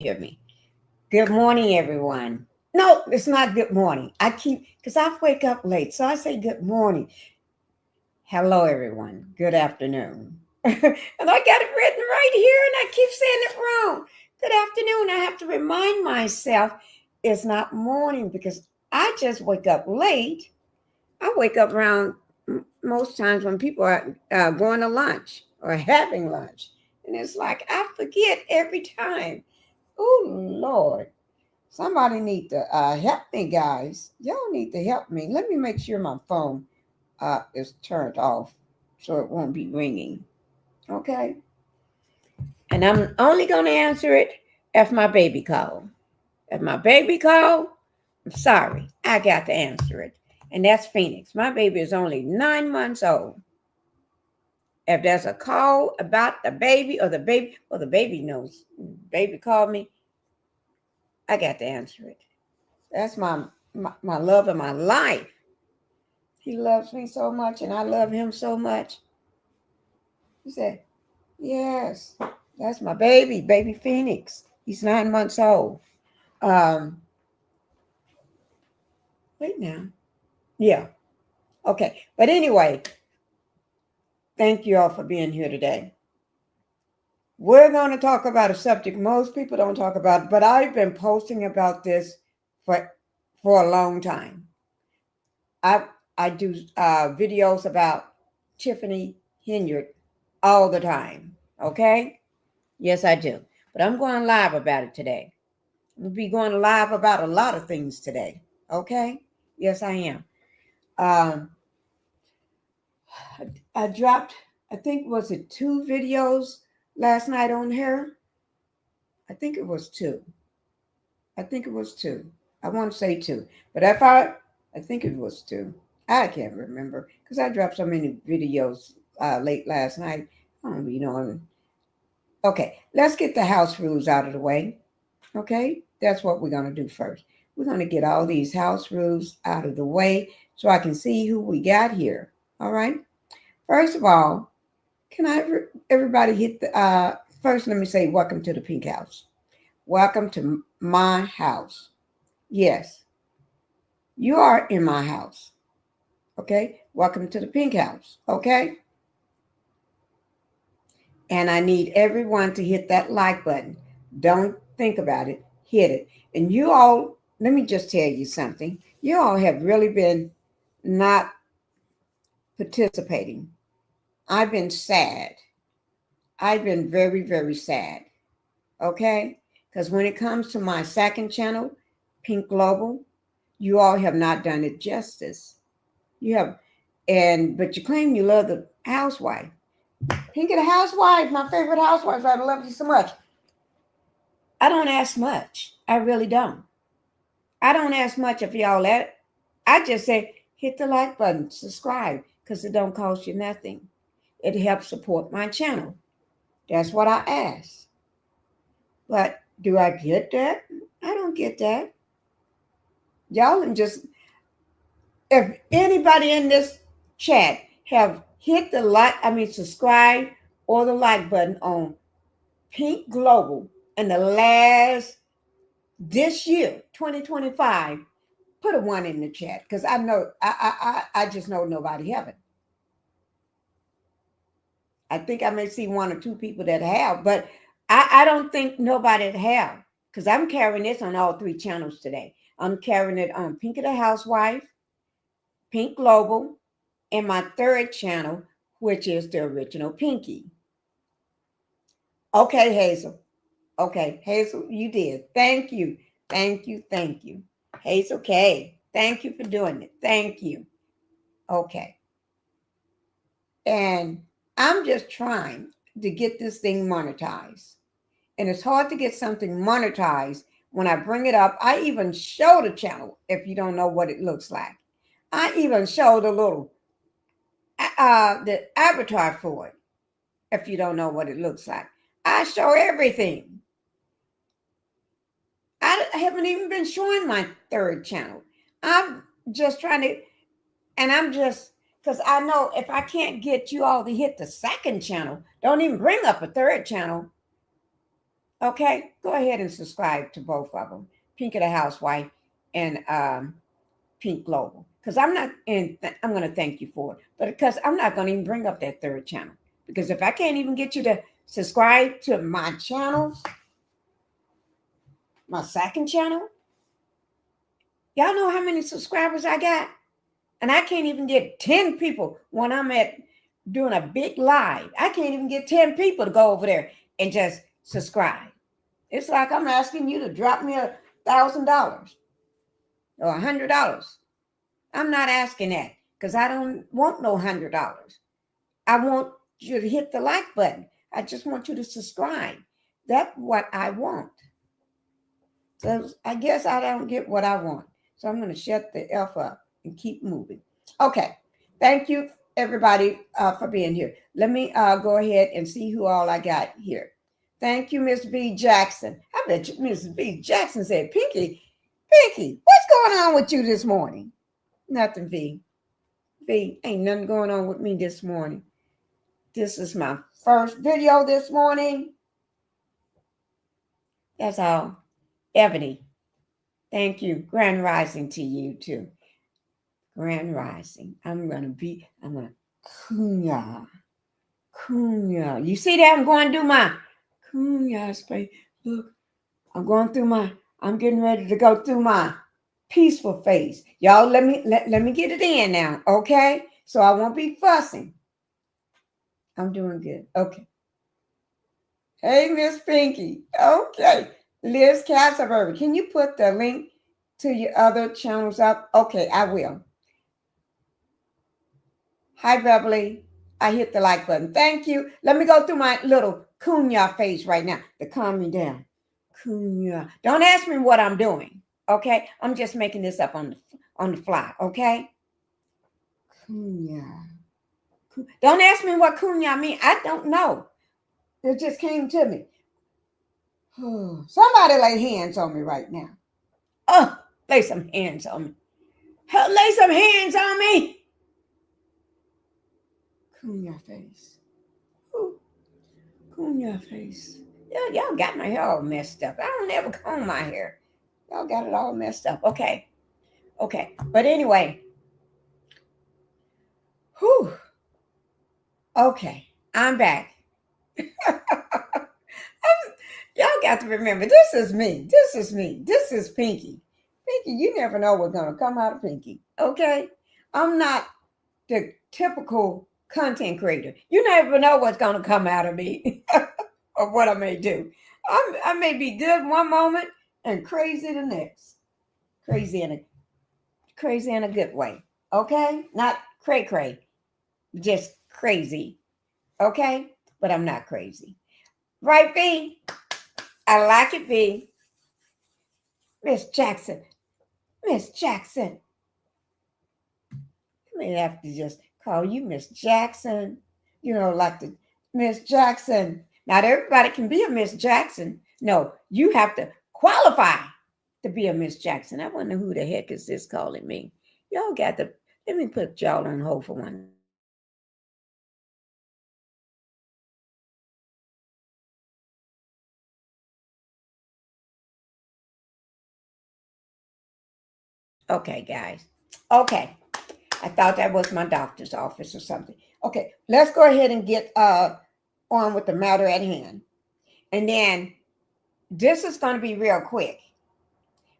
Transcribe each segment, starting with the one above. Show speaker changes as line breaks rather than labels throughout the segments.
hear me. Good morning, everyone. No, it's not good morning. Because I wake up late, so I say good morning. Hello, everyone. Good afternoon. And I got it written right here, and I keep saying it wrong. Good afternoon. I have to remind myself it's not morning because I just wake up late. I wake up around most times when people are going to lunch or having lunch. And it's like I forget every time. Oh, Lord. Somebody need to help me, guys. Y'all need to help me. Let me make sure my phone is turned off so it won't be ringing. Okay? And I'm only going to answer it if my baby call. If my baby call, I'm sorry. I got to answer it. And that's Phoenix. My baby is only 9 months old. If there's a call about the baby or the baby knows, baby called me, I got to answer it. That's my love of my life. He loves me so much and I love him so much. He said, yes, that's my baby Phoenix. He's 9 months old. Um, Wait now. Yeah. Okay. But anyway, thank you all for being here today. We're going to talk about a subject most people don't talk about, but I've been posting about this for a long time. I do videos about Tiffany Henyard all the time. Okay? Yes, I do. But I'm going live about it today. We'll be going live about a lot of things today. Okay? Yes, I am. I dropped, I think, was it 2 videos last night on her? I think it was 2. I think it was 2. I want to say 2. But I think it was 2. I can't remember because I dropped so many videos late last night. I don't be knowing. Okay, let's get the house rules out of the way. Okay, that's what we're going to do first. We're going to get all these house rules out of the way so I can see who we got here. All right. First of all, can everybody hit the first? Let me say welcome to the Pink House. Welcome to my house. Yes, you are in my house. Okay, welcome to the Pink House. Okay, and I need everyone to hit that like button. Don't think about it, hit it. And you all, let me just tell you something. You all have really been not participating. I've been sad. I've been very, very sad. Okay, because when it comes to my second channel, Pink Global, you all have not done it justice. You have, but you claim you love the housewife. Pinkie the Housewife, my favorite housewife. I love you so much. I don't ask much. I really don't. I don't ask much of y'all that. I just say hit the like button, subscribe, because it don't cost you nothing. It helps support my channel. That's what I ask. But do I get that? I don't get that. Y'all can just, if anybody in this chat have hit the subscribe or the like button on Pink Global in the last, this year, 2025, put a 1 in the chat because I know, I just know nobody haven't. I think I may see 1 or 2 people that have, but I don't think nobody have because I'm carrying this on all 3 channels today. I'm carrying it on Pinkie the Housewife, Pink Global, and my 3rd channel, which is the original Pinkie. Okay, Hazel. Okay, Hazel, you did. Thank you. Thank you. Thank you. Hazel K. Thank you for doing it. Thank you. Okay. And I'm just trying to get this thing monetized. And it's hard to get something monetized when I bring it up. I even show the channel if you don't know what it looks like. I even show the little the avatar for it if you don't know what it looks like. I show everything. I haven't even been showing my 3rd channel. I'm just trying to, and I'm just, because I know if I can't get you all to hit the 2nd channel, don't even bring up a 3rd channel. Okay, go ahead and subscribe to both of them, Pinkie the Housewife and Pink Global. Because I'm not, and I'm going to thank you for it, but because I'm not going to even bring up that third channel. Because if I can't even get you to subscribe to my channels, my second channel, y'all know how many subscribers I got? And I can't even get 10 people when I'm at doing a big live. I can't even get 10 people to go over there and just subscribe. It's like I'm asking you to drop me $1,000 or $100. I'm not asking that because I don't want no $100. I want you to hit the like button. I just want you to subscribe. That's what I want. So I guess I don't get what I want. So I'm going to shut the F up and keep moving. Okay. Thank you, everybody, for being here. Let me go ahead and see who all I got here. Thank you, Miss V. Jackson. I bet you Miss V. Jackson said, Pinkie, what's going on with you this morning? Nothing, V. V, ain't nothing going on with me this morning. This is my first video this morning. That's all. Ebony, thank you. Grand rising to you, too. Grand rising. I'm going to kunya. Kunya. You see that? I'm going to do my kunya space. Look, I'm getting ready to go through my peaceful phase. Y'all, let me get it in now, okay? So I won't be fussing. I'm doing good. Okay. Hey, Miss Pinkie. Okay. Liz Castleberry, can you put the link to your other channels up? Okay, I will. Hi, Beverly. I hit the like button. Thank you. Let me go through my little kunya phase right now to calm me down. Kunya. Don't ask me what I'm doing, okay? I'm just making this up on the fly, okay? Kunya. Don't ask me what kunya means. I don't know. It just came to me. Somebody lay hands on me right now. Oh, lay some hands on me. Lay some hands on me. Coon your face. Coon your face. Y'all got my hair all messed up. I don't ever comb my hair. Y'all got it all messed up. Okay. But anyway. Whew. Okay. I'm back. Y'all got to remember, this is me. This is Pinkie. Pinkie, you never know what's going to come out of Pinkie. Okay? I'm not the typical content creator. You never know what's going to come out of me or what I may do. I may be good one moment and crazy the next. Crazy in a good way. Okay? Not cray, just crazy. Okay? But I'm not crazy. Right, V? I like it, V. Miss Jackson. I may have to just call you Miss Jackson. You know, like the Miss Jackson. Not everybody can be a Miss Jackson. No, you have to qualify to be a Miss Jackson. I wonder who the heck is this calling me. Y'all got to, let me put y'all on hold for one. Okay, guys. Okay. I thought that was my doctor's office or something. Okay, let's go ahead and get on with the matter at hand. And then this is going to be real quick.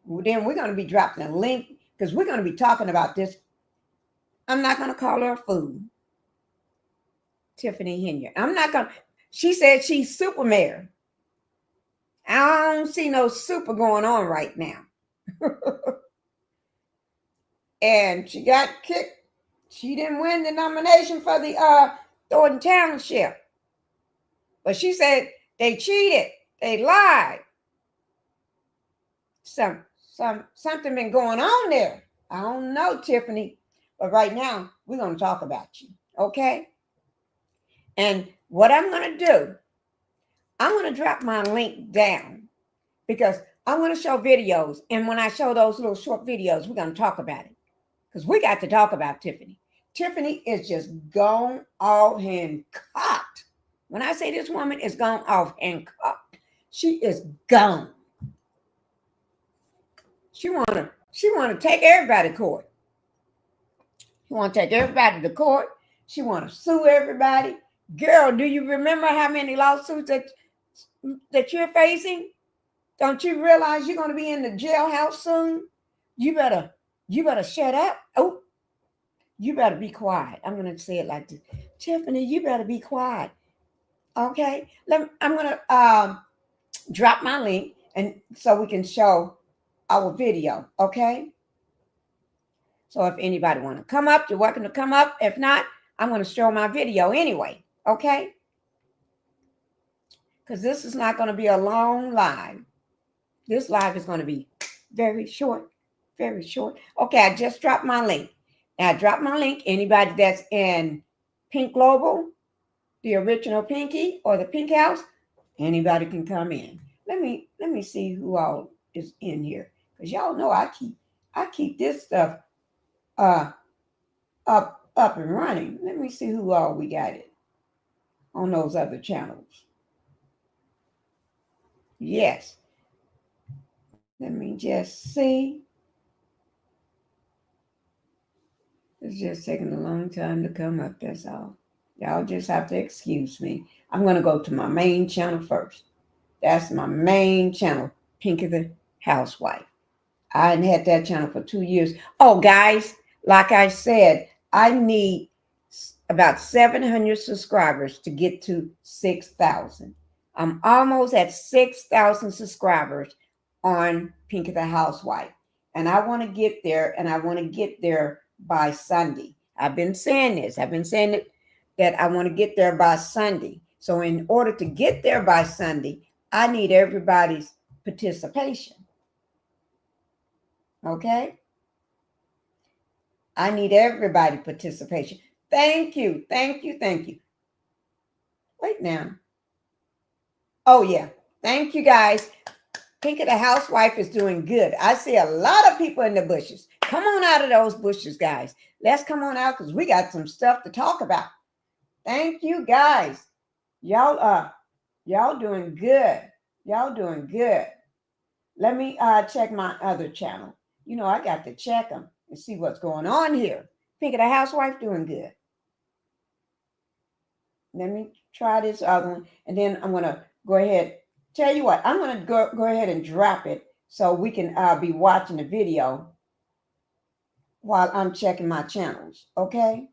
Then we're going to be dropping a link because we're going to be talking about this. I'm not going to call her a fool. Tiffany Henyard. I'm not going to. She said she's super mayor. I don't see no super going on right now. And she got kicked. She didn't win the nomination for the Dolton Township. But she said they cheated. They lied. Something been going on there. I don't know, Tiffany. But right now, we're going to talk about you. Okay? And what I'm going to do, I'm going to drop my link down because I'm going to show videos. And when I show those little short videos, we're going to talk about it. Because we got to talk about Tiffany. Tiffany is just gone off and cocked. When I say this woman is gone off and cocked, She is gone. She wanna take everybody to court. She wanna take everybody to court. She wanna sue everybody. Girl, do you remember how many lawsuits that you're facing? Don't you realize you're gonna be in the jailhouse soon? You better shut up. Oh, you better be quiet. I'm gonna say it like this. Tiffany, you better be quiet. Okay. I'm gonna drop my link and so we can show our video. Okay. So if anybody want to come up, you're welcome to come up. If not, I'm going to show my video anyway. Okay. Because this is not going to be a long live. This live is going to be very short. Very short. Okay. I just dropped my link. Now I dropped my link. Anybody that's in Pink Global, the original Pinkie or the Pink House, anybody can come in. Let me see who all is in here. Because y'all know I keep this stuff up and running. Let me see who all we got it on those other channels. Yes. Let me just see. It's just taking a long time to come up, that's all. Y'all just have to excuse me. I'm going to go to my main channel first. That's my main channel, Pinkie the Housewife. I had that channel for 2 years. Oh, guys, like I said, I need about 700 subscribers to get to 6,000. I'm almost at 6,000 subscribers on Pinkie the Housewife. And I want to get there, and I want to get there by Sunday. I've been saying this. I've been saying it, that I want to get there by Sunday. So in order to get there by Sunday, I need everybody's participation. Okay? I need everybody participation. Thank you. Thank you. Thank you. Wait now. Oh, yeah. Thank you, guys. Pinkie the Housewife is doing good. I see a lot of people in the bushes. Come on out of those bushes, guys. Let's come on out because we got some stuff to talk about. Thank you, guys. Y'all doing good. Y'all doing good. Let me check my other channel. You know, I got to check them and see what's going on here. Pinkie the Housewife doing good. Let me try this other one. And then I'm going to go ahead. Tell you what, I'm going to go ahead and drop it so we can be watching the video while I'm checking my channels. Okay?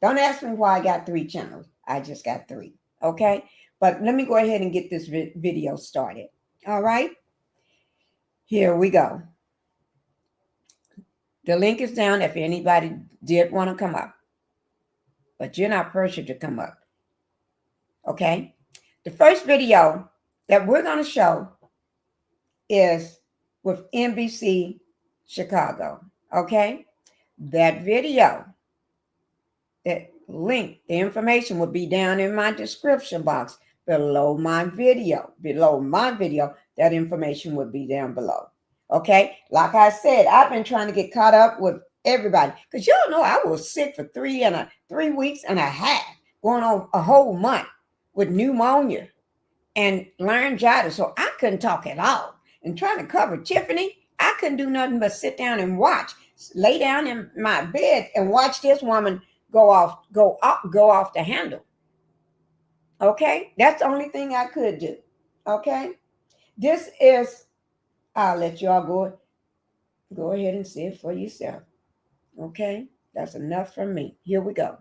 Don't ask me why I got 3 channels. I just got 3. Okay? But let me go ahead and get this video started. All right? Here we go. The link is down if anybody did want to come up. But you're not pressured to come up. Okay? The first video that we're going to show is with NBC Chicago. Okay? That video, that link, the information will be down in my description box below my video. Below my video, that information will be down below. Okay? Like I said, I've been trying to get caught up with everybody. Because y'all know I was sick for 3 weeks and a half, going on a whole month with pneumonia and laryngitis. So I couldn't talk at all. And trying to cover Tiffany, I couldn't do nothing but sit down and watch. Lay down in my bed and watch this woman go off the handle. Okay? That's the only thing I could do. Okay? This is, I'll let y'all go ahead and see it for yourself. Okay? That's enough from me. Here we go.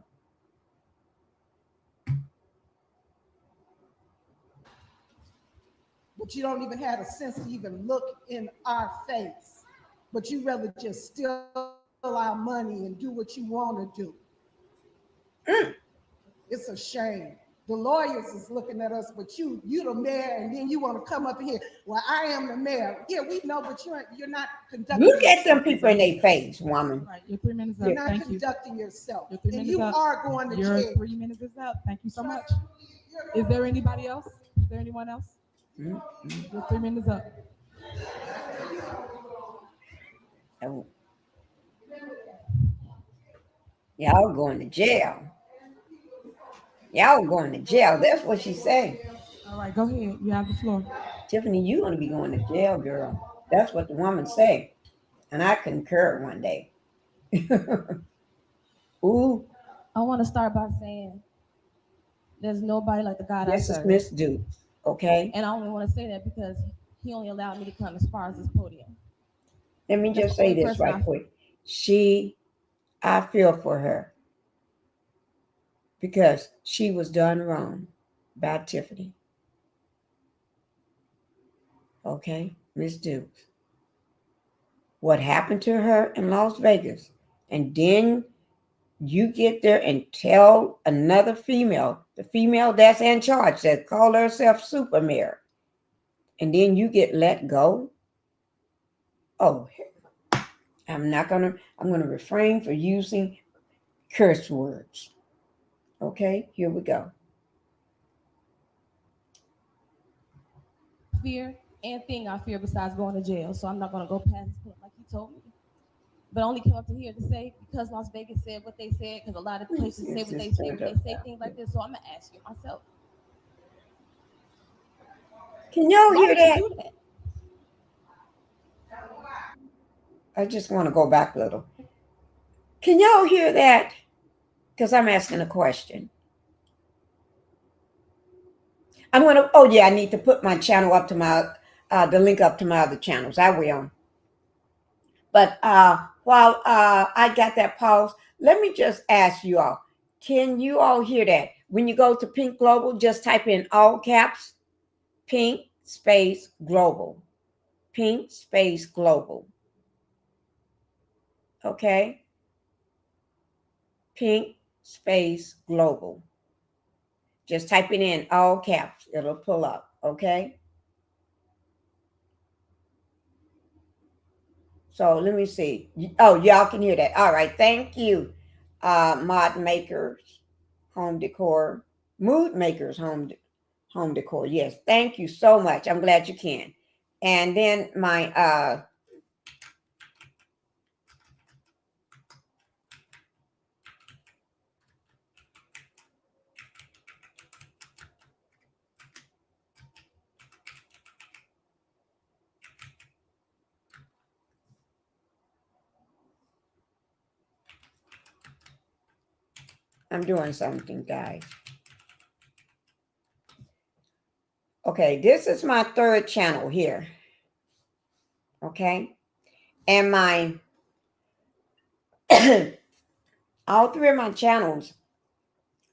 But you don't even have a sense to even look in our face. But you rather just steal our money and do what you want to do. It's a shame. The lawyers is looking at us, but you the mayor, and then you want to come up here. Well, I am the mayor. Yeah, we know, but you're not conducting.
Look at them people in their face, woman.
Right, your 3 minutes up.
You're not
Thank
conducting yourself.
Your 3
and
minutes
you
up.
are going to
Your
jail.
3 minutes is up. Thank you so much. Is there anybody else? Is there anyone else? Mm-hmm. Your 3 minutes up.
Oh. Y'all going to jail. Y'all going to jail. That's what she said.
All right, go ahead. You have the floor.
Tiffany, you're going to be going to jail, girl. That's what the woman say. And I concur one day. Ooh,
I want to start by saying there's nobody like the God I
this is
serve.
Miss Dukes, okay?
And I only want to say that because he only allowed me to come as far as this podium.
Let me
That's
just
the
say
only
this
person
right
I
quick. I feel for her because she was done wrong by Tiffany, okay? Miss Dukes. What happened to her in Las Vegas, and then you get there and tell another female, the female that's in charge, that call herself super mayor, and then you get let go. Oh, I'm gonna refrain for using curse words. Okay, here we go.
fear and thing I fear besides going to jail. So I'm not going to go past this point like he told me. But I only came up to here to say because Las Vegas said what they said, because a lot of places say what they say when they say things like this. So I'm going to ask you myself,
Can y'all
why
hear
would you
that?
do that?
I just want to go back a little. Can y'all hear that? Because I'm asking a question. I'm gonna. Oh yeah, I need to put my channel up to my the link up to my other channels. I will. But while I got that pause, let me just ask you all: can you all hear that? When you go to Pink Global, just type in all caps Pink space Global, Pink space Global. Okay, Pink space Global. Just type it in all caps; it'll pull up. Okay. So let me see. Oh, y'all can hear that. All right. Thank you. Mod makers, home decor, mood makers, home decor. Yes. Thank you so much. I'm glad you can. And then I'm doing something, guys. Okay, this is my third channel here. Okay. And my all three of my channels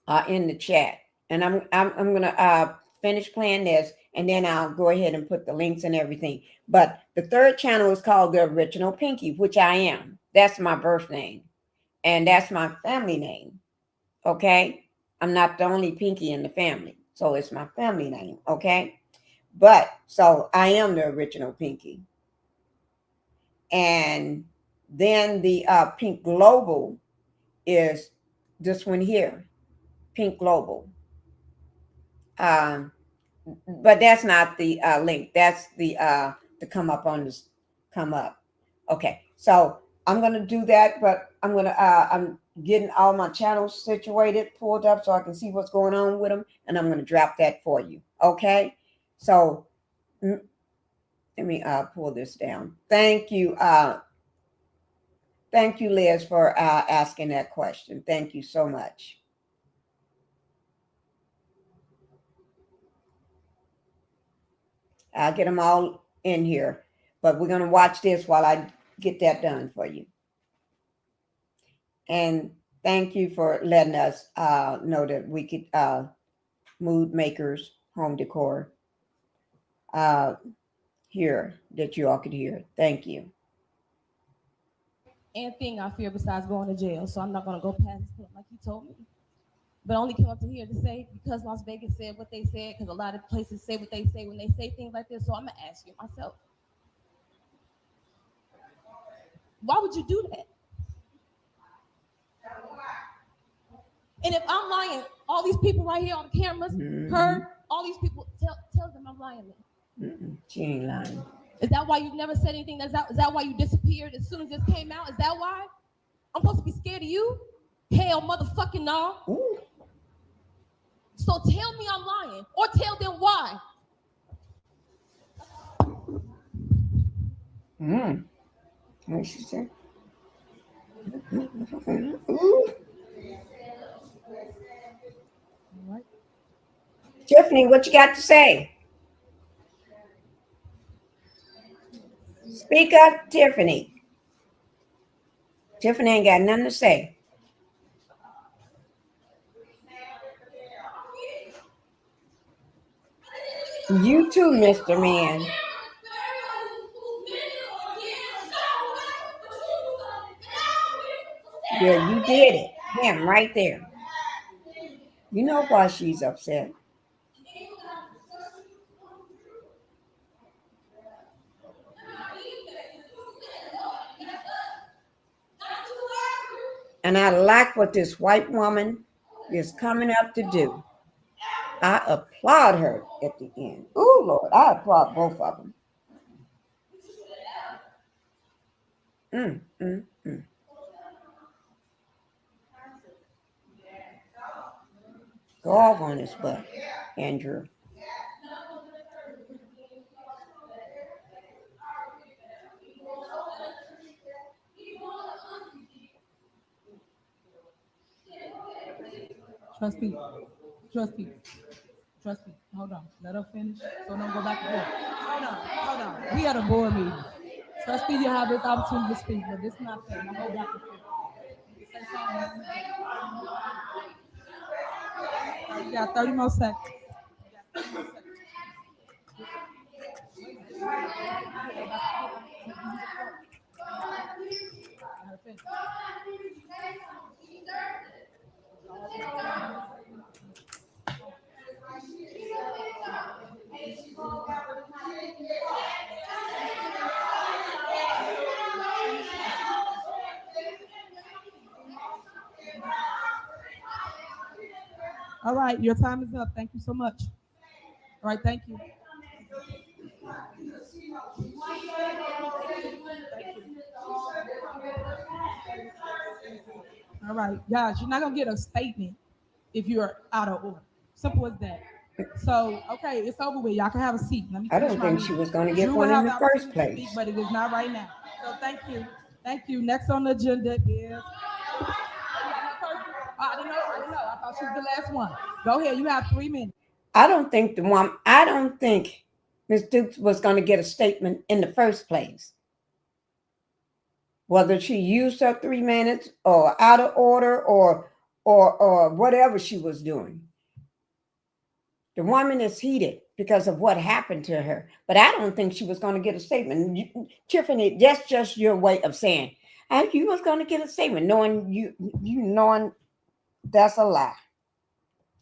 are in the chat. And I'm gonna finish playing this, and then I'll go ahead and put the links and everything. But the third channel is called The Original Pinkie, which I am. That's my birth name, and that's my family name. Okay, I'm not the only Pinkie in the family, so it's my family name. Okay, but so I am the original Pinkie, and then the Pink Global is this one here, Pink Global. Um, but that's not the link. That's the come up on this come up. Okay, so I'm gonna do that, but I'm getting all my channels situated, pulled up, so I can see what's going on with them, and I'm gonna drop that for you. Okay, so let me pull this down. Thank you, Liz, for asking that question. Thank you so much. I'll get them all in here, but we're going to watch this while I get that done for you. And thank you for letting us know that we could mood makers, home decor here, that you all could hear. Thank you.
And thing I fear besides going to jail. So I'm not going to go past this point like he told me. But I only came up to here to say because Las Vegas said what they said, because a lot of places say what they say when they say things like this. So I'm going to ask you myself, why would you do that? And if I'm lying, all these people right here on the cameras, her, all these people, tell them I'm lying.
She ain't lying.
Is that why you never said anything? Is that why you disappeared as soon as this came out? Is that why? I'm supposed to be scared of you? Hell, motherfucking no. So tell me I'm lying, or tell them why.
What she said? Ooh. Tiffany, what you got to say? Speak up, Tiffany. Tiffany ain't got nothing to say. You too, Mr. Man. Yeah, you did it. Him right there. You know why she's upset. And I like what this white woman is coming up to do. I applaud her at the end. Oh, Lord, I applaud both of them. Mm, mm, mm. Dog on his butt, Andrew.
Trustee, trustee, trustee, hold on. Let her finish. So don't go back and forth. Hold on. We had a board meeting. Trustee, you have this opportunity to speak, but this is not fair. Don't go back and forth. Say something. You got 30 more seconds. All right, your time is up. Thank you so much. All right, thank you. All right, guys, you're not gonna get a statement if you're out of order. Simple as that. So, okay, it's over with. Y'all can have a seat. Let me
I
finish
don't
my
think
meeting.
she was going to get
Drew
one
will
in
have
the
the
first
opportunity to
place.
speak, but it is not right now. So, thank you. Thank you. Next on the agenda is. I didn't know. I thought she was the last one. Go ahead. You have 3 minutes.
I don't think Ms. Dukes was going to get a statement in the first place. Whether she used her 3 minutes or out of order or whatever she was doing. The woman is heated because of what happened to her. But I don't think she was going to get a statement. Tiffany, that's just your way of saying, you was going to get a statement, knowing you knowing that's a lie.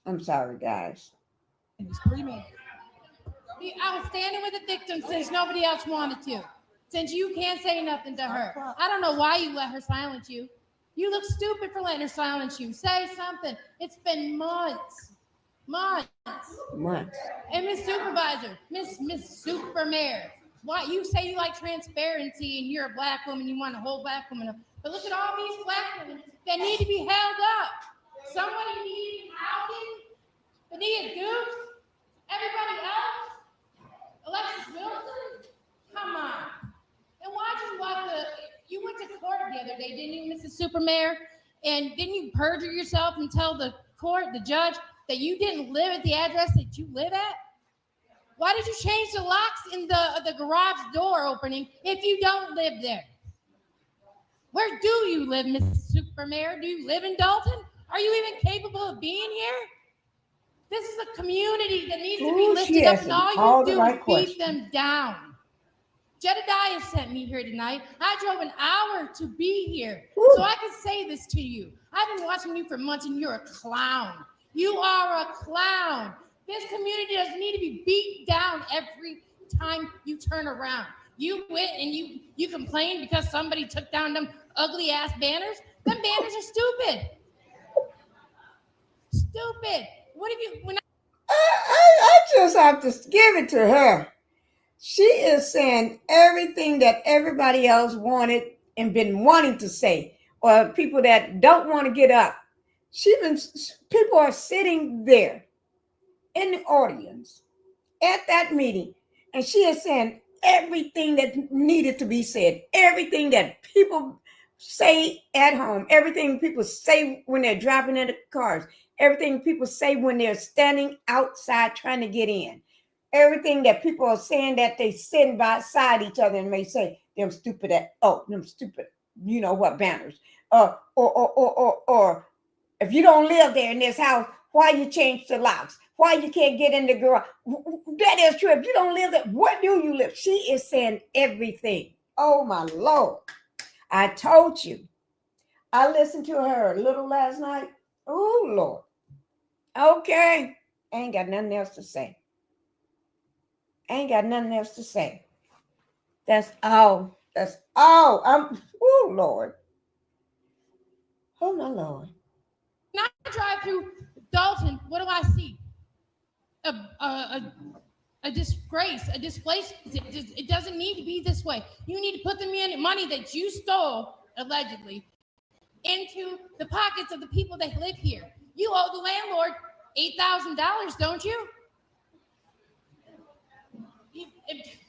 I'm sorry, guys.
It's 3 minutes.
I was standing with the victim since nobody else wanted to. Since you can't say nothing to her. I don't know why you let her silence you. You look stupid for letting her silence you. Say something. It's been months. Months. And Miss Supervisor, Miss Super Mayor, why you say you like transparency and you're a black woman, you want a whole black woman. But look at all these black women that need to be held up. Somebody needs housing. Fenia Dukes. Everybody else. Alexis Wilson. Come on. And why'd you you went to court the other day, didn't you, Mrs. Supermayor? And didn't you perjure yourself and tell the court, the judge, that you didn't live at the address that you live at? Why did you change the locks in the garage door opening if you don't live there? Where do you live, Mrs. Supermayor? Do you live in Dolton? Are you even capable of being here? This is a community that needs to be lifted up, and all you do is beat them down. Jedediah sent me here tonight. I drove an hour to be here so I can say this to you. I've been watching you for months, and you're a clown. You are a clown. This community doesn't need to be beat down every time you turn around. You went and you complained because somebody took down them ugly ass banners. Them banners are stupid. Stupid. What if you?
I just have to give it to her. She is saying everything that everybody else wanted and been wanting to say, or people that don't want to get up. People are sitting there in the audience at that meeting, and she is saying everything that needed to be said, everything that people say at home, everything people say when they're driving in the cars, everything people say when they're standing outside trying to get in, everything that people are saying that they sitting beside each other and may say, them stupid, them stupid, you know what, banners. Or if you don't live there in this house, why you change the locks? Why you can't get in the garage? That is true. If you don't live there, where do you live? She is saying everything. Oh my Lord. I told you. I listened to her a little last night. Oh Lord. Okay. Ain't got nothing else to say. Ain't got nothing else to say. That's all. That's all. Oh Lord. Oh my Lord.
When I drive through Dolton, what do I see? A disgrace, a displace. It doesn't need to be this way. You need to put the money that you stole, allegedly, into the pockets of the people that live here. You owe the landlord $8,000, don't you?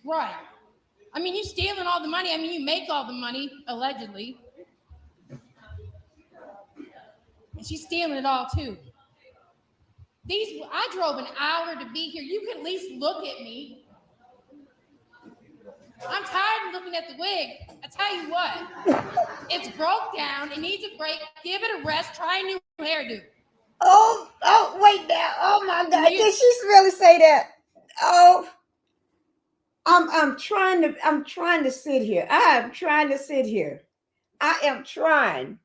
Right. I mean, you stealing all the money. I mean, you make all the money, allegedly. And she's stealing it all, too. I drove an hour to be here. You can at least look at me. I'm tired of looking at the wig. I tell you what, it's broke down. It needs a break. Give it a rest. Try a new hairdo.
Oh, wait now. Oh my God. Did she really say that? Oh, I'm trying to sit here. I am trying to sit here. I am trying.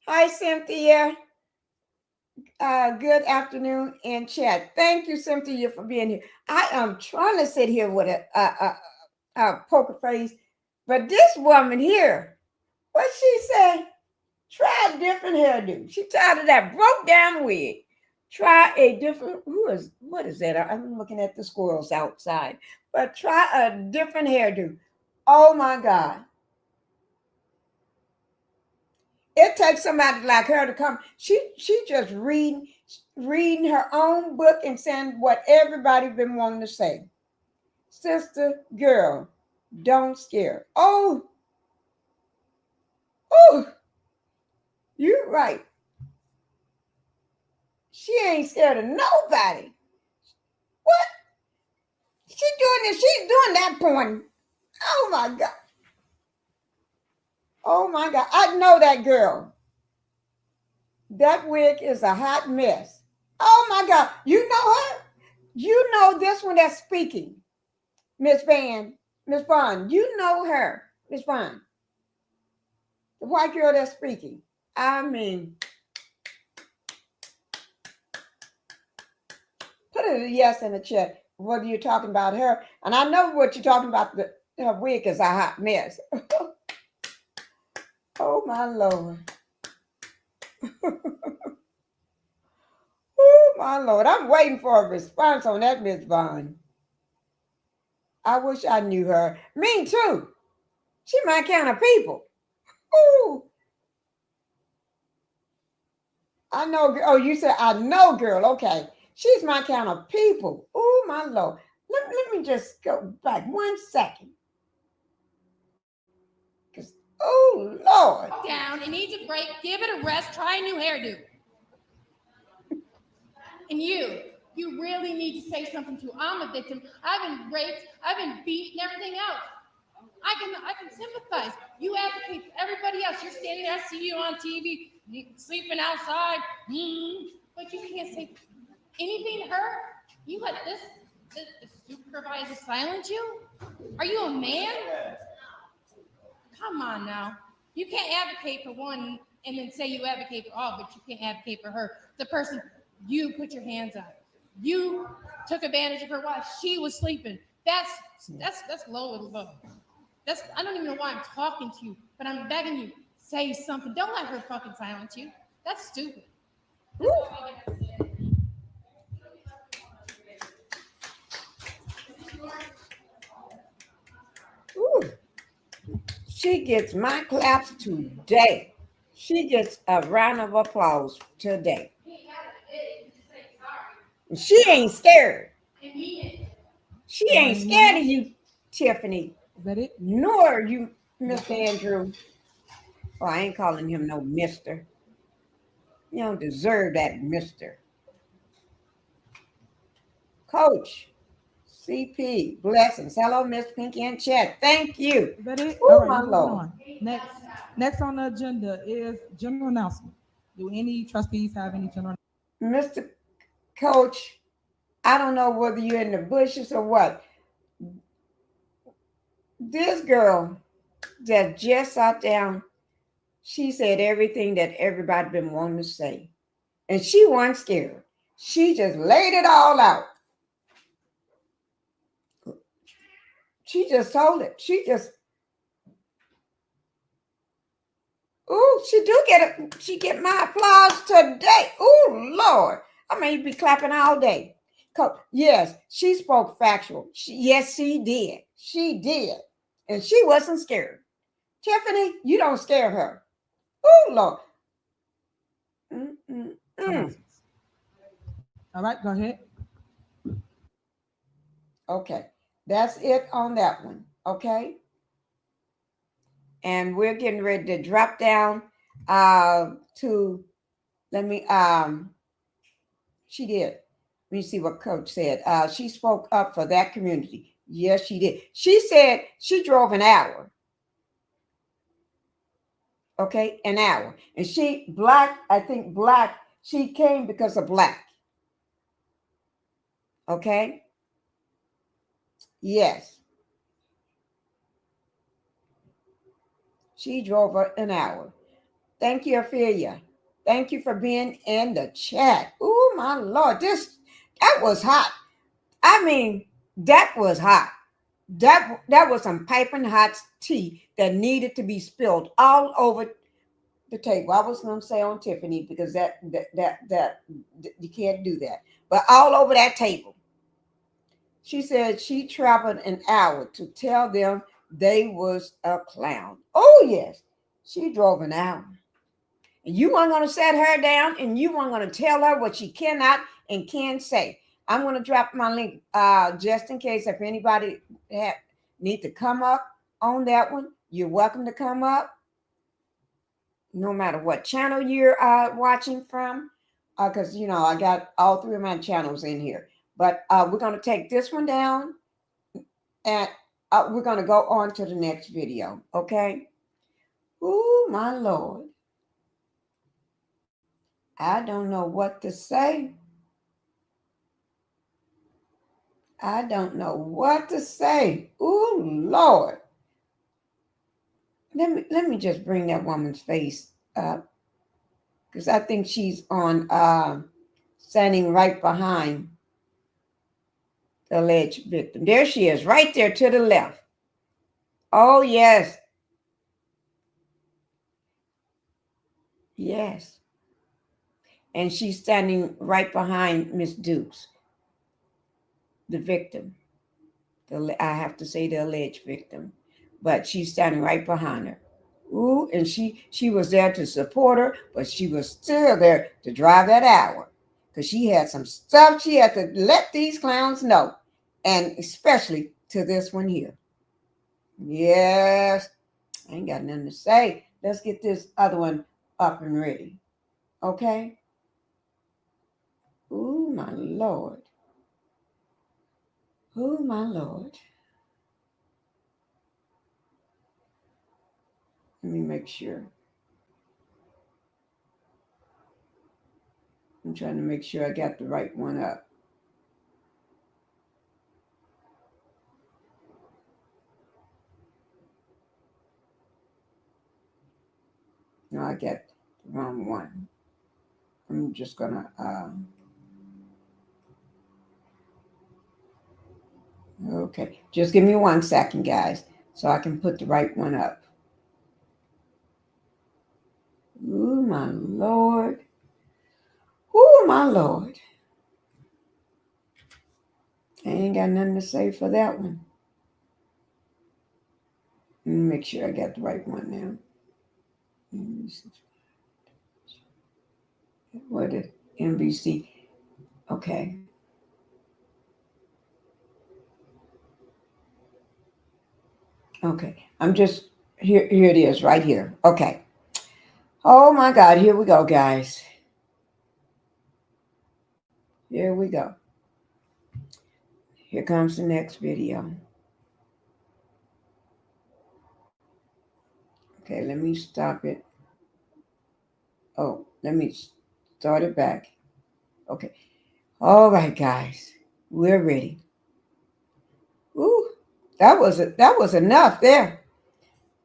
Hi, Cynthia. Good afternoon in chat. Thank you, Cynthia, for being here. I am trying to sit here with a poker face, but this woman here, what she say? Try a different hairdo. She tired of that broke down wig. Try a different. What is that? I'm looking at the squirrels outside. But try a different hairdo. Oh my God. It takes somebody like her to come. She just reading her own book and saying what everybody been wanting to say. Sister, girl, don't scare. Oh, you're right. She ain't scared of nobody. What? She doing this. She's doing that porn. Oh my God. Oh my God. I know that girl. That wig is a hot mess. Oh my God. You know her? You know this one that's speaking. Miss Bond. You know her. Miss Bond. The white girl that's speaking. I mean, put a yes in the chat. Whether you're talking about her, and I know what you're talking about. Her wig is a hot mess. Oh my Lord. Oh my Lord. I'm waiting for a response on that, Miss Bond. I wish I knew her. Me too. She my kind of people. Ooh. I know. Oh, you said I know, girl. Okay. She's my kind of people. Oh my Lord. Let me just go back 1 second. Oh Lord.
Down. It needs a break. Give it a rest. Try a new hairdo. And you really need to say something too. I'm a victim. I've been raped. I've been beaten. Everything else. I can sympathize. You advocate for everybody else. You're standing there. I see you on TV, sleeping outside. But you can't say anything to her. You let the supervisor silence you? Are you a man? Come on now. You can't advocate for one and then say you advocate for all, but you can't advocate for her. The person you put your hands on. You took advantage of her while she was sleeping. That's low and low. I don't even know why I'm talking to you, but I'm begging you, say something. Don't let her fucking silence you. That's stupid. That's all I gotta say.
Ooh. She gets my claps today. She gets a round of applause today. She ain't scared.
And mean it.
She
Nobody
ain't
want
scared
that?
of you, Tiffany,
Is that it?
nor you,
That's
Mr.
it?
Andrew. Oh, I ain't calling him no mister. You don't deserve that mister. Coach, CP, blessings. Hello, Miss Pinky in chat. Thank you.
Is that it? All
Oh,
right,
my
moving
Lord.
on. Next on the agenda is general announcement. Do any trustees have any general?
Mr. Coach, I don't know whether you're in the bushes or what. This girl that just sat down, she said everything that everybody been wanting to say. And she wasn't scared. She just laid it all out. She just told it. She do get it. She get my applause today. Oh, Lord. I mean, you be clapping all day. Yes, she spoke factual. Yes, she did. She did. And she wasn't scared. Tiffany, you don't scare her. Oh, Lord. Mm-mm-mm.
All right, go ahead.
Okay. That's it on that one. Okay. And we're getting ready to drop down to let me she did. Let me see what coach said. She spoke up for that community. Yes, she did. She said she drove an hour. Okay, an hour. And she black, I think black, she came because of black. Okay? Yes. She drove an hour. Thank you, Ophelia. Thank you for being in the chat. Oh my Lord. That was hot. I mean, that was hot. That was some piping hot tea that needed to be spilled all over the table. I was going to say on Tiffany because that you can't do that, but all over that table. She said she traveled an hour to tell them they was a clown. Oh yes, she drove an hour, and you weren't going to set her down, and you weren't going to tell her what she cannot and can say. I'm going to drop my link just in case if anybody need to come up on that one. You're welcome to come up, no matter what channel you're watching from, because I got all three of my channels in here. But we're going to take this one down, and we're going to go on to the next video. Okay. Oh my Lord, I don't know what to say. I don't know what to say. Oh Lord. Let me just bring that woman's face up, because I think she's on standing right behind the alleged victim. There she is, right there to the left. Oh yes. Yes. And she's standing right behind Miss Dukes, the victim. I have to say the alleged victim, but she's standing right behind her. Ooh, and she was there to support her, but she was still there to drive that hour because she had some stuff she had to let these clowns know, and especially to this one here. Yes, I ain't got nothing to say. Let's get this other one up and ready. Okay? Ooh, my Lord. Ooh, my Lord. Let me make sure. I'm trying to make sure I got the right one up. No, I got the wrong one. I'm just gonna okay. Just give me 1 second, guys, so I can put the right one up. Ooh, my Lord. Ooh, my Lord. I ain't got nothing to say for that one. Let me make sure I got the right one now. What is NBC? Okay. Okay, I'm just here. Here it is, right here. Okay. Oh my God, here we go, guys. Here we go. Here comes the next video. Okay, let me stop it. Oh, let me start it back. Okay. All right, guys, we're ready. Ooh, that was enough there.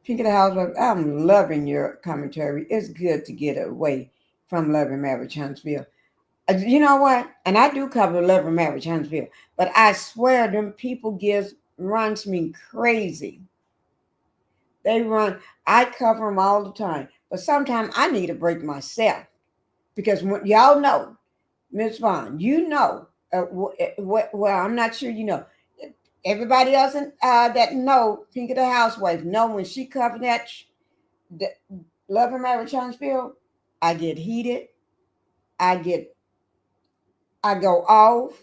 Pink of the House, I'm loving your commentary. It's good to get away from Love and Marriage Huntsville. You know what? And I do cover Love and Marriage Huntsville, but I swear them people runs me crazy. They run. I cover them all the time, but sometimes I need a break myself because when, y'all know, Miss Vaughn, you know, well, I'm not sure you know. Everybody else that know Pink of the Housewife know when she covered the Love and Marriage Huntsville, I get heated. I get, I go off.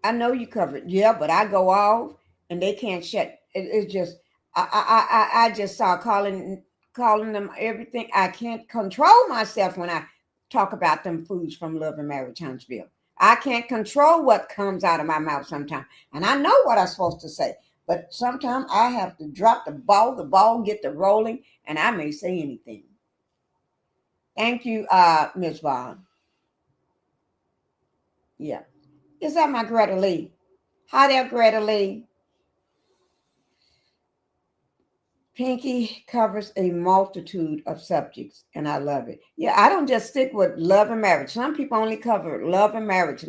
I know you covered, yeah, but I go off and they can't shut. It's just, I just start calling them everything. I can't control myself when I talk about them foods from Love and Marriage Huntsville. I can't control what comes out of my mouth sometimes, and I know what I'm supposed to say. But sometimes I have to drop the ball get the rolling, and I may say anything. Thank you, Miss Vaughn. Yeah. Is that my Greta Lee? Hi there, Greta Lee. Pinky covers a multitude of subjects, and I love it. Yeah, I don't just stick with love and marriage. Some people only cover love and marriage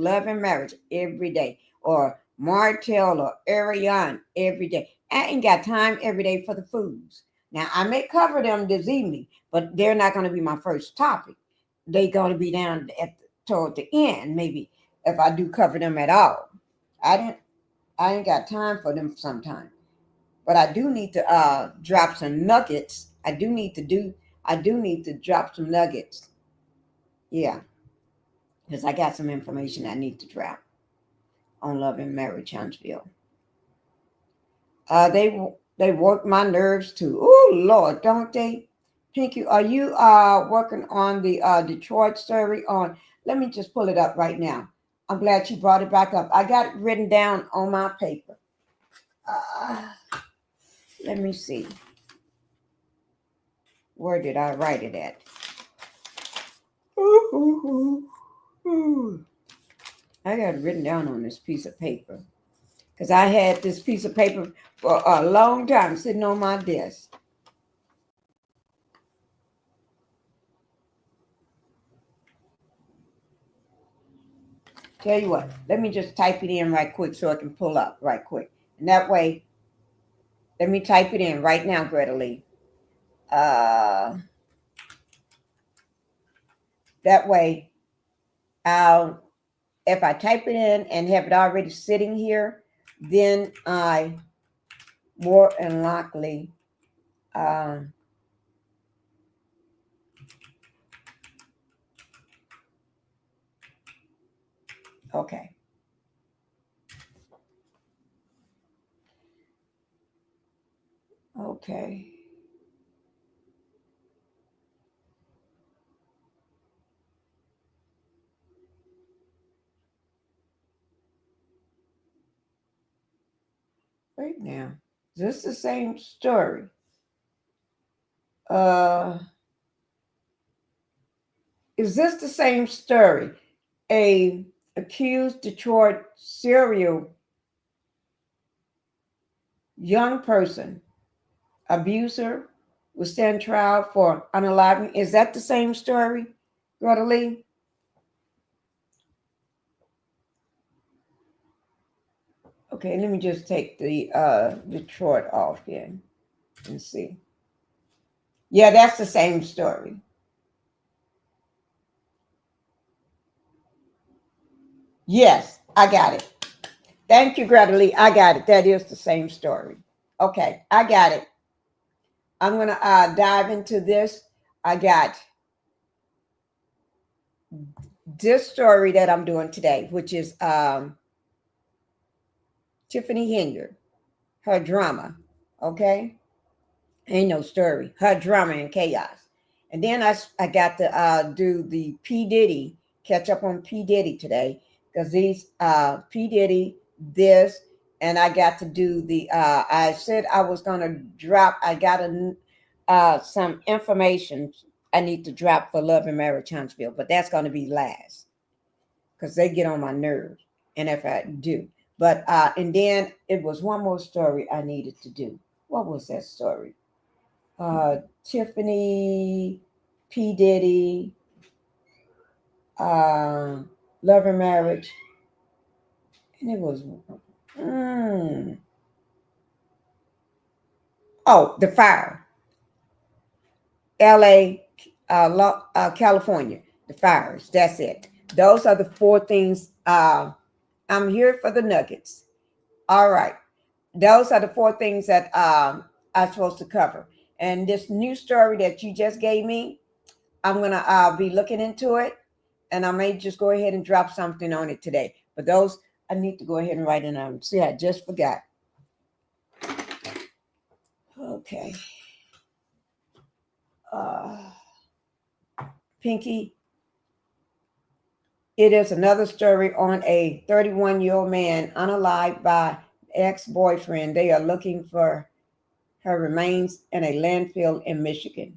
every day, or Martell or Ariane every day. I ain't got time every day for the foods. Now, I may cover them this evening, but they're not going to be my first topic. They're going to be down toward the end, maybe, if I do cover them at all. I didn't. I ain't got time for them sometimes, but I do need to drop some nuggets. I do need to drop some nuggets. Yeah, because I got some information I need to drop on Love and Marriage Huntsville. They work my nerves too. Oh Lord, don't they? Pinky, are you working on the Detroit story on? Let me just pull it up right now. I'm glad you brought it back up. I got it written down on my paper. Uh, Let me see. Where did I write it at? Ooh, ooh, ooh, ooh. I got it written down on this piece of paper because I had this piece of paper for a long time sitting on my desk. Tell you what, let me just type it in right quick so I can pull up right quick. And that way, let me type it in right now, Greta Lee. That way, I'll if I type it in and have it already sitting here, then I more than likely okay. Okay. Wait now. Is this the same story? Uh is this the same story? A accused Detroit serial young person abuser will stand trial for unaliving. Is that the same story, Greta Lee? Okay, let me just take the Detroit off here and see. Yeah, that's the same story. Yes, I got it. Thank you, Greta Lee. I got it. That is the same story. Okay, I got it. I'm going to dive into this. I got this story that I'm doing today, which is Tiffany Henyard. her drama. Okay, ain't no story. Her drama and chaos. And then I got to do the P Diddy, catch up on P Diddy today because these P Diddy this, and I got to do the. I said I was gonna drop. I got some information I need to drop for Love and Marriage Huntsville, but that's gonna be last because they get on my nerves. And if I do, but and then it was one more story I needed to do. What was that story? Tiffany, P. Diddy, uh, Love and Marriage, and it was mm, the fire, L.A., California, the fires. That's it. Those are the four things. I'm here for the nuggets. All right, those are the four things that I'm supposed to cover. And this new story that you just gave me, I'm gonna be looking into it, and I may just go ahead and drop something on it today. But those I need to go ahead and write it down. See, I just forgot. Okay, uh, Pinky. It is another story on a 31-year-old man unalived by ex-boyfriend. They are looking for her remains in a landfill in Michigan.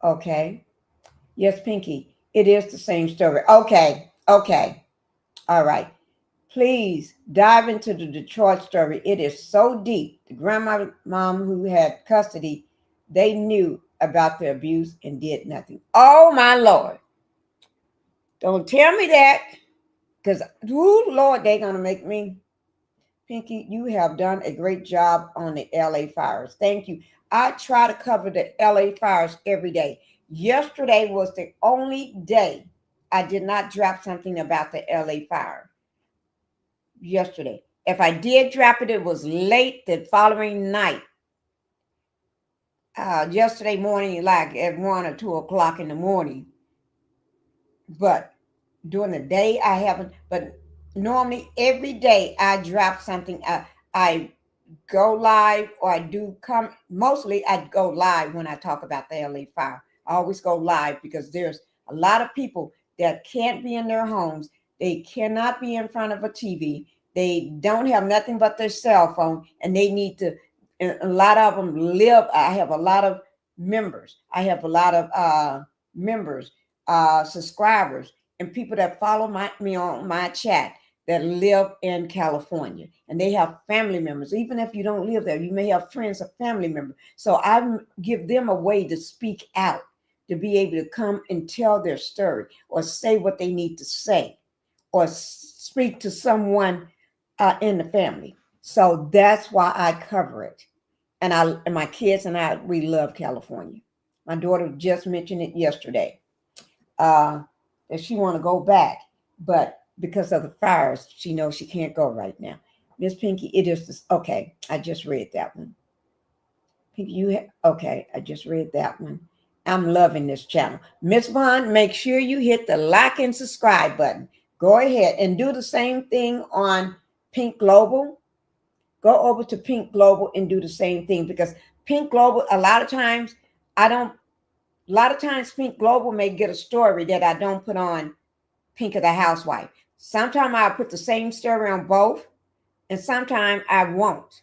Okay. Yes, Pinky. It is the same story. Okay. Okay. All right. Please dive into the Detroit story. It is so deep. The grandma mom who had custody, they knew about the abuse and did nothing. Oh my Lord. Don't tell me that. Because, Lord, they're gonna make me. Pinky, you have done a great job on the LA fires. Thank you. I try to cover the LA fires every day. Yesterday was the only day I did not drop something about the LA fire. Yesterday. If I did drop it, it was late the following night. Yesterday morning, like at 1 or 2 o'clock in the morning. But during the day, I haven't. But normally, every day, I drop something. I go live, or I do come. Mostly, I go live when I talk about the LA fire. I always go live because there's a lot of people that can't be in their homes. They cannot be in front of a TV. They don't have nothing but their cell phone, and they need to. And a lot of them live. I have a lot of members. I have a lot of members, subscribers, and people that follow me on my chat that live in California, and they have family members. Even if you don't live there, you may have friends or family members. So I give them a way to speak out, to be able to come and tell their story or say what they need to say or speak to someone in the family. So that's why I cover it. And my kids and I, we love California. My daughter just mentioned it yesterday. That she want to go back, but because of the fires, she knows she can't go right now. Miss Pinky, it is this, okay. I just read that one. Pinky, okay. I just read that one. I'm loving this channel. Miss Vaughn, make sure you hit the like and subscribe button. Go ahead and do the same thing on Pink Global. Go over to Pink Global and do the same thing because Pink Global, a lot of times Pink Global may get a story that I don't put on Pink of the Housewife. Sometimes I'll put the same story on both, and sometimes I won't.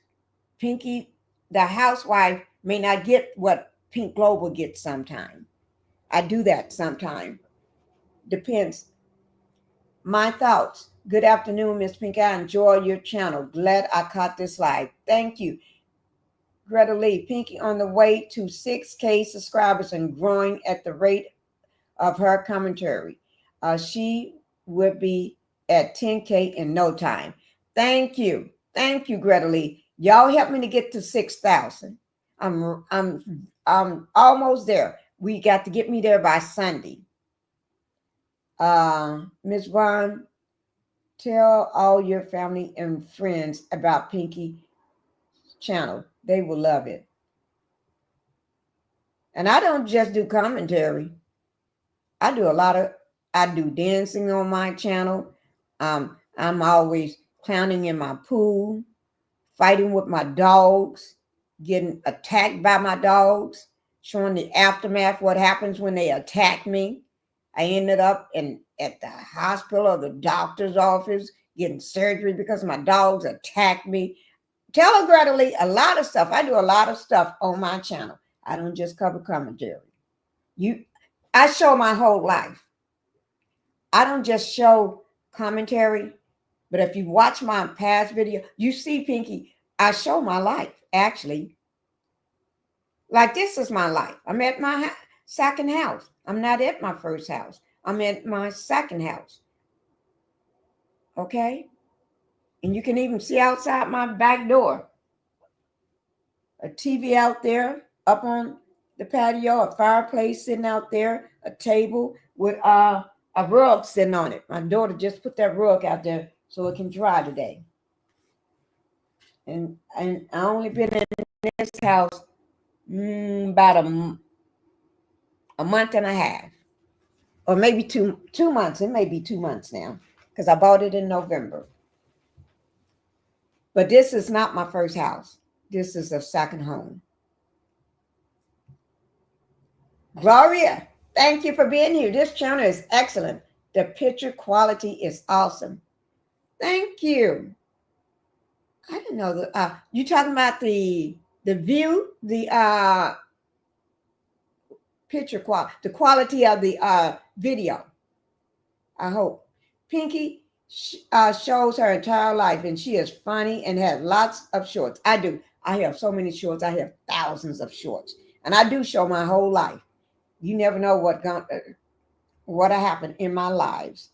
Pinky the Housewife may not get what Pink Global gets sometimes. I do that sometimes. Depends. My thoughts. Good afternoon, Miss Pink. I enjoy your channel. Glad I caught this live. Thank you. Greta Lee, Pinky on the way to 6K subscribers and growing at the rate of her commentary. She would be at 10K in no time. Thank you. Thank you, Greta Lee. Y'all help me to get to 6,000. I'm almost there. We got to get me there by Sunday. Ms. Vaughn, tell all your family and friends about Pinky channel. They will love it. And I don't just do commentary. I do dancing on my channel. I'm always clowning in my pool, fighting with my dogs, getting attacked by my dogs, showing the aftermath, what happens when they attack me. I ended up at the hospital or the doctor's office getting surgery because my dogs attacked me. Tell Greta Lee a lot of stuff. I do a lot of stuff on my channel. I don't just cover commentary. I show my whole life. I don't just show commentary, but if you watch my past video, you see, Pinky, I show my life, actually. Like, this is my life. I'm at my second house. I'm not at my first house. I'm at my second house. Okay? And you can even see outside my back door. A TV out there, up on the patio, a fireplace sitting out there, a table with a rug sitting on it. My daughter just put that rug out there so it can dry today. And I only been in this house about a month and a half, or maybe two months. It may be 2 months now because I bought it in November. But this is not my first house. This is a second home. Gloria, thank you for being here. This channel is excellent. The picture quality is awesome. Thank you. I didn't know that. You talking about the view, the picture quality, the quality of the video. I hope. Pinky shows her entire life, and she is funny and has lots of shorts. I do. I have so many shorts. I have thousands of shorts, and I do show my whole life. You never know what happened in my lives.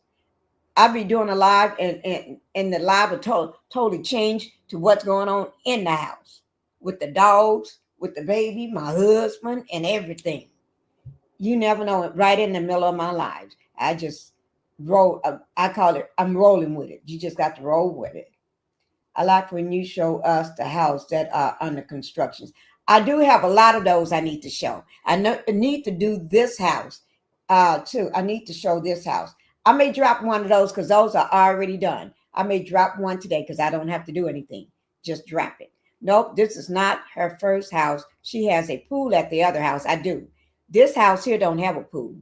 I'll be doing a live, and the live will totally change to what's going on in the house with the dogs, with the baby, my husband, and everything. You never know it. Right in the middle of my lives, I just roll. I call it, I'm rolling with it. You just got to roll with it. I like when you show us the house that are under construction. I do have a lot of those I need to show. I need to do this house too. I need to show this house. I may drop one of those because those are already done. I may drop one today because I don't have to do anything. Just drop it. Nope, this is not her first house. She has a pool at the other house. I do. This house here don't have a pool,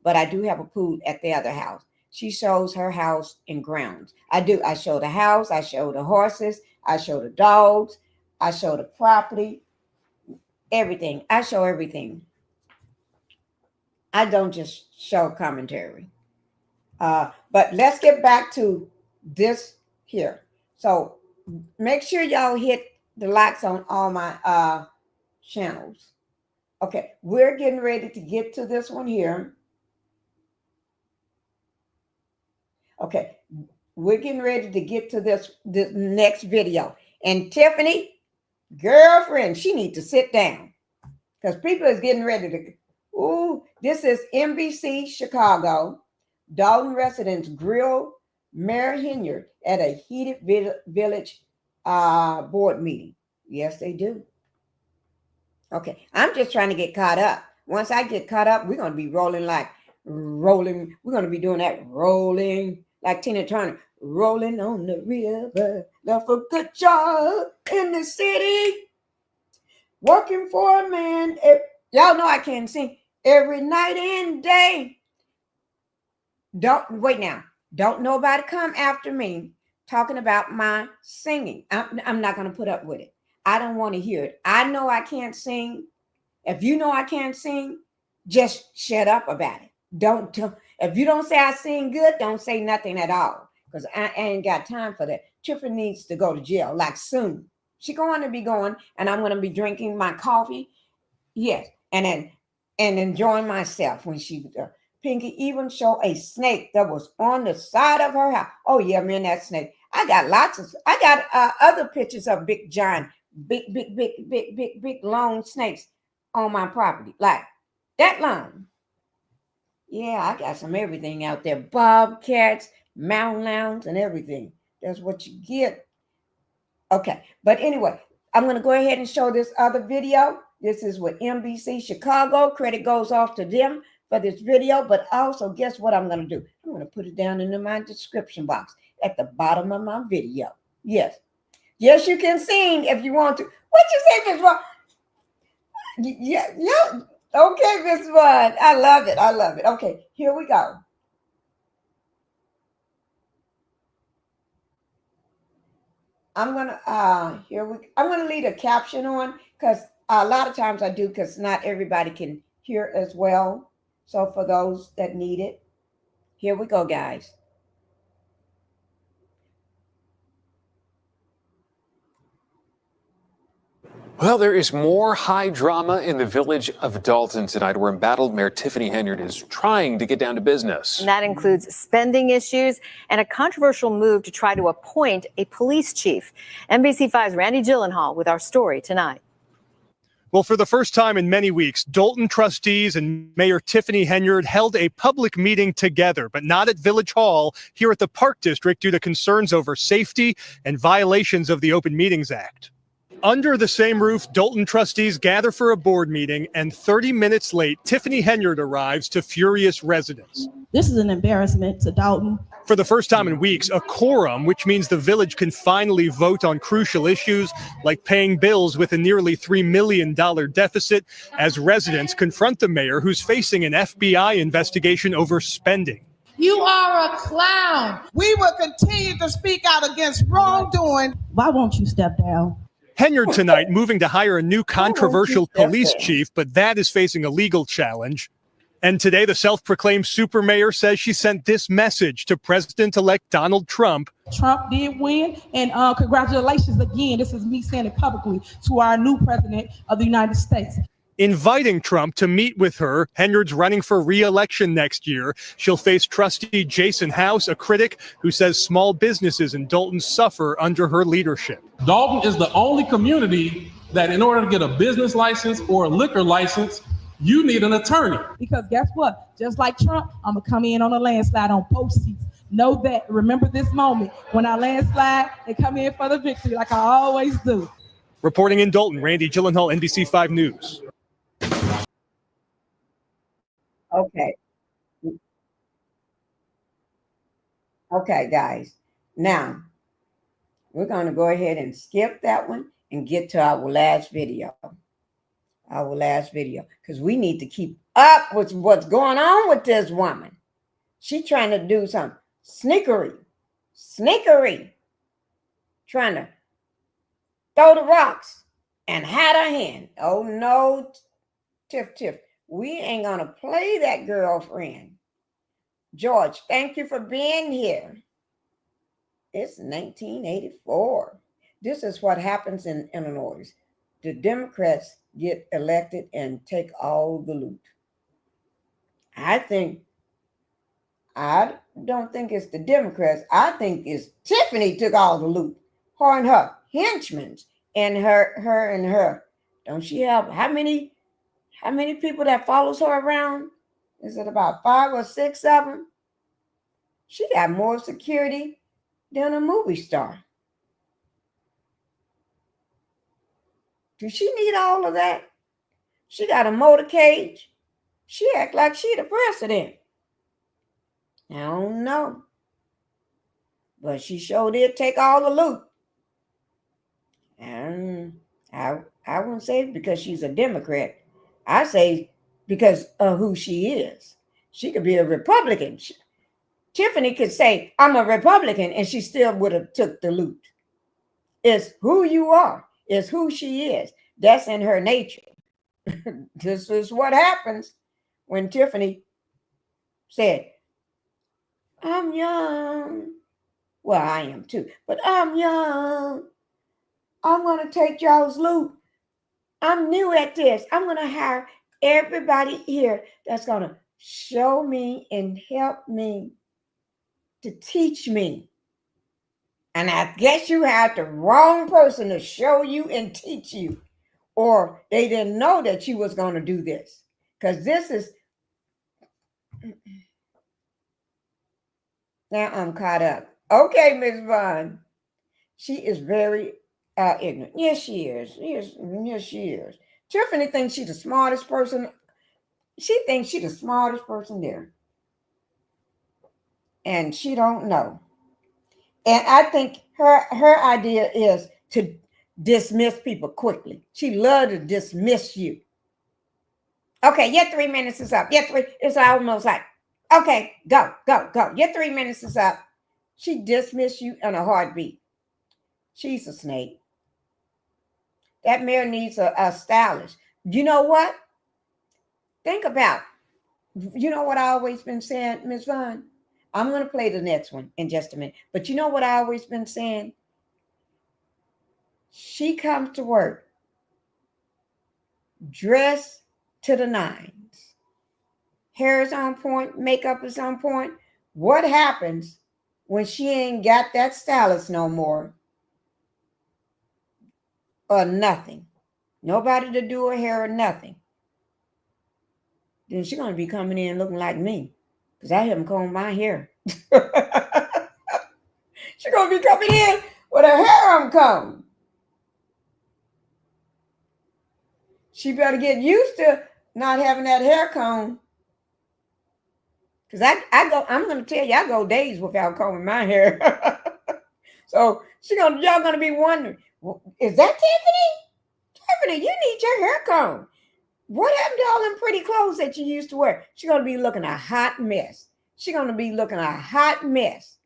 but I do have a pool at the other house. She shows her house and grounds. I do. I show the house. I show the horses. I show the dogs. I show the property. Everything. I show everything. I don't just show commentary. But let's get back to this here. So make sure y'all hit the likes on all my channels. Okay, we're getting ready to get to this one here. Okay, we're getting ready to get to this next video. And Tiffany, girlfriend, she needs to sit down because people is getting ready to. Ooh, this is NBC Chicago. Dolton residents grill Mayor Henyard at a heated village board meeting. Yes, they do. Okay, I'm just trying to get caught up. Once I get caught up, we're going to be rolling. We're going to be doing that rolling like Tina Turner. Rolling on the river. Left a good job in the city. Working for a man. Y'all know I can't sing every night and day. Don't nobody come after me talking about my singing. I'm not going to put up with it. I don't want to hear it. I know I can't sing. If you know I can't sing, just shut up about it. If you don't say I sing good, don't say nothing at all, because I ain't got time for that. Tiffany needs to go to jail like soon. She's going to be going, and I'm going to be drinking my coffee. Yes, and enjoying myself when she. Pinky even showed a snake that was on the side of her house. Oh yeah, man, that snake. I got other pictures of big giant, big long snakes on my property, like that long. Yeah, I got some everything out there. Bobcats, mountain lions, and everything. That's what you get. Okay, but anyway, I'm going to go ahead and show this other video. This is with NBC Chicago. Credit goes off to them for this video, but also guess what I'm going to do? I'm going to put it down in my description box at the bottom of my video. Yes. Yes, you can sing if you want to. What you say, Miss Vaughn? Yeah. Okay, Miss Vaughn. I love it. I love it. Okay, here we go. I'm gonna leave a caption on because a lot of times I do because not everybody can hear as well. So for those that need it, here we go, guys.
Well, there is more high drama in the village of Dolton tonight, where embattled Mayor Tiffany Henyard is trying to get down to business.
And that includes spending issues and a controversial move to try to appoint a police chief. NBC5's Randy Gyllenhaal with our story tonight.
Well, for the first time in many weeks, Dolton trustees and Mayor Tiffany Henyard held a public meeting together, but not at Village Hall, here at the Park District due to concerns over safety and violations of the Open Meetings Act. Under the same roof, Dolton trustees gather for a board meeting, and 30 minutes late, Tiffany Henyard arrives to furious residents.
This is an embarrassment to Dolton.
For the first time in weeks, a quorum, which means the village can finally vote on crucial issues like paying bills with a nearly $3 million deficit, as residents confront the mayor, who's facing an FBI investigation over spending.
You are a clown.
We will continue to speak out against wrongdoing.
Why won't you step down?
Henyard tonight moving to hire a new controversial police chief, but that is facing a legal challenge. And today, the self-proclaimed super mayor says she sent this message to President-elect Donald Trump.
Trump did win, and congratulations again. This is me saying it publicly to our new president of the United States.
Inviting Trump to meet with her. Henyard's running for re-election next year. She'll face trustee Jason House, a critic who says small businesses in Dolton suffer under her leadership.
Dolton is the only community that in order to get a business license or a liquor license, you need an attorney.
Because guess what? Just like Trump, I'm going to come in on a landslide on both seats. Know that. Remember this moment. When I landslide, they come in for the victory like I always do.
Reporting in Dolton, Randy Gyllenhaal, NBC5 News.
Okay. Okay, guys. Now, we're going to go ahead and skip that one and get to our last video. Because we need to keep up with what's going on with this woman. She's trying to do some sneakery. Trying to throw the rocks and hide her hand. Oh, no, Tiff. We ain't going to play that, girlfriend. George, thank you for being here. It's 1984. This is what happens in Illinois. The Democrats get elected and take all the loot. I don't think it's the Democrats. I think it's Tiffany took all the loot. Her and her henchmen and her. Don't she have how many people that follows her around? Is it about 5 or 6 of them? She got more security than a movie star. Does she need all of that? She got a motorcade. She act like she the president. I don't know. But she sure did take all the loot. And I wouldn't say because she's a Democrat. I say because of who she is. She could be a Republican. Tiffany could say, I'm a Republican, and she still would have took the loot. It's who you are. It's who she is. That's in her nature. This is what happens when Tiffany said, I'm young. Well, I am too, but I'm young. I'm going to take y'all's loot. I'm new at this. I'm going to hire everybody here that's going to show me and help me to teach me. And I guess you had the wrong person to show you and teach you. Or they didn't know that you was going to do this. Because this is... Now I'm caught up. Okay, Ms. Vaughn. She is very ignorant. Yes, she is. Yes, she is. Tiffany thinks she's the smartest person She thinks she's the smartest person there. And she don't know. And I think her idea is to dismiss people quickly. She loves to dismiss you. Okay, your 3 minutes is up. Your 3, it's almost like, okay, go. Your 3 minutes is up. She dismissed you in a heartbeat. She's a snake. That mayor needs a stylist. You know what? Think about, you know what I always been saying, Ms. Vaughn? I'm going to play the next one in just a minute. But you know what I always been saying? She comes to work dressed to the nines. Hair is on point. Makeup is on point. What happens when she ain't got that stylist no more? Or nothing. Nobody to do her hair or nothing. Then she's going to be coming in looking like me. Because I haven't combed my hair. She's going to be coming in with her hair uncombed. She better get used to not having that hair comb. Because I'm going to tell you, I go days without combing my hair. So y'all going to be wondering, is that Tiffany? Tiffany, you need your hair combed. What happened to all them pretty clothes that you used to wear? She's going to be looking a hot mess. She's going to be looking a hot mess.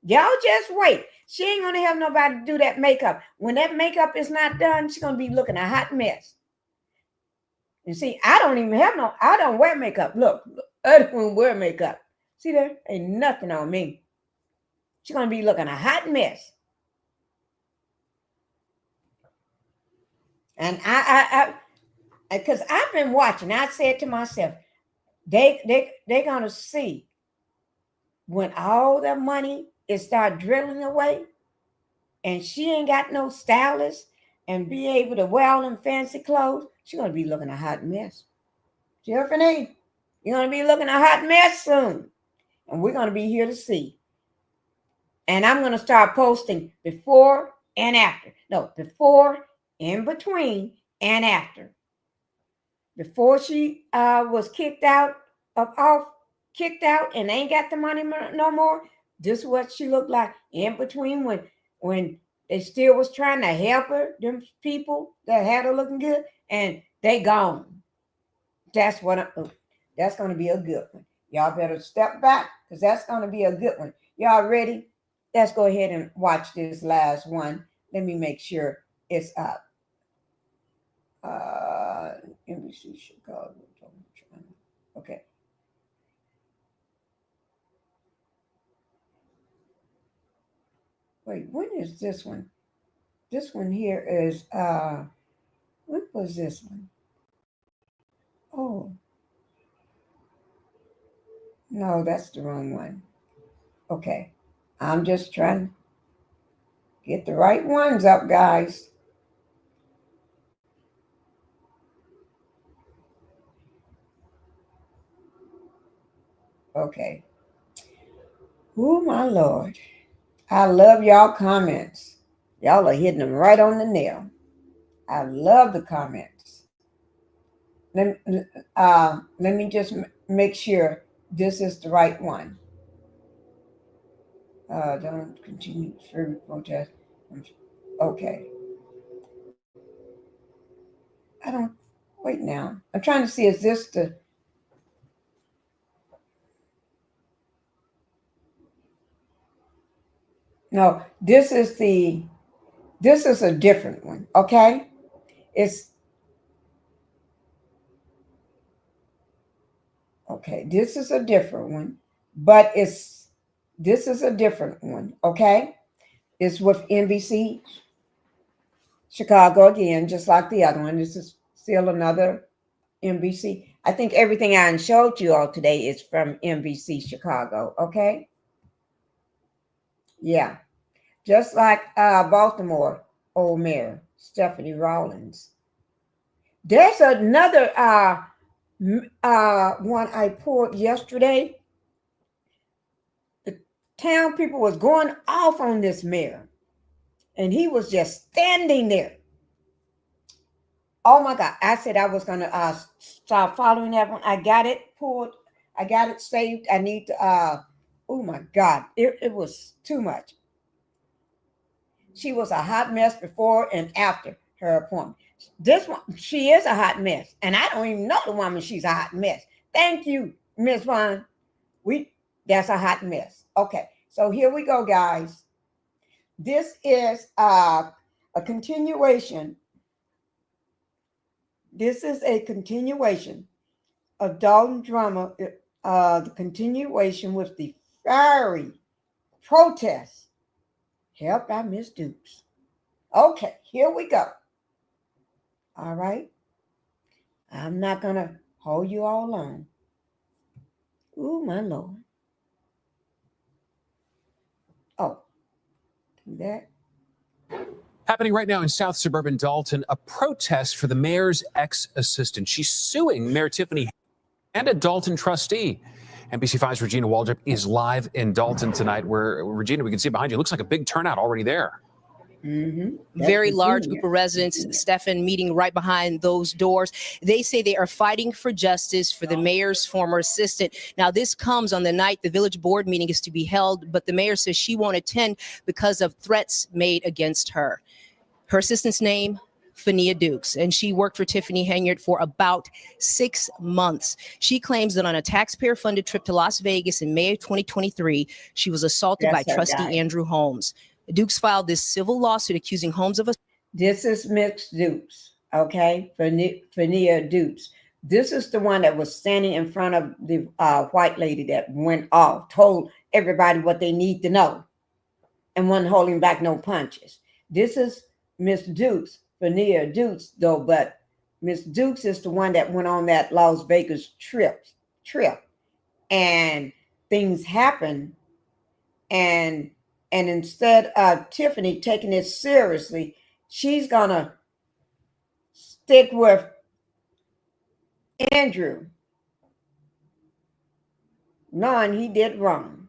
Y'all just wait. She ain't going to have nobody to do that makeup. When that makeup is not done, she's going to be looking a hot mess. And see, I don't wear makeup. Look, I don't wear makeup. See there? Ain't nothing on me. She's going to be looking a hot mess. And because I've been watching, I said to myself, they're going to see when all the money is start drilling away and she ain't got no stylist and be able to wear all them fancy clothes, she's going to be looking a hot mess. Tiffany, you're going to be looking a hot mess soon. And we're going to be here to see. And I'm going to start posting before and after. No, before, in between, and after. Before she was kicked out and ain't got the money no more, this is what she looked like. In between, when they still was trying to help her, them people that had her looking good, and they gone. That's going to be a good one. Y'all better step back because that's going to be a good one. Y'all ready? Let's go ahead and watch this last one. Let me make sure it's up. NBC Chicago. Okay. Wait, when is this one? This one here is, what was this one? Oh. No, that's the wrong one. Okay. I'm just trying to get the right ones up, guys. Okay. Oh, my Lord. I love y'all comments. Y'all are hitting them right on the nail. I love the comments. Let me just make sure this is the right one. Don't continue further protest. Okay. Wait now. I'm trying to see, is this the... No, this is a different one, okay? Okay, this is a different one, but this is a different one, okay? It's with NBC Chicago again, just like the other one. This is still another NBC. I think everything I showed you all today is from NBC Chicago, okay? Yeah, just like Baltimore old mayor, Stephanie Rawlins. There's another one I pulled yesterday. The town people was going off on this mayor, and he was just standing there. Oh my God. I said I was going to start following that one. I got it pulled. I got it saved. I need to, oh my God. It was too much. She was a hot mess before and after her appointment. This one, she is a hot mess. And I don't even know the woman. She's a hot mess. Thank you, Ms. Vaughn. That's a hot mess. Okay. So here we go, guys. This is a continuation. This is a continuation of Dolton drama, the continuation with the fiery protest held by Miss Dukes. Okay, here we go. All right. I'm not going to hold you all long. Ooh, my Lord. Oh, that.
Happening right now in South Suburban Dolton, a protest for the mayor's ex-assistant. She's suing Mayor Tiffany and a Dolton trustee. NBC5's Regina Waldrop is live in Dolton tonight, where, Regina, we can see behind you, it looks like a big turnout already there.
Very large group of residents, Stefan, meeting right behind those doors. They say they are fighting for justice for the mayor's former assistant. Now, this comes on the night the village board meeting is to be held, but the mayor says she won't attend because of threats made against her. Her assistant's name, Fenia Dukes, and she worked for Tiffany Henyard for about 6 months. She claims that on a taxpayer-funded trip to Las Vegas in May of 2023, she was assaulted by trustee Andrew Holmes. Dukes filed this civil lawsuit accusing Holmes of
This is Miss Dukes, okay? Fenia Dukes. This is the one that was standing in front of the white lady that went off, told everybody what they need to know, and wasn't holding back no punches. This is Miss Dukes, Fenia Dukes, though, but Miss Dukes is the one that went on that Las Vegas trip, and things happened, and instead of Tiffany taking it seriously, she's gonna stick with Andrew, knowing he did wrong.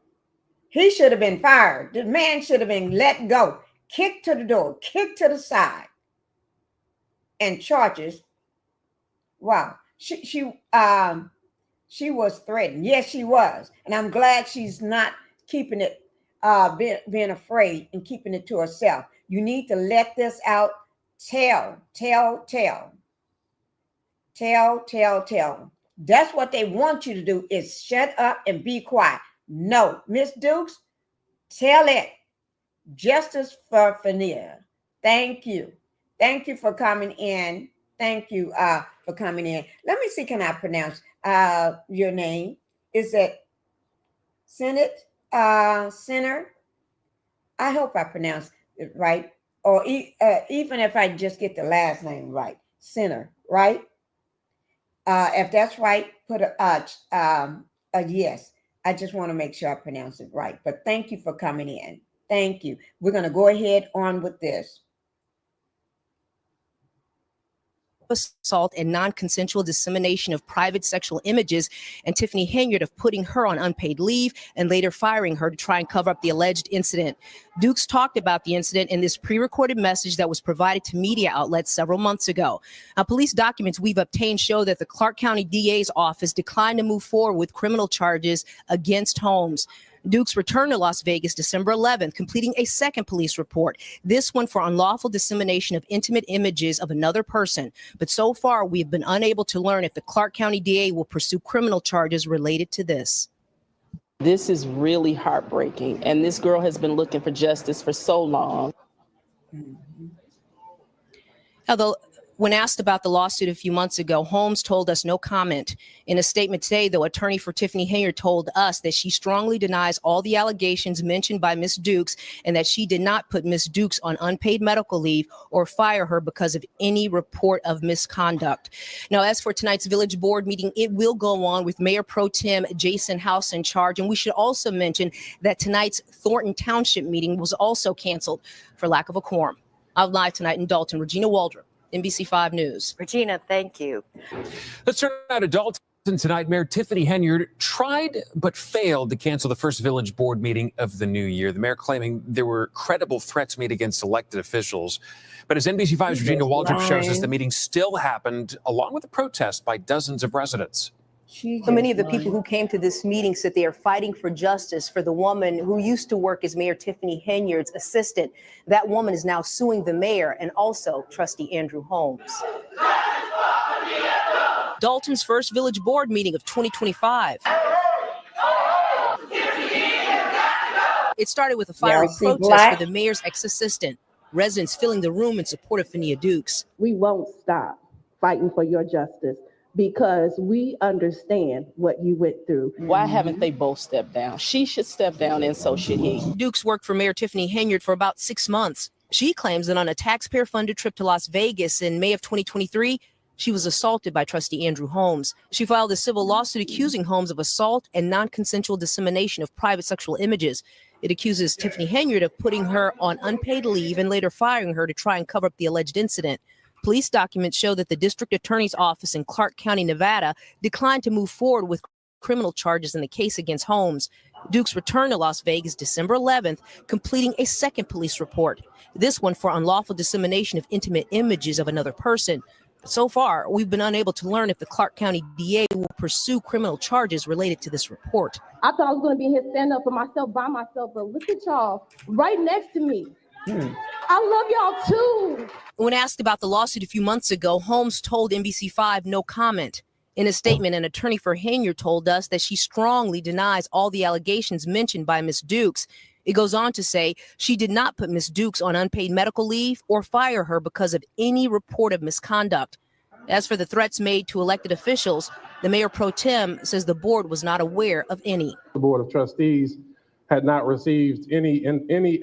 He should have been fired. The man should have been let go, kicked to the door, kicked to the side, and charges. Wow, she was threatened. Yes, she was, and I'm glad she's not keeping it. Being afraid and keeping it to herself. You need to let this out. Tell. That's what they want you to do, is shut up and be quiet. No, Miss Dukes, tell it. Justice for Fenia. Thank you. Thank you for coming in. Thank you for coming in. Let me see, can I pronounce your name? Is it Senate? Sinner. I hope I pronounced it right, or even if I just get the last name right, Sinner, right? If that's right, put a yes. I just want to make sure I pronounce it right. But thank you for coming in. Thank you. We're going to go ahead on with this.
Assault and non-consensual dissemination of private sexual images, and Tiffany Henyard of putting her on unpaid leave and later firing her to try and cover up the alleged incident. Dukes talked about the incident in this pre-recorded message that was provided to media outlets several months ago. Now, police documents we've obtained show that the Clark County DA's office declined to move forward with criminal charges against Holmes. Dukes returned to Las Vegas December 11th, completing a second police report, this one for unlawful dissemination of intimate images of another person. But so far, we've been unable to learn if the Clark County DA will pursue criminal charges related to this.
This is really heartbreaking, and this girl has been looking for justice for so long.
Although, when asked about the lawsuit a few months ago, Holmes told us no comment. In a statement today, though, attorney for Tiffany Henyard told us that she strongly denies all the allegations mentioned by Ms. Dukes and that she did not put Ms. Dukes on unpaid medical leave or fire her because of any report of misconduct. Now, as for tonight's village board meeting, it will go on with Mayor Pro Tem Jason House in charge. And we should also mention that tonight's Thornton Township meeting was also canceled for lack of a quorum. Out live tonight in Dolton, Regina Waldrop, NBC5 News.
Regina, thank you.
Let's turn out to Dolton. And tonight, Mayor Tiffany Henyard tried but failed to cancel the first village board meeting of the new year. The mayor claiming there were credible threats made against elected officials. But as NBC5's Regina Waldrop shows us, the meeting still happened, along with a protest by dozens of residents.
So many of the people who came to this meeting said they are fighting for justice for the woman who used to work as Mayor Tiffany Henyard's assistant. That woman is now suing the mayor and also trustee Andrew Holmes. Dolton's first village board meeting of 2025. It started with a fiery protest for the mayor's ex-assistant. Residents filling the room in support of Fenia Dukes.
We won't stop fighting for your justice because we understand what you went through.
Why haven't they both stepped down? She should step down and so should he.
Dukes worked for Mayor Tiffany Henyard for about 6 months. She claims that on a taxpayer-funded trip to Las Vegas in May of 2023, she was assaulted by trustee Andrew Holmes. She filed a civil lawsuit accusing Holmes of assault and non-consensual dissemination of private sexual images. It accuses Tiffany Henyard of putting her on unpaid leave and later firing her to try and cover up the alleged incident. Police documents show that the district attorney's office in Clark County, Nevada, declined to move forward with criminal charges in the case against Holmes. Dukes returned to Las Vegas December 11th, completing a second police report, this one for unlawful dissemination of intimate images of another person. So far, we've been unable to learn if the Clark County DA will pursue criminal charges related to this report.
I thought I was going to be here stand up for myself by myself, but look at y'all right next to me. I love y'all too.
When asked about the lawsuit a few months ago, Holmes told NBC5 no comment. In a statement, an attorney for Henyard told us that she strongly denies all the allegations mentioned by Ms. Dukes. It goes on to say she did not put Ms. Dukes on unpaid medical leave or fire her because of any report of misconduct. As for the threats made to elected officials, the mayor pro tem says the board was not aware of any.
The Board of Trustees had not received any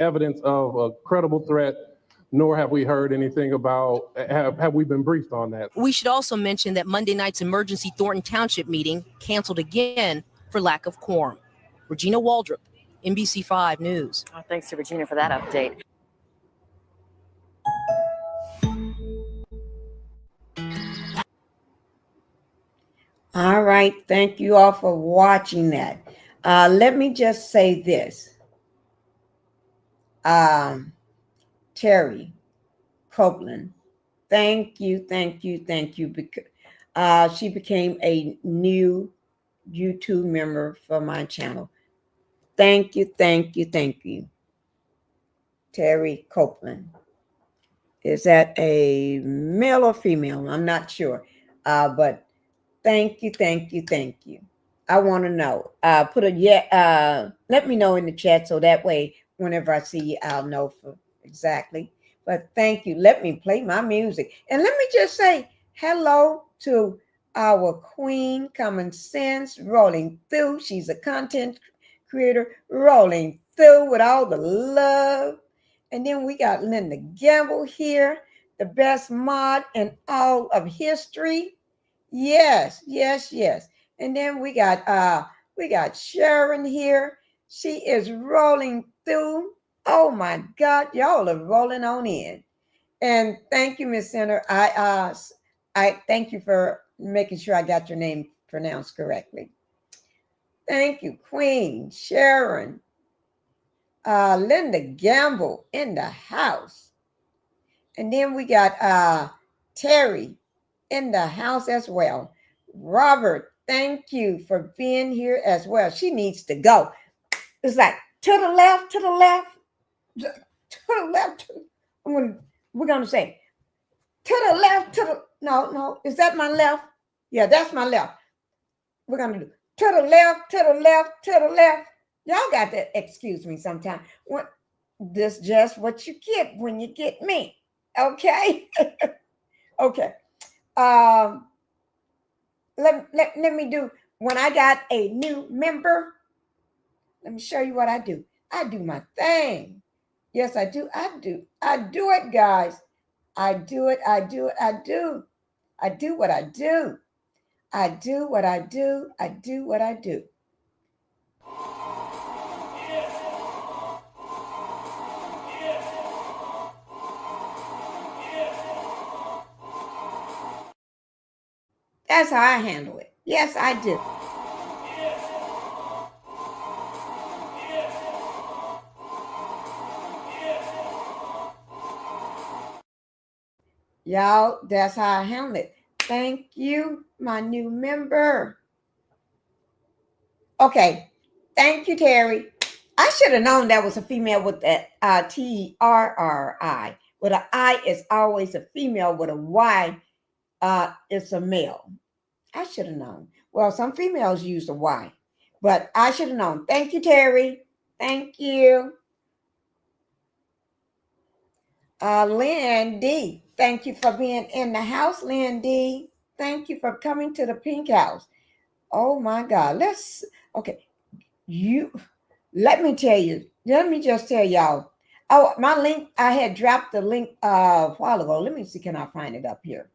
evidence of a credible threat, nor have we heard anything about, have we been briefed on that?
We should also mention that Monday night's emergency Thornton Township meeting canceled again for lack of quorum. Regina Waldrop, NBC5 News.
Oh, thanks to Regina for that update.
All right. Thank you all for watching that. Let me just say this. Terry Copeland, thank you. Because she became a new YouTube member for my channel. Thank you. Terry Copeland. Is that a male or female? I'm not sure. But thank you. I want to know. Put a let me know in the chat so that way whenever I see you, I'll know for exactly. But thank you. Let me play my music. And let me just say hello to our queen, Common Sense, rolling through. She's a content creator, rolling through with all the love. And then we got Linda Gamble here, the best mod in all of history. Yes. And then we got Sharon here. She is rolling through. Oh my God, y'all are rolling on in. And thank you, Miss Center. I thank you for making sure I got your name pronounced correctly. Thank you, Queen Sharon. Linda Gamble in the house. And then we got Terry in the house as well. Robert, thank you for being here as well. She needs to go. It's like to the left. We're gonna say to the left, no, is that my left? Yeah, that's my left. We're gonna do to the left. Y'all got to excuse me sometime. This just what you get when you get me. Okay. Okay. Let me do, when I got a new member, let me show you what I do. I do my thing. Yes, I do. I do it, guys. I do what I do. I do what I do. That's how I handle it. Yes, I do. Y'all, that's how I handle it. Thank you, my new member. Okay. Thank you, Terry. I should have known that was a female with that T-R-R-I. With an I is always a female. With a Y, it's a male. I should have known. Well, some females use a Y, but I should have known. Thank you, Terry. Thank you. Lynn D. Thank you for being in the house, Lynn D. Thank you for coming to the Pink House. Oh my God. Okay. Let me just tell y'all. Oh, my link, I had dropped the link a while ago. Let me see, can I find it up here?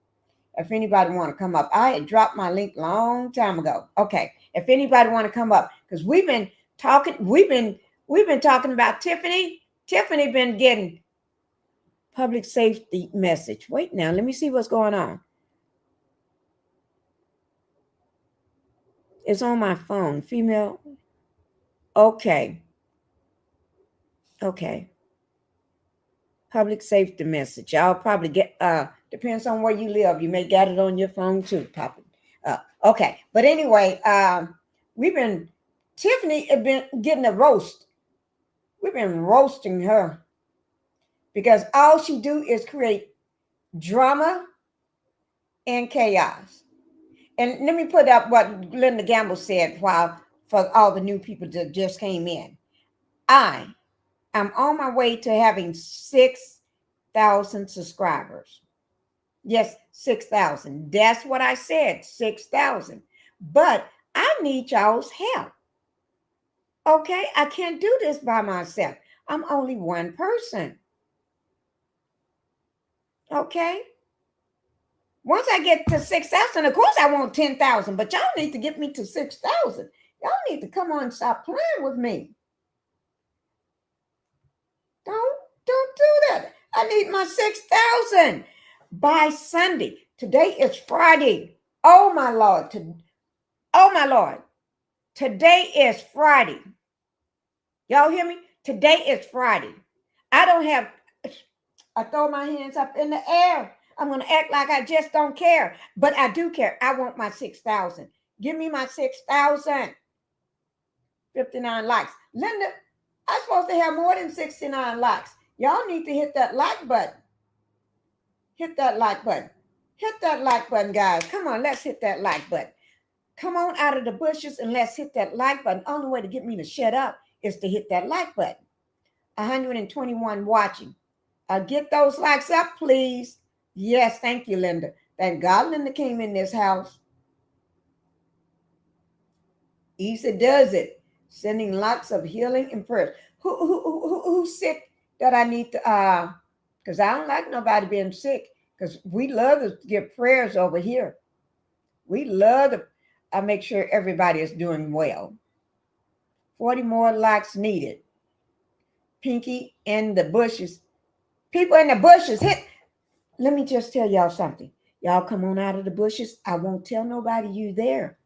If anybody want to come up, I had dropped my link long time ago. Okay, if anybody want to come up, because we've been talking about Tiffany. Tiffany been getting public safety message. Wait now, let me see what's going on. It's on my phone, female. Okay. Public safety message. Y'all probably get depends on where you live. You may get it on your phone too, popping. Okay, but anyway, Tiffany has been getting a roast. We've been roasting her because all she do is create drama and chaos. And let me put up what Linda Gamble said for all the new people that just came in. I'm on my way to having 6,000 subscribers. Yes, 6,000. That's what I said, 6,000. But I need y'all's help. Okay, I can't do this by myself. I'm only one person. Okay. Once I get to 6,000, of course I want 10,000, but y'all need to get me to 6,000. Y'all need to come on and stop playing with me. Don't do that. I need my 6,000 by Sunday. Today is Friday. Oh my Lord. Today is Friday. Y'all hear me? Today is Friday. I throw my hands up in the air. I'm going to act like I just don't care, but I do care. I want my 6,000. Give me my 6,000. 59 likes. Linda, I'm supposed to have more than 69 likes. Y'all need to hit that like button. Hit that like button. Hit that like button, guys. Come on, let's hit that like button. Come on out of the bushes and let's hit that like button. The only way to get me to shut up is to hit that like button. 121 watching. Get those likes up, please. Yes, thank you, Linda. Thank God Linda came in this house. Easy does it. Sending lots of healing and prayers. Who's sick that I need to, because I don't like nobody being sick, because we love to give prayers over here. We love to make sure everybody is doing well. 40 more likes needed. Pinky in the bushes. People in the bushes, hit. Let me just tell y'all something. Y'all come on out of the bushes. I won't tell nobody you there.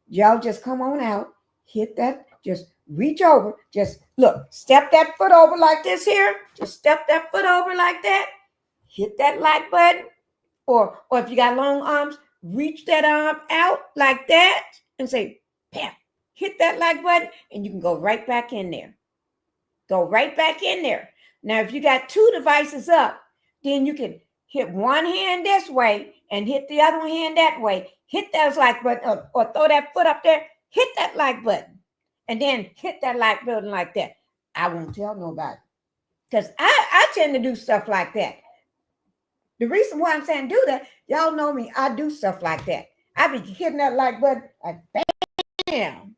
Y'all just come on out. Hit that. Just reach over. Just look. Step that foot over like this here. Just step that foot over like that. Hit that like button. Or if you got long arms, reach that arm out like that and say, bam. Hit that like button and you can go right back in there. Go right back in there. Now, if you got two devices up, then you can hit one hand this way and hit the other hand that way. Hit that like button or throw that foot up there. Hit that like button and then hit that like button like that. I won't tell nobody because I tend to do stuff like that. The reason why I'm saying do that, y'all know me. I do stuff like that. I be hitting that like button like bam.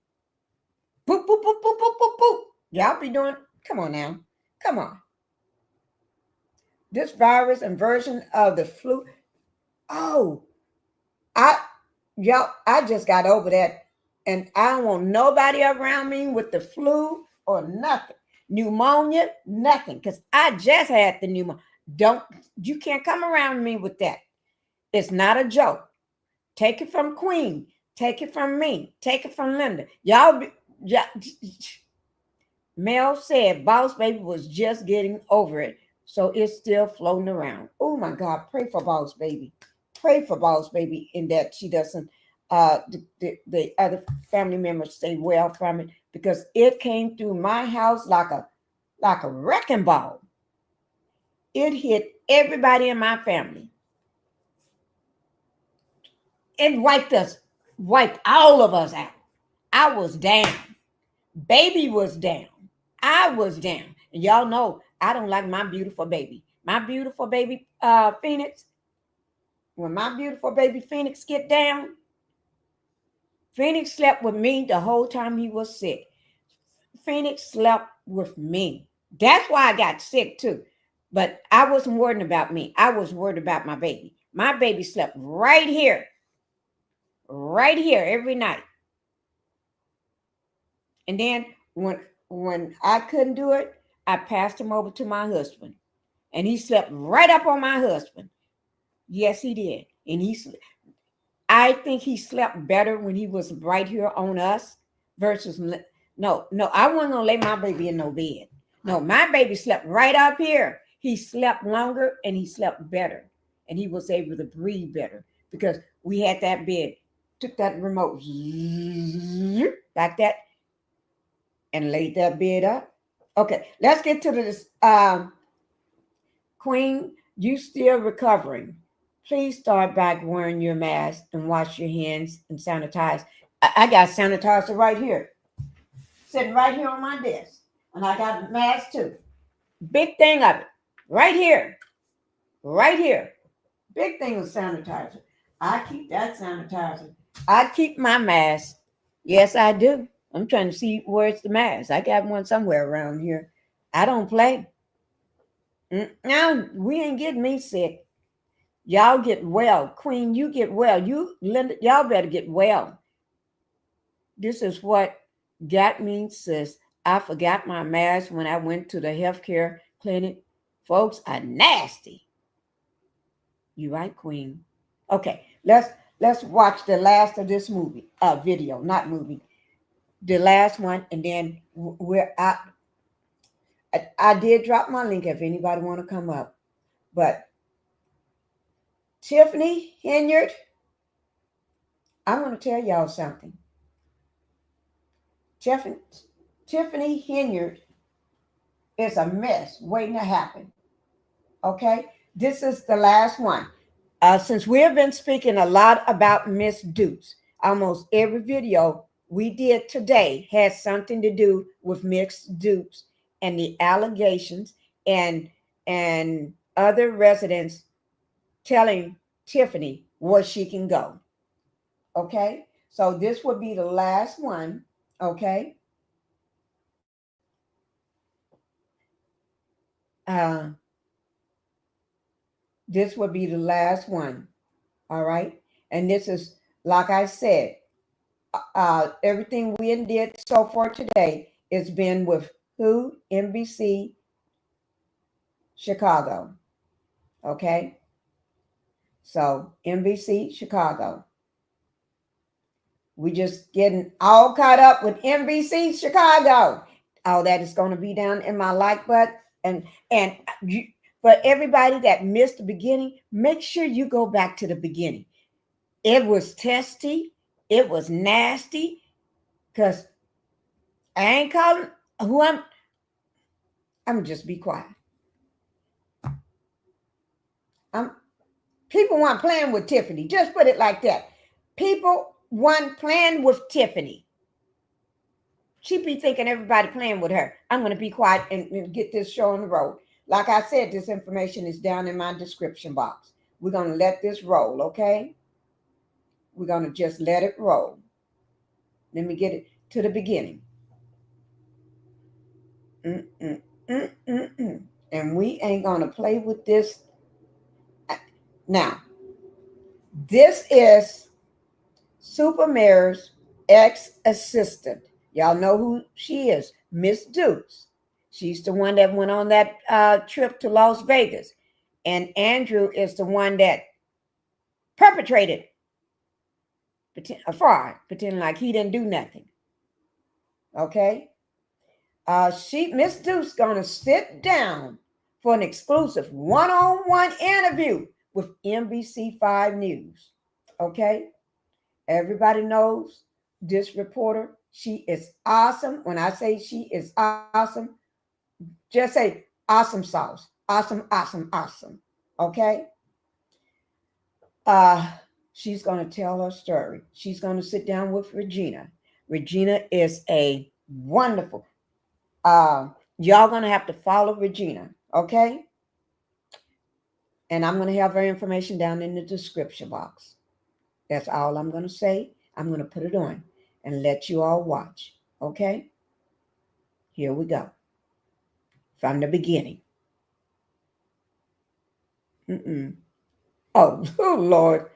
Boop, boop, boop, boop, boop, boop, boop. Y'all be doing, come on now. Come on. This virus and version of the flu. Oh, I just got over that. And I don't want nobody around me with the flu or nothing. Pneumonia, nothing. Because I just had the pneumonia. You can't come around me with that. It's not a joke. Take it from Queen. Take it from me. Take it from Linda. Mel said Boss Baby was just getting over it, so it's still floating around. Oh my God, pray for Boss Baby. Pray for Boss Baby in that she doesn't, the other family members stay well from it, because it came through my house like a wrecking ball. It hit everybody in my family. It wiped all of us out. I was down. Baby was down. I was down. And y'all know I don't like my beautiful baby. My beautiful baby Phoenix. When my beautiful baby Phoenix get down, Phoenix slept with me the whole time he was sick. Phoenix slept with me. That's why I got sick too. But I wasn't worried about me. I was worried about my baby. My baby slept right here every night. And then when I couldn't do it, I passed him over to my husband. And he slept right up on my husband. Yes, he did. And I think he slept better when he was right here on us versus, no, I wasn't going to lay my baby in no bed. No, my baby slept right up here. He slept longer and he slept better. And he was able to breathe better because we had that bed. Took that remote like that and laid that bed up. Okay, let's get to this. Queen, you still recovering. Please start back wearing your mask and wash your hands and sanitize. I got sanitizer right here. Sitting right here on my desk. And I got a mask too. Big thing of it. Right here. Right here. Big thing of sanitizer. I keep that sanitizer. I keep my mask. Yes, I do. I'm trying to see where's the mask. I got one somewhere around here. I don't play. No, we ain't getting me sick. Y'all get well. Queen, you get well. You, Linda, y'all better get well. This is what got me, sis. I forgot my mask when I went to the healthcare clinic. Folks are nasty. You right, Queen. Okay, let's watch the last of this movie, video, not movie. The last one, and then we're out. I did drop my link if anybody want to come up, but Tiffany Henyard, I want to tell y'all something. Tiffany Henyard is a mess waiting to happen. Okay, this is the last one. Since we have been speaking a lot about Miss Dukes, almost every video we did today has something to do with Miss Dukes and the allegations and other residents telling Tiffany where she can go. Okay, so this would be the last one. Okay. This would be the last one. All right. And this is, like I said, everything we did so far today has been with who? NBC Chicago. Okay. So NBC Chicago. We just getting all caught up with NBC Chicago. All that is going to be down in my like button. And for everybody that missed the beginning, make sure you go back to the beginning. It was testy. It was nasty. Because I ain't calling who I'm just be quiet. People weren't playing with Tiffany. Just put it like that. People weren't playing with Tiffany. She be thinking everybody playing with her. I'm going to be quiet and get this show on the road. Like I said, this information is down in my description box. We're going to let this roll, okay? We're going to just let it roll. Let me get it to the beginning. And we ain't going to play with this. Now, this is Super Mayor's ex-assistant. Y'all know who she is, Miss Dukes. She's the one that went on that trip to Las Vegas. And Andrew is the one that perpetrated pretending like he didn't do nothing. Okay? Miss Dukes gonna sit down for an exclusive one-on-one interview with NBC5 News. Okay? Everybody knows this reporter. She is awesome. When I say she is awesome, just say awesome sauce. Awesome, awesome, awesome. Okay? She's going to tell her story. She's going to sit down with Regina. Regina is a wonderful. Y'all going to have to follow Regina, okay? And I'm going to have her information down in the description box. That's all I'm going to say. I'm going to put it on and let you all watch, okay? Here we go. From the beginning. Oh, oh, Lord.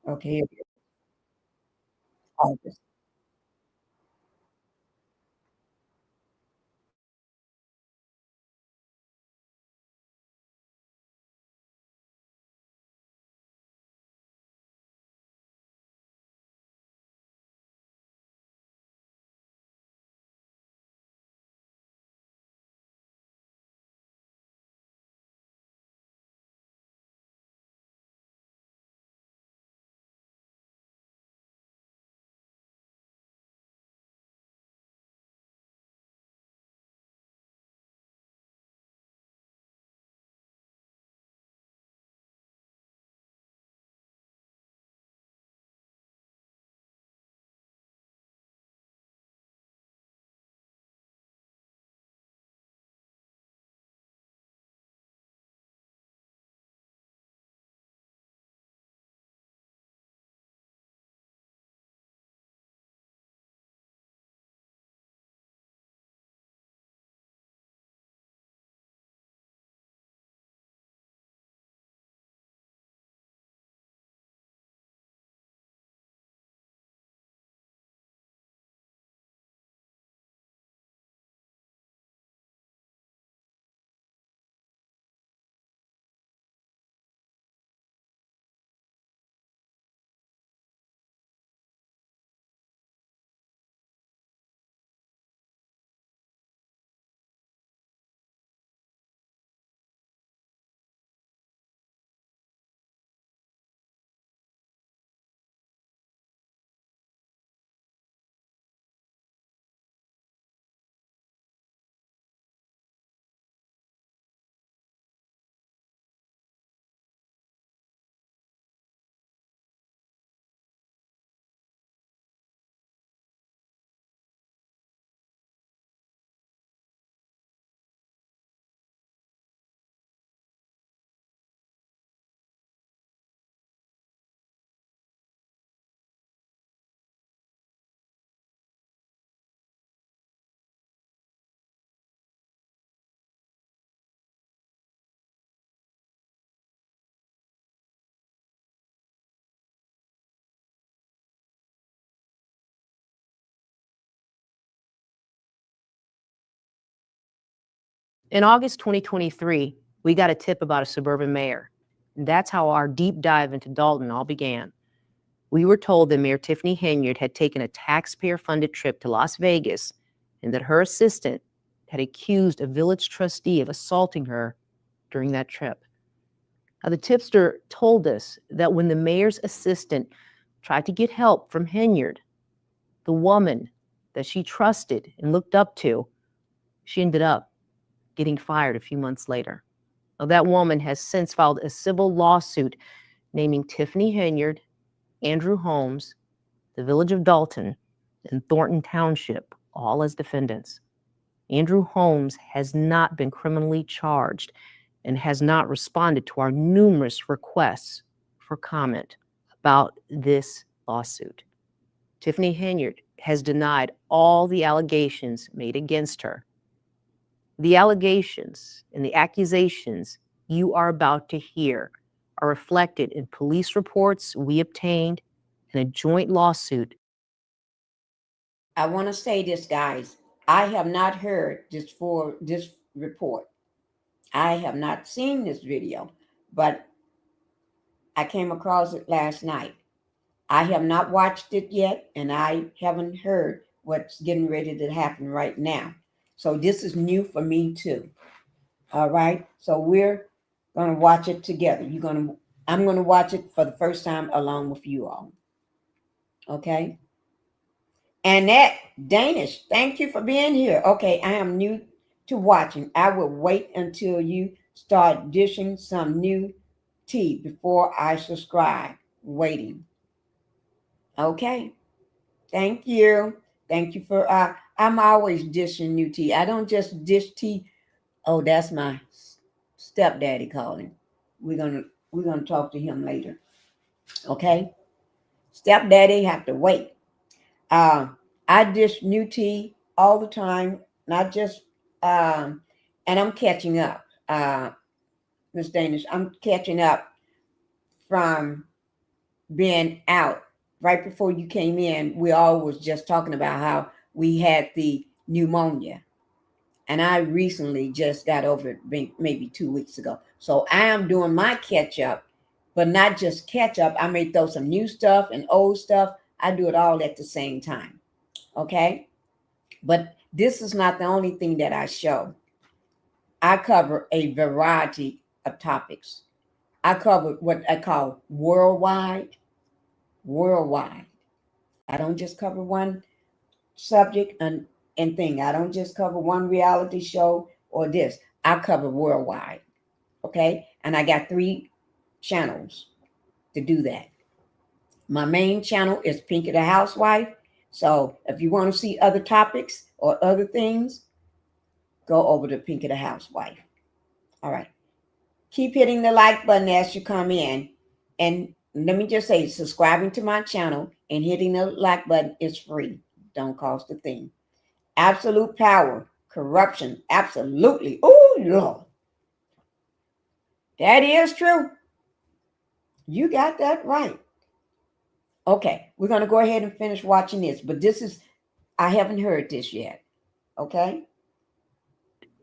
Okay, here we go. August.
In August 2023, we got a tip about a suburban mayor. That's how our deep dive into Dolton all began. We were told that Mayor Tiffany Henyard had taken a taxpayer-funded trip to Las Vegas and that her assistant had accused a village trustee of assaulting her during that trip. Now, the tipster told us that when the mayor's assistant tried to get help from Henyard, the woman that she trusted and looked up to, she ended up getting fired a few months later. Now, that woman has since filed a civil lawsuit naming Tiffany Henyard, Andrew Holmes, the village of Dolton, and Thornton Township, all as defendants. Andrew Holmes has not been criminally charged and has not responded to our numerous requests for comment about this lawsuit. Tiffany Henyard has denied all the allegations made against her. The allegations and the accusations you are about to hear are reflected in police reports we obtained in a joint lawsuit.
I want to say this, guys. I have not heard this report. I have not seen this video, but I came across it last night. I have not watched it yet, and I haven't heard what's getting ready to happen right now. So this is new for me too. All right. So we're gonna watch it together. I'm gonna watch it for the first time along with you all. Okay. Annette Danish, thank you for being here. Okay, I am new to watching. I will wait until you start dishing some new tea before I subscribe. Waiting. Okay. Thank you. Thank you for I'm always dishing new tea. I don't just dish tea. Oh, that's my stepdaddy calling. We're gonna talk to him later. Okay? Stepdaddy have to wait. I dish new tea all the time, not just and I'm catching up. Miss Danish, I'm catching up from being out. Right before you came in, we all was just talking about how we had the pneumonia. And I recently just got over it maybe 2 weeks ago. So I am doing my catch up, but not just catch up. I may throw some new stuff and old stuff. I do it all at the same time. Okay? But this is not the only thing that I show. I cover a variety of topics. I cover what I call worldwide. I don't just cover one subject and thing. I don't just cover one reality show or this. I cover worldwide. Okay? And I got 3 channels to do that. My main channel is Pinkie the Housewife. So if you want to see other topics or other things, go over to Pinkie the Housewife. All right. Keep hitting the like button as you come in. And let me just say, subscribing to my channel and hitting the like button is free. Don't cost a thing. Absolute power, corruption, absolutely. Oh, Lord. That is true. You got that right. Okay, we're going to go ahead and finish watching this. But I haven't heard this yet. Okay?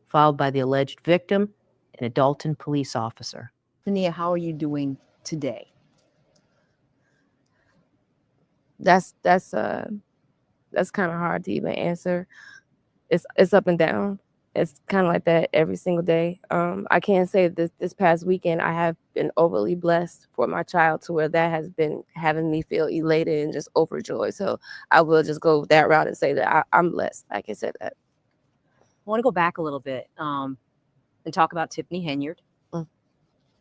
Filed by the alleged victim and a Dolton police officer.
Fenia, how are you doing today?
That's kind of hard to even answer. It's up and down. It's kind of like that every single day. I can't say this past weekend I have been overly blessed for my child to where that has been having me feel elated and just overjoyed. So I will just go that route and say that I'm blessed. I can say that.
I want to go back a little bit and talk about Tiffany Henyard.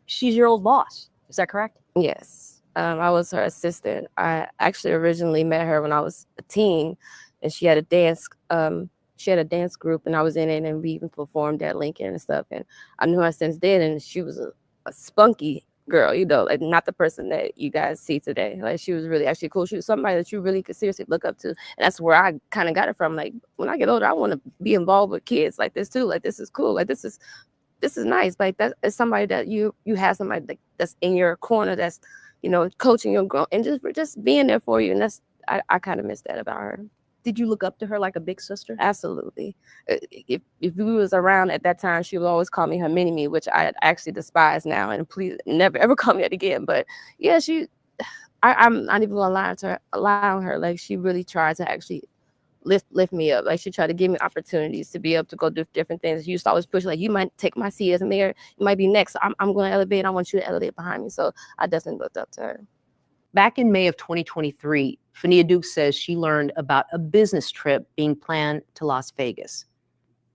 She's your old boss. Is that correct?
Yes. I was her assistant. I actually originally met her when I was a teen, and she had a dance group, and I was in it, and we even performed at Lincoln and stuff. And I knew her since then, and she was a spunky girl, like not the person that you guys see today. Like, she was really actually cool. She was somebody that you really could seriously look up to. And that's where I kind of got it from. Like, when I get older, I want to be involved with kids like this too. Like, this is cool. Like, this is nice. Like, that is somebody that you have somebody that's in your corner, that's, coaching you and just being there for you. And that's, I kind of miss that about her.
Did you look up to her like a big sister?
Absolutely. If we was around at that time, she would always call me her mini-me, which I actually despise now. And please never, ever call me that again. But yeah, I'm not even gonna lie on her. Like, she really tried to actually lift me up. Like, she tried to give me opportunities to be able to go do different things. She used to always push, like, you might take my seat as a mayor. You might be next. So I'm going to elevate. I want you to elevate behind me. So I definitely looked up to her.
Back in May of 2023, Fenia Dukes says she learned about a business trip being planned to Las Vegas.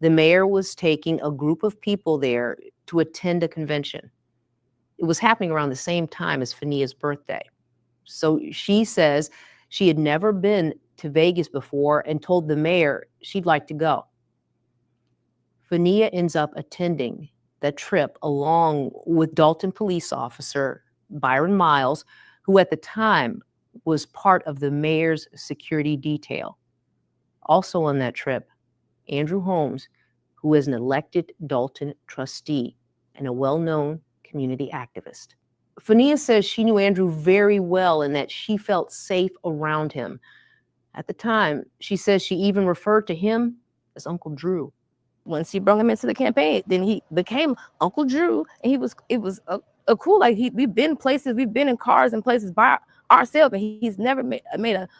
The mayor was taking a group of people there to attend a convention. It was happening around the same time as Fenia's birthday. So she says she had never been to Vegas before and told the mayor she'd like to go. Fenia ends up attending that trip along with Dolton police officer Byron Miles, who at the time was part of the mayor's security detail. Also on that trip, Andrew Holmes, who is an elected Dolton trustee and a well-known community activist. Fenia says she knew Andrew very well and that she felt safe around him. At the time, she says she even referred to him as Uncle Drew.
Once she brought him into the campaign, then he became Uncle Drew, and it was cool. Like we've been places, we've been in cars and places by ourselves, and he's never made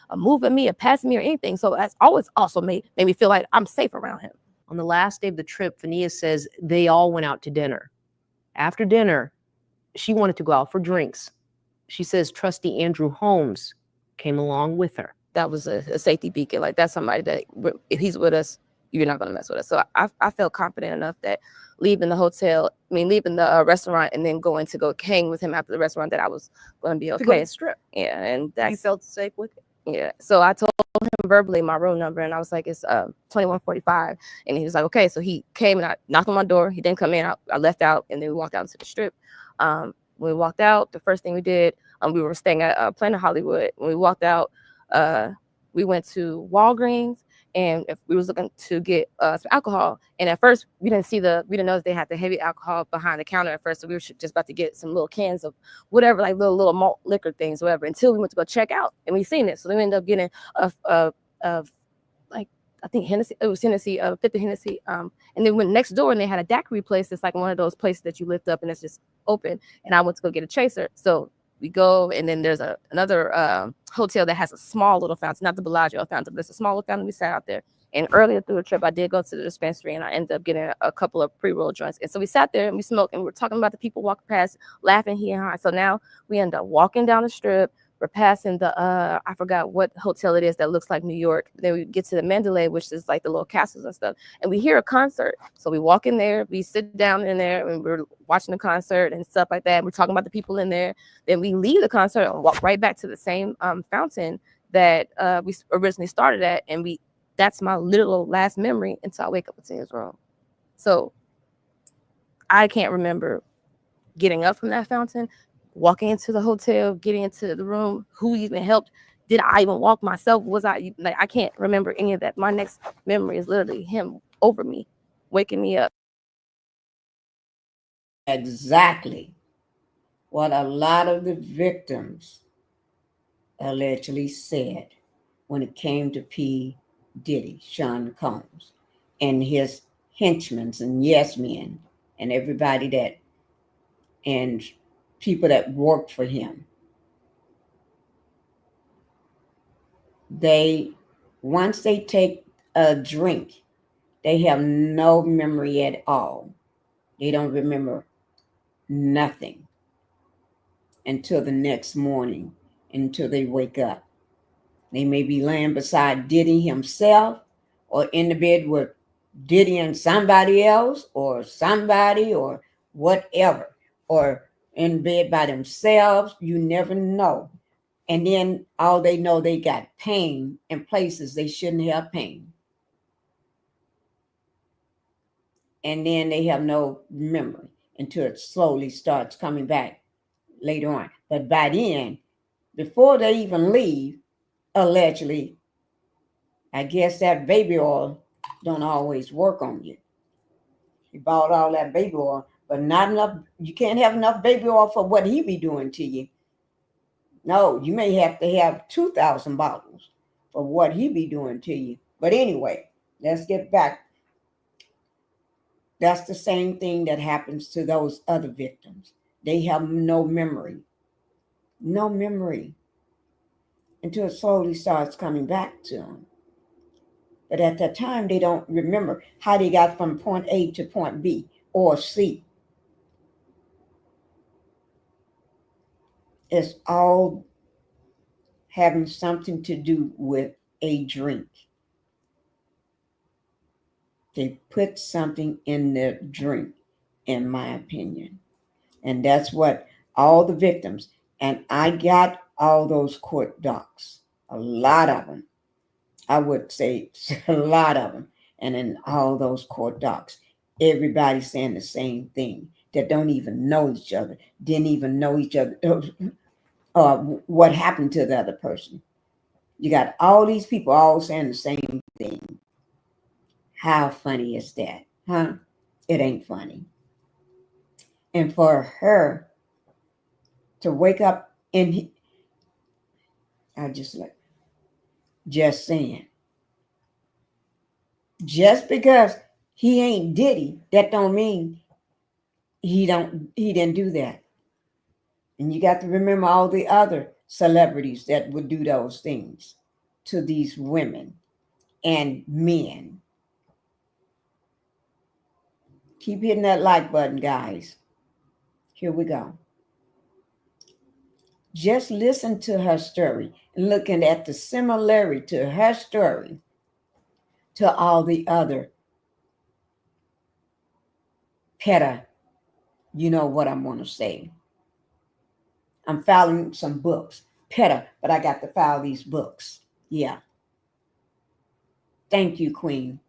a move at me, or passed me, or anything. So that's always also made me feel like I'm safe around him.
On the last day of the trip, Fenia says they all went out to dinner. After dinner, she wanted to go out for drinks. She says trustee Andrew Holmes came along with her.
That was a safety beacon. Like, that's somebody that if he's with us, you're not going to mess with us. So I felt confident enough that leaving leaving the restaurant and then going to go hang with him after the restaurant, that I was going to be okay.
To go to the strip.
Yeah, and
You felt safe with it?
Yeah. So I told him verbally my room number, and I was like, it's 2145. And he was like, okay. So he came and I knocked on my door. He didn't come in. I left out, and then we walked out into the strip. When we walked out, the first thing we did, we were staying at Planet Hollywood. When we walked out, we went to Walgreens, and if we was looking to get some alcohol. And at first we didn't know they had the heavy alcohol behind the counter at first. So we were just about to get some little cans of whatever, like little malt liquor things, whatever, until we went to go check out, and we seen it. So then we ended up getting like, I think Hennessy, it was Hennessy, 50 Hennessy. And then went next door, and they had a daiquiri place. It's like one of those places that you lift up and it's just open. And I went to go get a chaser. So we go, and then there's another hotel that has a small little fountain, not the Bellagio fountain, but it's a small little fountain. We sat out there. And earlier through the trip, I did go to the dispensary, and I ended up getting a couple of pre-roll joints. And so we sat there and we smoked, and we were talking about the people walking past, laughing here and high. So now we end up walking down the strip. We're passing the I forgot what hotel it is that looks like New York. Then we get to the Mandalay, which is like the little castles and stuff, and we hear a concert. So we walk in there, we sit down in there, and we're watching the concert and stuff like that. We're talking about the people in there. Then we leave the concert and walk right back to the same fountain that we originally started at, and that's my literal last memory until I wake up in his room. So I can't remember getting up from that fountain, walking into the hotel, getting into the room, who even helped. Did I even walk myself? I can't remember any of that. My next memory is literally him over me, waking me up.
Exactly what a lot of the victims allegedly said when it came to P. Diddy, Sean Combs, and his henchmen and yes men and everybody and people that worked for him. Once they take a drink, they have no memory at all. They don't remember nothing until the next morning, until they wake up. They may be laying beside Diddy himself, or in the bed with Diddy and somebody else, or somebody, or whatever, or in bed by themselves. You never know. And then all they know, they got pain in places they shouldn't have pain. And then they have no memory until it slowly starts coming back later on. But by then, before they even leave, allegedly, I guess that baby oil don't always work on you. He bought all that baby oil, but not enough. You can't have enough baby oil for what he be doing to you. No, you may have to have 2,000 bottles for what he be doing to you. But anyway, let's get back. That's the same thing that happens to those other victims. They have no memory. No memory until it slowly starts coming back to them. But at that time, they don't remember how they got from point A to point B or C. It's all having something to do with a drink. They put something in their drink, in my opinion. And that's what all the victims, and I got all those court docs, a lot of them. I would say a lot of them. And in all those court docs, everybody's saying the same thing, that don't even know each other, didn't even know each other, what happened to the other person. You got all these people all saying the same thing. How funny is that? Huh? It ain't funny. And for her to wake up and just saying, just because he ain't Diddy, that don't mean he didn't do that. And you got to remember all the other celebrities that would do those things to these women and men. Keep hitting that like button, guys. Here we go. Just listen to her story and looking at the similarity to her story to all the other PETA. You know what I'm going to say. I'm filing some books. PETA, but I got to file these books. Yeah. Thank you, Queen.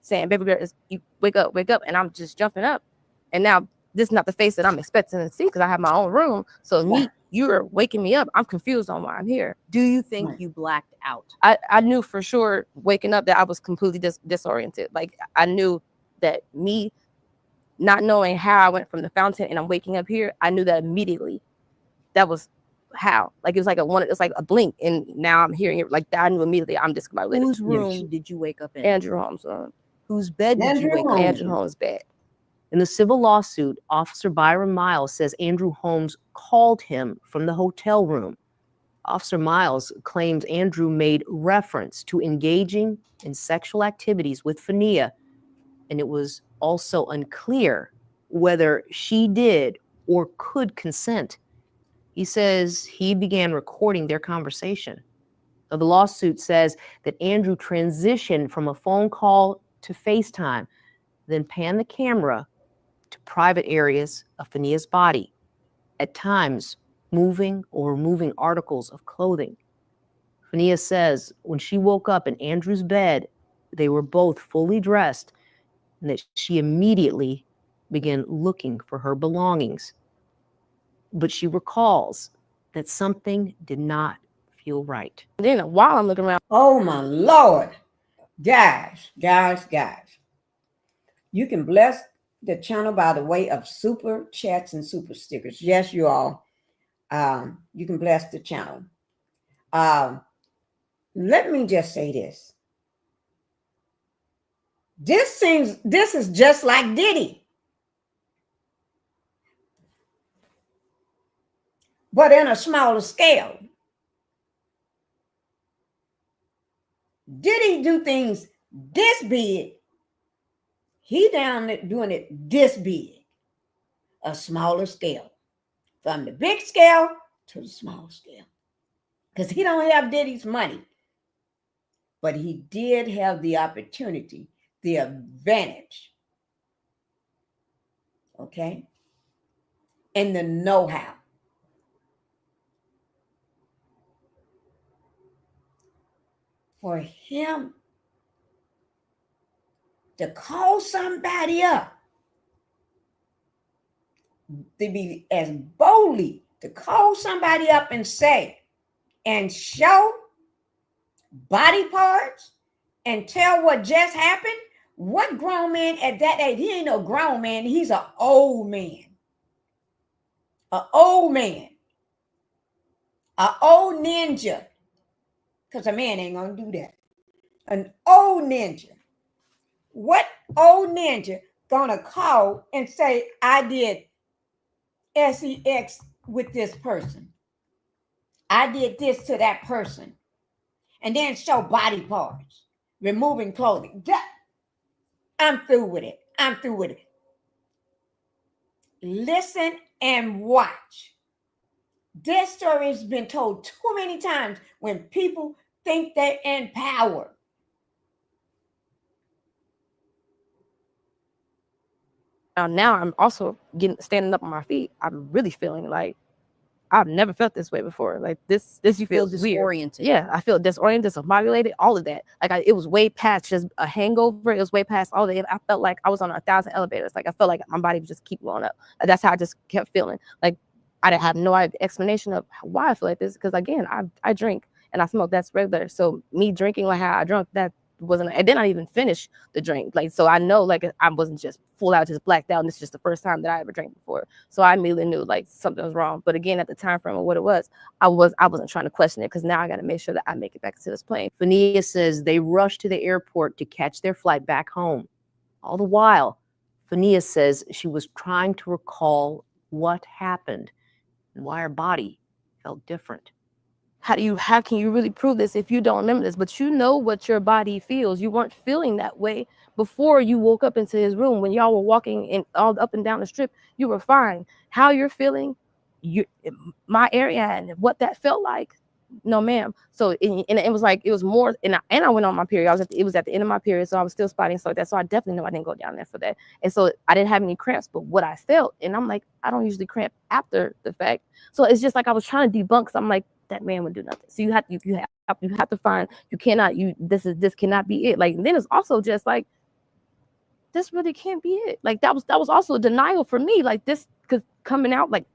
Saying, baby girl, you wake up, and I'm just jumping up. And now this is not the face that I'm expecting to see because I have my own room. So you're waking me up. I'm confused on why I'm here.
Do you think you blacked out?
I knew for sure waking up that I was completely disoriented. Like I knew that me not knowing how I went from the fountain and I'm waking up here, I knew that immediately. That was how. Like it was like a blink, and now I'm hearing it like that. I knew immediately I'm discombobulated.
Whose room did you wake up in?
Andrew Holmes' room.
Whose bed did you wake up in?
Andrew Holmes' bed.
In the civil lawsuit, Officer Byron Miles says Andrew Holmes called him from the hotel room. Officer Miles claims Andrew made reference to engaging in sexual activities with Fenia, and it was also unclear whether she did or could consent. He says he began recording their conversation. Now, the lawsuit says that Andrew transitioned from a phone call to FaceTime, then panned the camera to private areas of Fenia's body, at times moving or removing articles of clothing. Fenia says when she woke up in Andrew's bed, they were both fully dressed and that she immediately began looking for her belongings. But she recalls that something did not feel right.
Then while I'm looking around,
oh my Lord, guys. You can bless the channel by the way of super chats and super stickers. Yes, you all. You can bless the channel. Let me just say this. This is just like Diddy. But in a smaller scale. Diddy do things this big. He down there doing it this big. A smaller scale. From the big scale to the small scale. Because he don't have Diddy's money. But he did have the opportunity, the advantage. Okay? And the know-how. For him to call somebody up, to be as boldly to call somebody up and say, and show body parts and tell what just happened. What grown man at that age? He ain't no grown man. He's an old man. An old man. An old ninja. Because a man ain't going to do that. An old ninja. What old ninja going to call and say, I did sex with this person. I did this to that person. And then show body parts. Removing clothing. I'm through with it. I'm through with it. Listen and watch. This story has been told too many times when people think they're in power.
Now I'm also standing up on my feet. I'm really feeling like I've never felt this way before. Like this you
feel
weird.
disoriented.
Yeah, I feel disoriented, discombobulated, all of that. Like it was way past just a hangover. It was way past all that. I felt like I was on 1,000 elevators. Like I felt like my body would just keep blowing up. That's how I just kept feeling. Like I didn't have no explanation of why I feel like this. Because again, I drink and I smoke. That's regular. So me drinking like how I drunk, that wasn't. And then I even finished the drink. Like so, I know like I wasn't just full out, just blacked out. And this is just the first time that I ever drank before. So I immediately knew like something was wrong. But again, at the time frame of what it was, I wasn't trying to question it because now I got to make sure that I make it back to this plane.
Fenia says they rushed to the airport to catch their flight back home. All the while, Fenia says she was trying to recall what happened and why her body felt different.
How can you really prove this if you don't remember this? But you know what your body feels. You weren't feeling that way before you woke up into his room. When y'all were walking in all up and down the strip, you were fine. How you're feeling, my area and what that felt like, no ma'am. So and it was like, it was more, and I went on my period. It was at the end of my period, so I was still spotting so like that. So I definitely know I didn't go down there for that. And so I didn't have any cramps, but what I felt, and I'm like, I don't usually cramp after the fact. So it's just like I was trying to debunk. So I'm like, that man would do nothing. So you have to find, this cannot be it. Like, and then it's also just like, this really can't be it. Like that was also a denial for me. Like this, because coming out like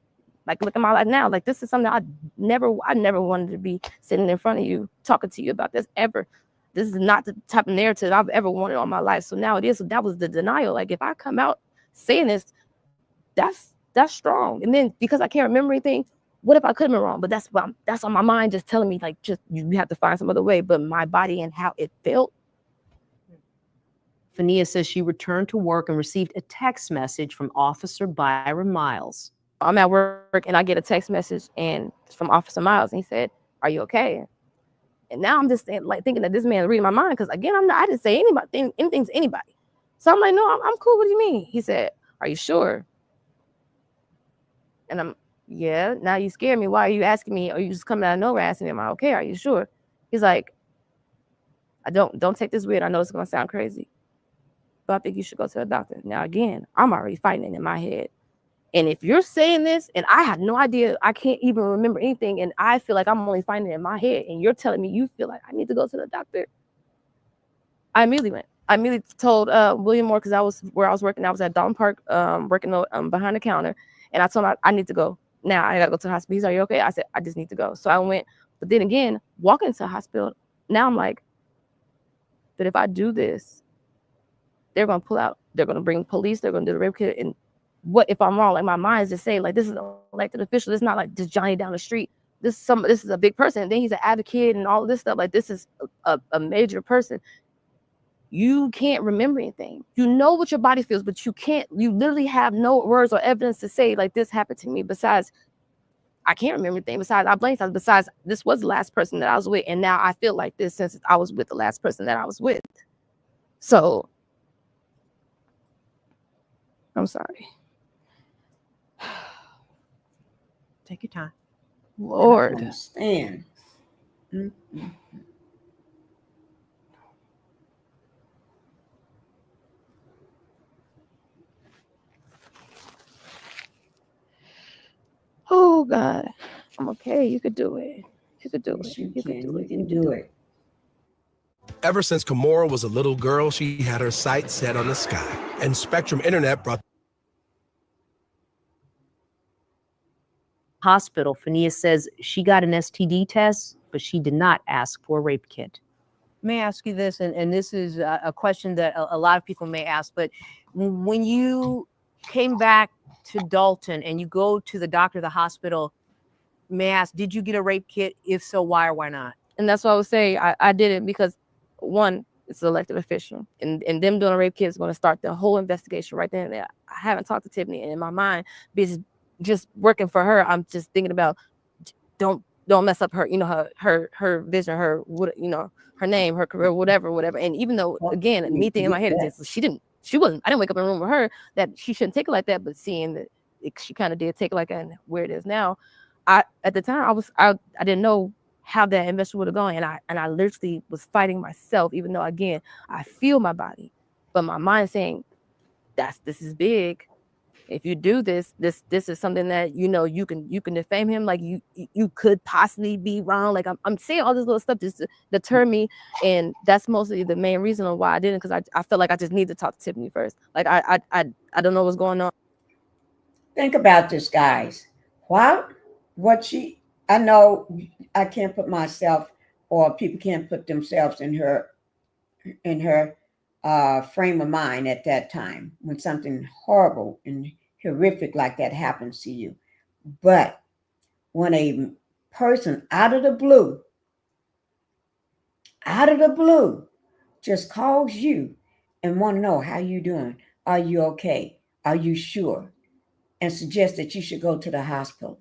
look at my life now. Like this is something I never wanted to be sitting in front of you talking to you about this ever. This is not the type of narrative I've ever wanted all my life. So now it is. So that was the denial. Like if I come out saying this, that's strong. And then because I can't remember anything, what if I could have been wrong? But that's on my mind just telling me like, just you have to find some other way. But my body and how it felt.
Fenia says she returned to work and received a text message from Officer Byron Miles.
I'm at work and I get a text message and from Officer Miles, and he said, "Are you okay?" And now I'm just thinking that this man is reading my mind, because again, I didn't say anything to anybody. So I'm like, no, I'm cool. What do you mean? He said, "Are you sure?" And I'm, yeah. Now you scared me. Why are you asking me? Or you just coming out of nowhere asking me, "Am I okay? Are you sure?" He's like, don't take this weird. I know it's gonna sound crazy, but I think you should go to the doctor. Now again, I'm already fighting it in my head. And if you're saying this and I have no idea, I can't even remember anything, and I feel like I'm only finding it in my head, and you're telling me you feel like I need to go to the doctor, I immediately went. I immediately told William Moore, because I was working. I was at Dolton Park, working behind the counter, and I told him I need to go. Now I gotta go to the hospital. He's like, "Are you okay?" I said, "I just need to go." So I went. But then again, walking to the hospital, now I'm like, but if I do this, they're gonna pull out. They're gonna bring police. They're gonna do the rape kit. And what if I'm wrong? Like my mind's just saying, like, this is an elected official. It's not like just Johnny down the street. This is a big person. And then he's an advocate and all of this stuff. Like this is a major person. You can't remember anything. You know what your body feels, but you literally have no words or evidence to say, like, this happened to me. Besides, I can't remember anything. Besides, I blame something. Besides, this was the last person that I was with. And now I feel like this since I was with the last person that I was with. So, I'm sorry.
Take your time.
Lord.
I understand. Mm-hmm.
Oh God, I'm okay. You could do it. You could do it.
You
You
can.
could do
You
it.
can do it.
Ever since Kimora was a little girl, she had her sights set on the sky. And Spectrum Internet brought
Hospital, Fenia says she got an STD test, but she did not ask for a rape kit. May I ask you this, and this is a question that a lot of people may ask, but when you came back to Dolton and you go to the doctor, the hospital, may I ask, did you get a rape kit? If so, why or why not?
And that's what I would say. I did it because, one, it's an elected official, and them doing a rape kit is going to start the whole investigation right then and there. I haven't talked to Tiffany, and in my mind, because just working for her, I'm just thinking about don't mess up her, her vision, her her name, her career, whatever. And even though, again, me thinking in my head is I didn't wake up in a room with her that she shouldn't take it like that, but seeing that she kind of did take it like that, and where it is now, at the time I didn't know how that investigation would have gone, and I literally was fighting myself, even though again I feel my body, but my mind saying this is big. If you do this is something that you can defame him, like you could possibly be wrong. Like I'm saying all this little stuff just to deter me, and that's mostly the main reason why I didn't, because I felt like I just need to talk to Tiffany first. Like I don't know what's going on.
Think about this, guys. I know I can't put myself, or people can't put themselves in her frame of mind at that time when something horrible and horrific like that happens to you. But when a person out of the blue just calls you and want to know how you doing, are you okay, are you sure, and suggest that you should go to the hospital.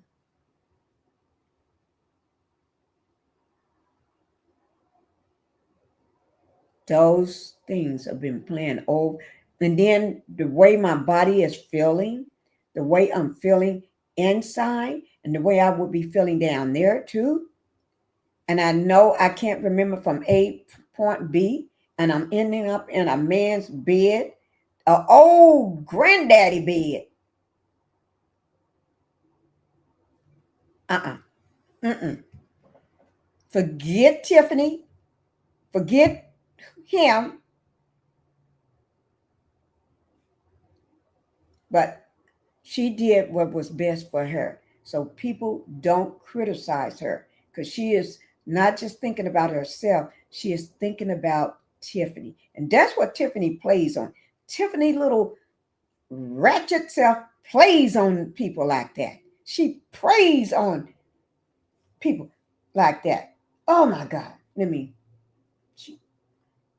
Those things have been playing over. And then the way my body is feeling, the way I'm feeling inside, and the way I would be feeling down there too. And I know I can't remember from A point B, and I'm ending up in a man's bed, an old granddaddy bed. Forget Tiffany. Forget him. But she did what was best for her. So people don't criticize her, because she is not just thinking about herself. She is thinking about Tiffany. And that's what Tiffany plays on. Tiffany little ratchet self plays on people like that. She preys on people like that. Oh my God.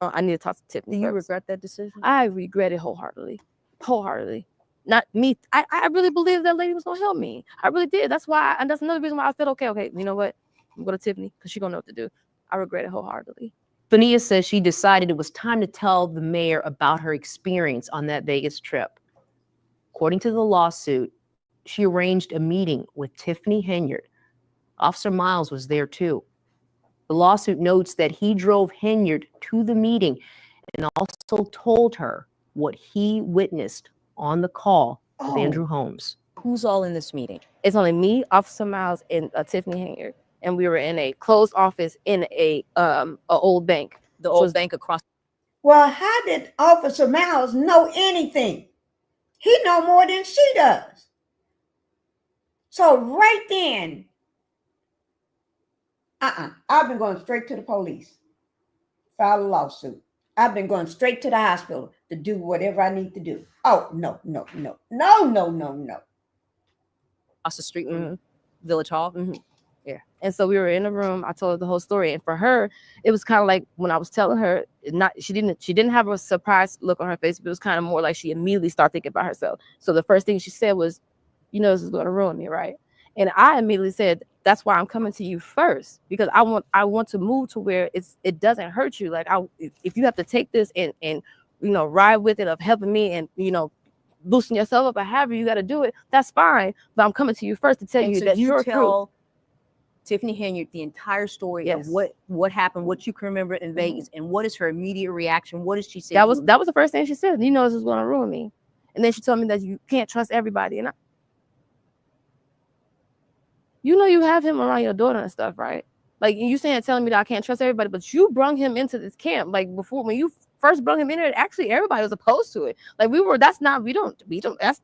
I need to talk to Tiffany.
Do you
first.
regret that decision?
I regret it wholeheartedly. Wholeheartedly. Not me. I really believed that lady was gonna help me. I really did. That's why, and that's another reason why I felt okay, you know what? I'm going to Tiffany because she's gonna know what to do. I regret it wholeheartedly.
Fenia says she decided it was time to tell the mayor about her experience on that Vegas trip. According to the lawsuit, she arranged a meeting with Tiffany Henyard. Officer Miles was there too. The lawsuit notes that he drove Henyard to the meeting and also told her what he witnessed on the call with Andrew Holmes.
Who's all in this meeting?
It's only me, Officer Miles, and Tiffany Henyard, and we were in a closed office in a old bank.
The old bank across.
Well, how did Officer Miles know anything? He know more than she does. So right then, I've been going straight to the police, file a lawsuit. I've been going straight to the hospital to do whatever I need to do. Oh, no.
Across the street from Village Hall.
Yeah. And so we were in a room. I told her the whole story. And for her, it was kind of like when I was telling her, she didn't have a surprised look on her face, but it was kind of more like she immediately started thinking about herself. So the first thing she said was, you know, this is going to ruin me, right? And I immediately said, that's why I'm coming to you first, because I want to move to where it doesn't hurt you. Like if you have to take this and you know, ride with it of helping me and, you know, boosting yourself up or however you got to do it, that's fine. But I'm coming to you first to tell you that you're
tell Tiffany Henyard the entire story of what happened, what you can remember in Vegas, and what is her immediate reaction? What did she say?
That was the first thing she said. You know, this is going to ruin me. And then she told me that you can't trust everybody. And you know, you have him around your daughter and stuff, right? Like you telling me that I can't trust everybody, but you brung him into this camp. Like before, when you first brung him in there, actually everybody was opposed to it. Like we don't mess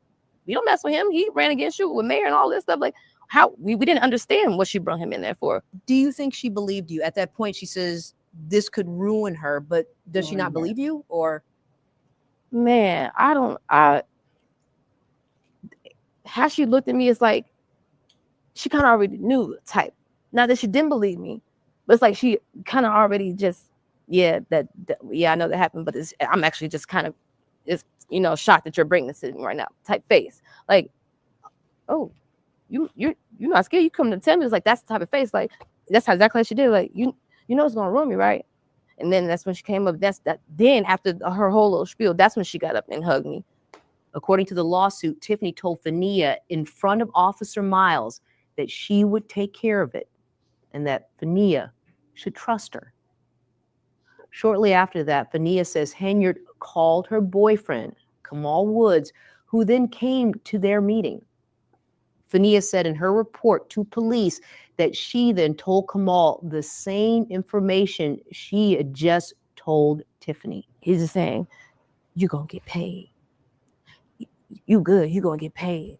with him. He ran against you with mayor and all this stuff. Like how we didn't understand what she brung him in there for.
Do you think she believed you? At that point, she says this could ruin her, but does she not believe you? Or
man, how she looked at me is like she kind of already knew the type. Not that she didn't believe me, but it's like she kind of already just, I know that happened, but I'm actually just kind of, you know, shocked that you're bringing this to me right now type face. Like, oh, you're not scared. You come to tell me. It's like, that's the type of face. Like, that's exactly what she did. Like, you know it's going to ruin me, right? And then that's when she came up. Then after her whole little spiel, that's when she got up and hugged me.
According to the lawsuit, Tiffany told Fenia in front of Officer Miles that she would take care of it and that Fenia should trust her. Shortly after that, Fenia says Henyard called her boyfriend, Kamal Woods, who then came to their meeting. Fenia said in her report to police that she then told Kamal the same information she had just told Tiffany.
He's just saying, you're going to get paid. You good. You're going to get paid.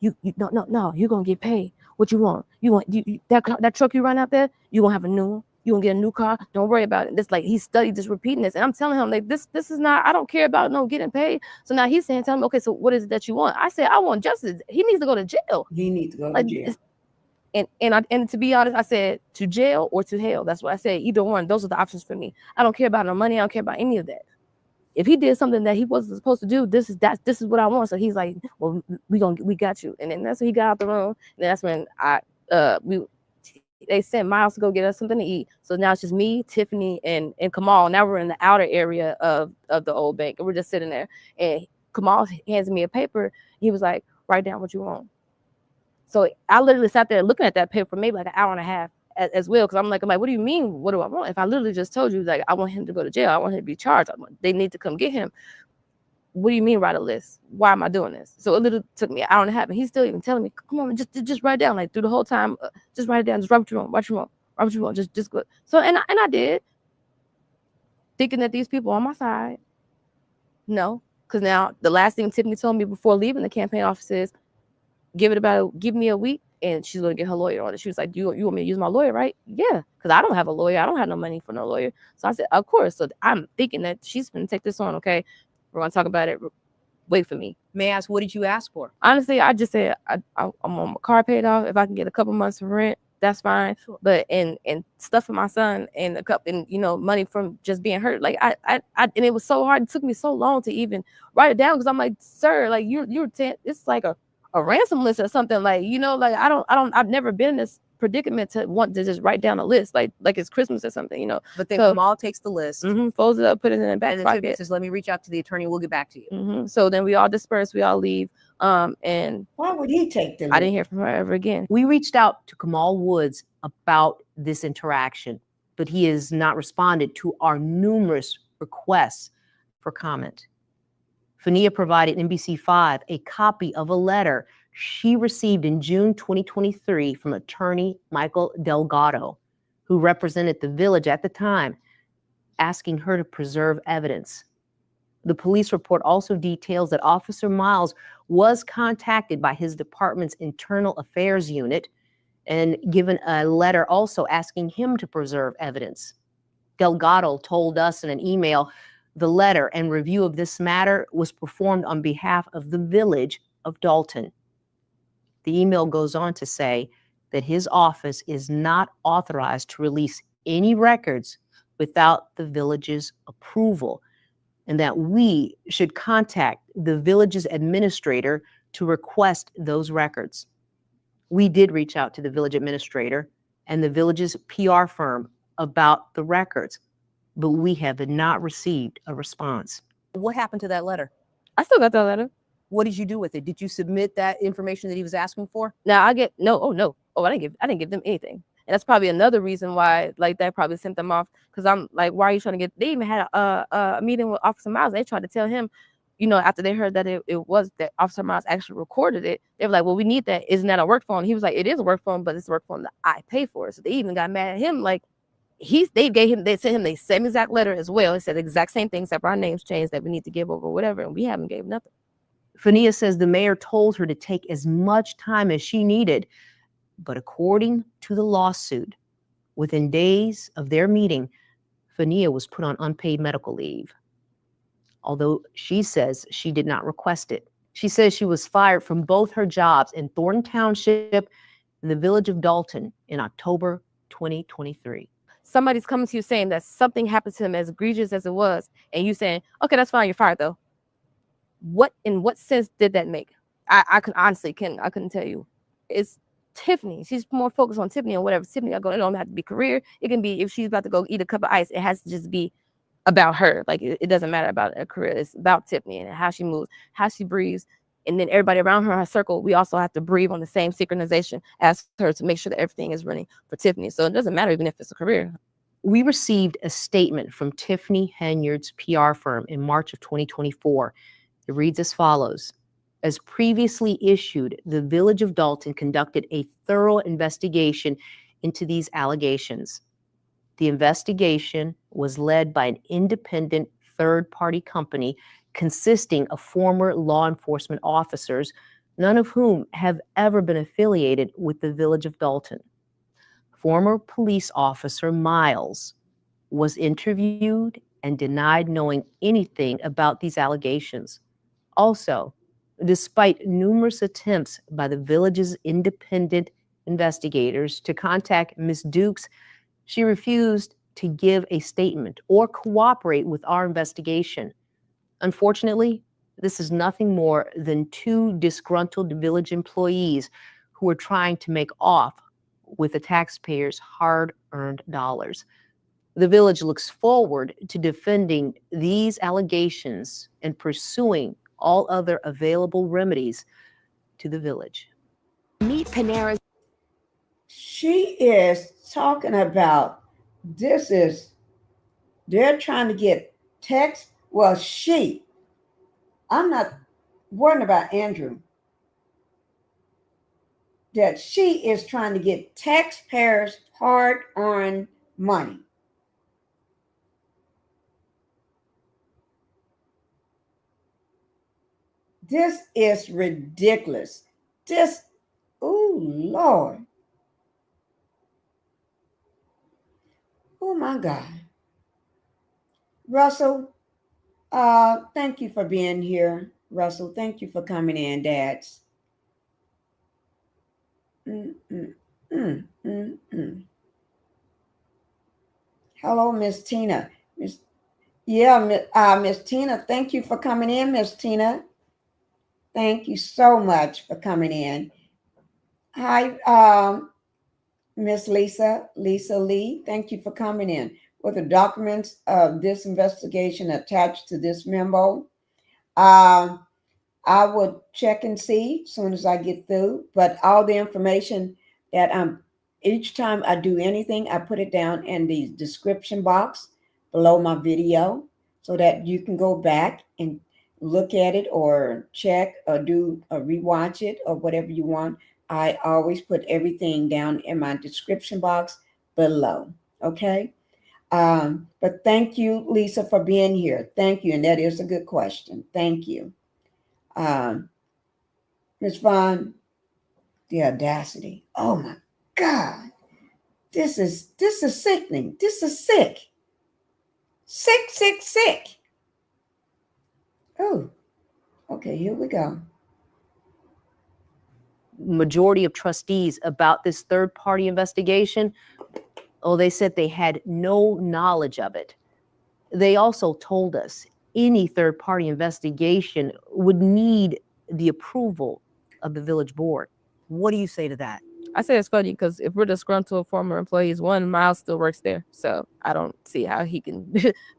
No, you're going to get paid. What you want? That truck you run out there, you're going to have a new one. You're going to get a new car. Don't worry about it. It's like he studied just repeating this. And I'm telling him, like, this is not, I don't care about getting paid. So now he's saying, tell me, okay, so what is it that you want? I said, I want justice. He needs to go to jail.
He needs to go to jail.
And to be honest, I said to jail or to hell. That's what I said. Either one. Those are the options for me. I don't care about no money. I don't care about any of that. if he did something that he wasn't supposed to do, this is what I want. So he's like, well, we got you. And then that's when he got out the room. And that's when they sent Miles to go get us something to eat. So now it's just me, Tiffany, and Kamal. Now we're in the outer area of the old bank, and we're just sitting there. And Kamal hands me a paper. He was like, write down what you want. So I literally sat there looking at that paper for maybe like an hour and a half as well, because I'm like, what do you mean? What do I want? If I literally just told you, like, I want him to go to jail, I want him to be charged, they need to come get him. What do you mean write a list? Why am I doing this? So it literally took me an hour and a half, and he's still even telling me, come on, just write it down, like through the whole time, just write it down, just write what you want, just go. So and I did, thinking that these people on my side. No, because now the last thing Tiffany told me before leaving the campaign office is, give me a week, and she's gonna get her lawyer on it. She was like, you want me to use my lawyer, right? Yeah, because I don't have a lawyer. I don't have no money for no lawyer. So I said, of course. So I'm thinking that she's gonna take this on. Okay, we're gonna talk about it. Wait for me.
May I ask, what did you ask for?
Honestly, I just said I'm on my car paid off. If I can get a couple months of rent, that's fine. Sure. But and stuff for my son and a couple, and money from just being hurt. Like I and it was so hard. It took me so long to even write it down, because I'm like, sir, like it's like a ransom list or something, like, like I've never been in this predicament to want to just write down a list like it's Christmas or something,
But then Kamal takes the list,
folds it up, put it in the back pocket,
says, let me reach out to the attorney, we'll get back to you.
So then we all disperse, we all leave. And
why would he take the list?
I didn't hear from her ever again.
We reached out to Kamal Woods about this interaction, but he has not responded to our numerous requests for comment. Fenia provided NBC5 a copy of a letter she received in June 2023 from attorney Michael Delgado, who represented the village at the time, asking her to preserve evidence. The police report also details that Officer Miles was contacted by his department's internal affairs unit and given a letter also asking him to preserve evidence. Delgado told us in an email, the letter and review of this matter was performed on behalf of the village of Dolton. The email goes on to say that his office is not authorized to release any records without the village's approval, and that we should contact the village's administrator to request those records. We did reach out to the village administrator and the village's PR firm about the records, but we have not received a response.
What happened to that letter?
I still got that letter.
What did you do with it? Did you submit that information that he was asking for?
Now I get no. Oh, I didn't give them anything. And that's probably another reason why, like, that probably sent them off. Because I'm like, why are you trying to get? They even had a meeting with Officer Miles. They tried to tell him, after they heard that it was that Officer Miles actually recorded it, they were like, well, we need that. Isn't that a work phone? He was like, it is a work phone, but it's a work phone that I pay for. So they even got mad at him. Like, they sent him the same exact letter as well. It said the exact same thing, except for our names changed, that we need to give over whatever, and we haven't gave nothing.
Fenia says the mayor told her to take as much time as she needed, but according to the lawsuit, within days of their meeting, Fenia was put on unpaid medical leave. Although she says she did not request it. She says she was fired from both her jobs in Thornton Township and the village of Dolton in October 2023.
Somebody's coming to you saying that something happened to him as egregious as it was, and you saying, okay, that's fine, you're fired though. In what sense did that make? I couldn't tell you. It's Tiffany. She's more focused on Tiffany and whatever Tiffany got going. It don't have to be career. It can be if she's about to go eat a cup of ice. It has to just be about her. Like it doesn't matter about a career. It's about Tiffany and how she moves, how she breathes, and then everybody around her circle. We also have to breathe on the same synchronization as her to make sure that everything is running for Tiffany. So it doesn't matter even if it's a career.
We received a statement from Tiffany Henyard's PR firm in March of 2024. It reads as follows. As previously issued, the village of Dolton conducted a thorough investigation into these allegations. The investigation was led by an independent third-party company consisting of former law enforcement officers, none of whom have ever been affiliated with the village of Dolton. Former police officer Miles was interviewed and denied knowing anything about these allegations. Also, despite numerous attempts by the village's independent investigators to contact Ms. Dukes, she refused to give a statement or cooperate with our investigation. Unfortunately, this is nothing more than two disgruntled village employees who are trying to make off with the taxpayers' hard-earned dollars. The village looks forward to defending these allegations and pursuing all other available remedies to the village.
Meet Panera's. She is talking about they're trying to get text. Well, I'm not worrying about Andrew. That she is trying to get taxpayers' hard-earned money. This is ridiculous. Oh Lord. Oh my God. Russell, thank you for being here. Russell, thank you for coming in, Dads. Hello, Miss Tina. Miss Tina, thank you for coming in, Miss Tina. Thank you so much for coming in. Hi, Miss Lisa Lee, thank you for coming in. With the documents of this investigation attached to this memo, I would check and see as soon as I get through, but all the information that each time I do anything, I put it down in the description box below my video so that you can go back and look at it or check or do or rewatch it or whatever you want. I always put everything down in my description box below. Okay. But thank you, Lisa, for being here. Thank you. And that is a good question. Thank you. Ms. Vaughn, the audacity. Oh my God. This is sickening. This is sick. Sick. Oh, okay, here we go.
Majority of trustees about this third-party investigation, they said they had no knowledge of it. They also told us any third-party investigation would need the approval of the village board. What do you say to that?
I say it's funny because if we're disgruntled former employees, one, Miles still works there, so I don't see how he can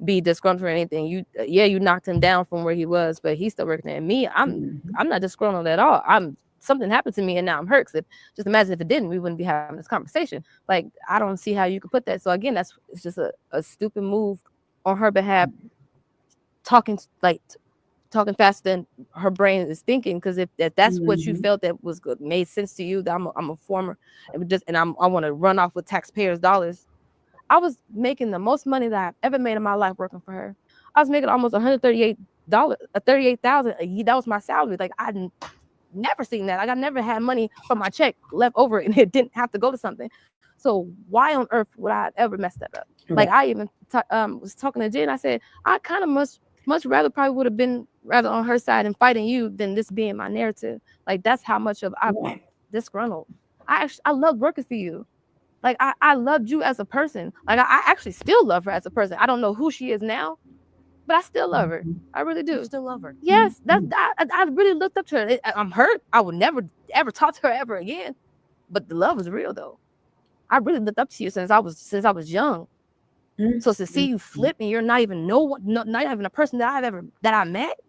be disgruntled or anything. You knocked him down from where he was, but he's still working there. And me, I'm not disgruntled at all. Something happened to me and now I'm hurt. Just imagine if it didn't, we wouldn't be having this conversation. Like, I don't see how you could put that. So again, it's just a stupid move on her behalf, talking faster than her brain is thinking. Because if that's what you felt that was good, made sense to you, that I'm a former, and I want to run off with taxpayers' dollars. I was making the most money that I've ever made in my life working for her. I was making almost $138,000 a year. That was my salary. Like, I never seen that. Like, I never had money from my check left over and it didn't have to go to something. So why on earth would I ever mess that up? Like, I even was talking to Jen. I said, I kind of much rather probably would have been rather on her side and fighting you than this being my narrative. Like, that's how much of I'm disgruntled. I love working for you. Like, I loved you as a person. Like, I actually still love her as a person. I don't know who she is now, but I still love her. I really do.
You still love her?
Yes, I really looked up to her. I'm hurt. I would never ever talk to her ever again. But the love was real though. I really looked up to you since I was young. So to see you flip and you're not even not even a person that I met.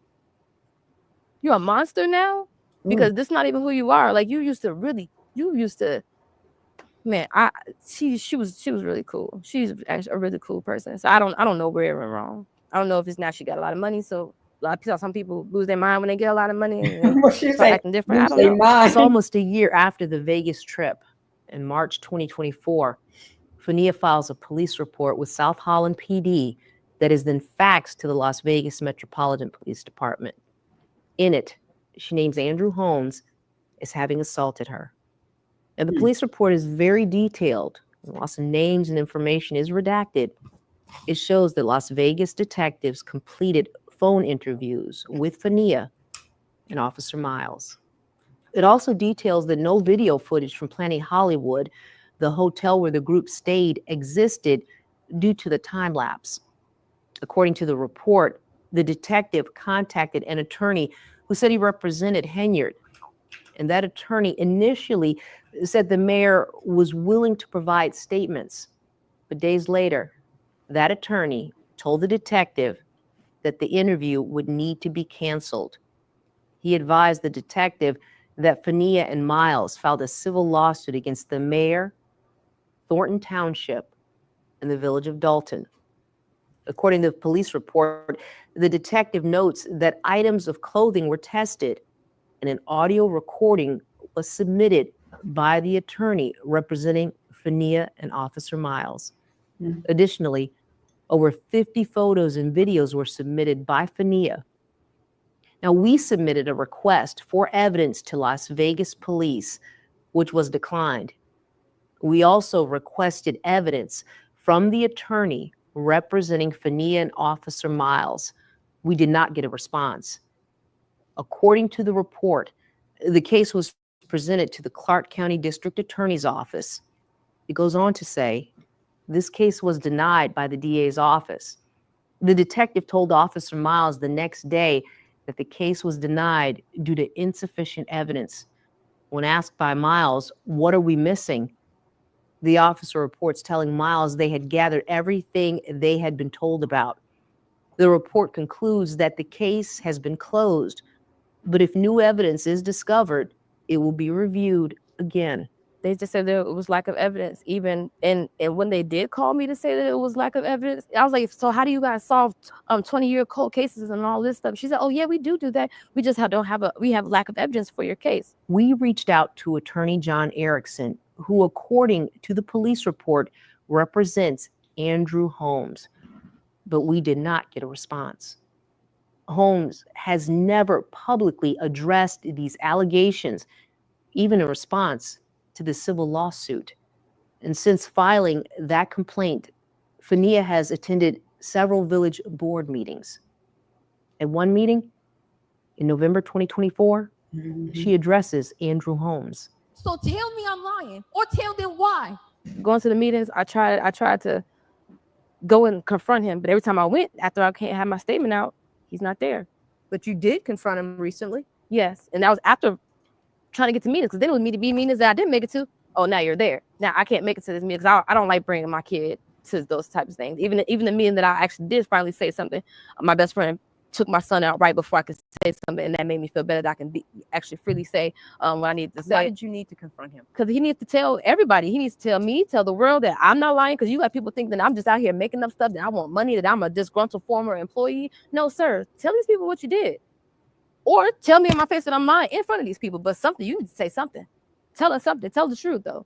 You're a monster now because this is not even who you are. Like, you used to. Man, she was really cool. She's actually a really cool person. So I don't know where it went wrong. I don't know if it's now she got a lot of money. So some people lose their mind when they get a lot of money and start acting different. I don't know.
It's almost a year after the Vegas trip. In March 2024, Fenia files a police report with South Holland PD that is then faxed to the Las Vegas Metropolitan Police Department. In it, she names Andrew Holmes as having assaulted her. And the police report is very detailed. Lots of names and information is redacted. It shows that Las Vegas detectives completed phone interviews with Fenia and Officer Miles. It also details that no video footage from Planet Hollywood, the hotel where the group stayed, existed due to the time lapse. According to the report, the detective contacted an attorney who said he represented Henyard. And that attorney initially said the mayor was willing to provide statements. But days later, that attorney told the detective that the interview would need to be canceled. He advised the detective that Fenia and Miles filed a civil lawsuit against the mayor, Thornton Township, and the village of Dolton. According to the police report, the detective notes that items of clothing were tested and an audio recording was submitted by the attorney representing Fenia and Officer Miles. Additionally, over 50 photos and videos were submitted by Fenia. Now, we submitted a request for evidence to Las Vegas police, which was declined. We also requested evidence from the attorney representing Fenia and Officer Miles. We did not get a response. According to the report, the case was presented to the Clark County District Attorney's Office. It goes on to say, this case was denied by the DA's office. The detective told Officer Miles the next day that the case was denied due to insufficient evidence. When asked by Miles, what are we missing? The officer reports telling Miles they had gathered everything they had been told about. The report concludes that the case has been closed, but if new evidence is discovered, it will be reviewed again.
They just said there was lack of evidence. Even and when they did call me to say that it was lack of evidence, I was like, so how do you guys solve 20-year cold cases and all this stuff? She said, oh yeah, we do that. We just we have lack of evidence for your case.
We reached out to Attorney John Erickson, who, according to the police report, represents Andrew Holmes, but we did not get a response. Holmes has never publicly addressed these allegations, even in response to the civil lawsuit. And since filing that complaint, Fenia has attended several village board meetings. At one meeting in November 2024, she addresses Andrew Holmes.
So tell me I'm lying, or tell them why. Going to the meetings, I tried to go and confront him, but every time I went, after I can't have my statement out, he's not there.
But you did confront him recently.
Yes, and that was after trying to get to meetings, because then it was me to be meetings that I didn't make it to. Oh, now you're there. Now I can't make it to this meeting because I don't like bringing my kid to those types of things. Even the meeting that I actually did finally say something, my best friend took my son out right before I could say something, and that made me feel better that I can actually freely say what I need to say.
Why did you need to confront him?
Because he needs to tell everybody. He needs to tell me, tell the world that I'm not lying, because you got people thinking that I'm just out here making up stuff, that I want money, that I'm a disgruntled former employee. No, sir. Tell these people what you did. Or tell me in my face that I'm lying in front of these people. But something, you need to say something. Tell us something. Tell the truth, though.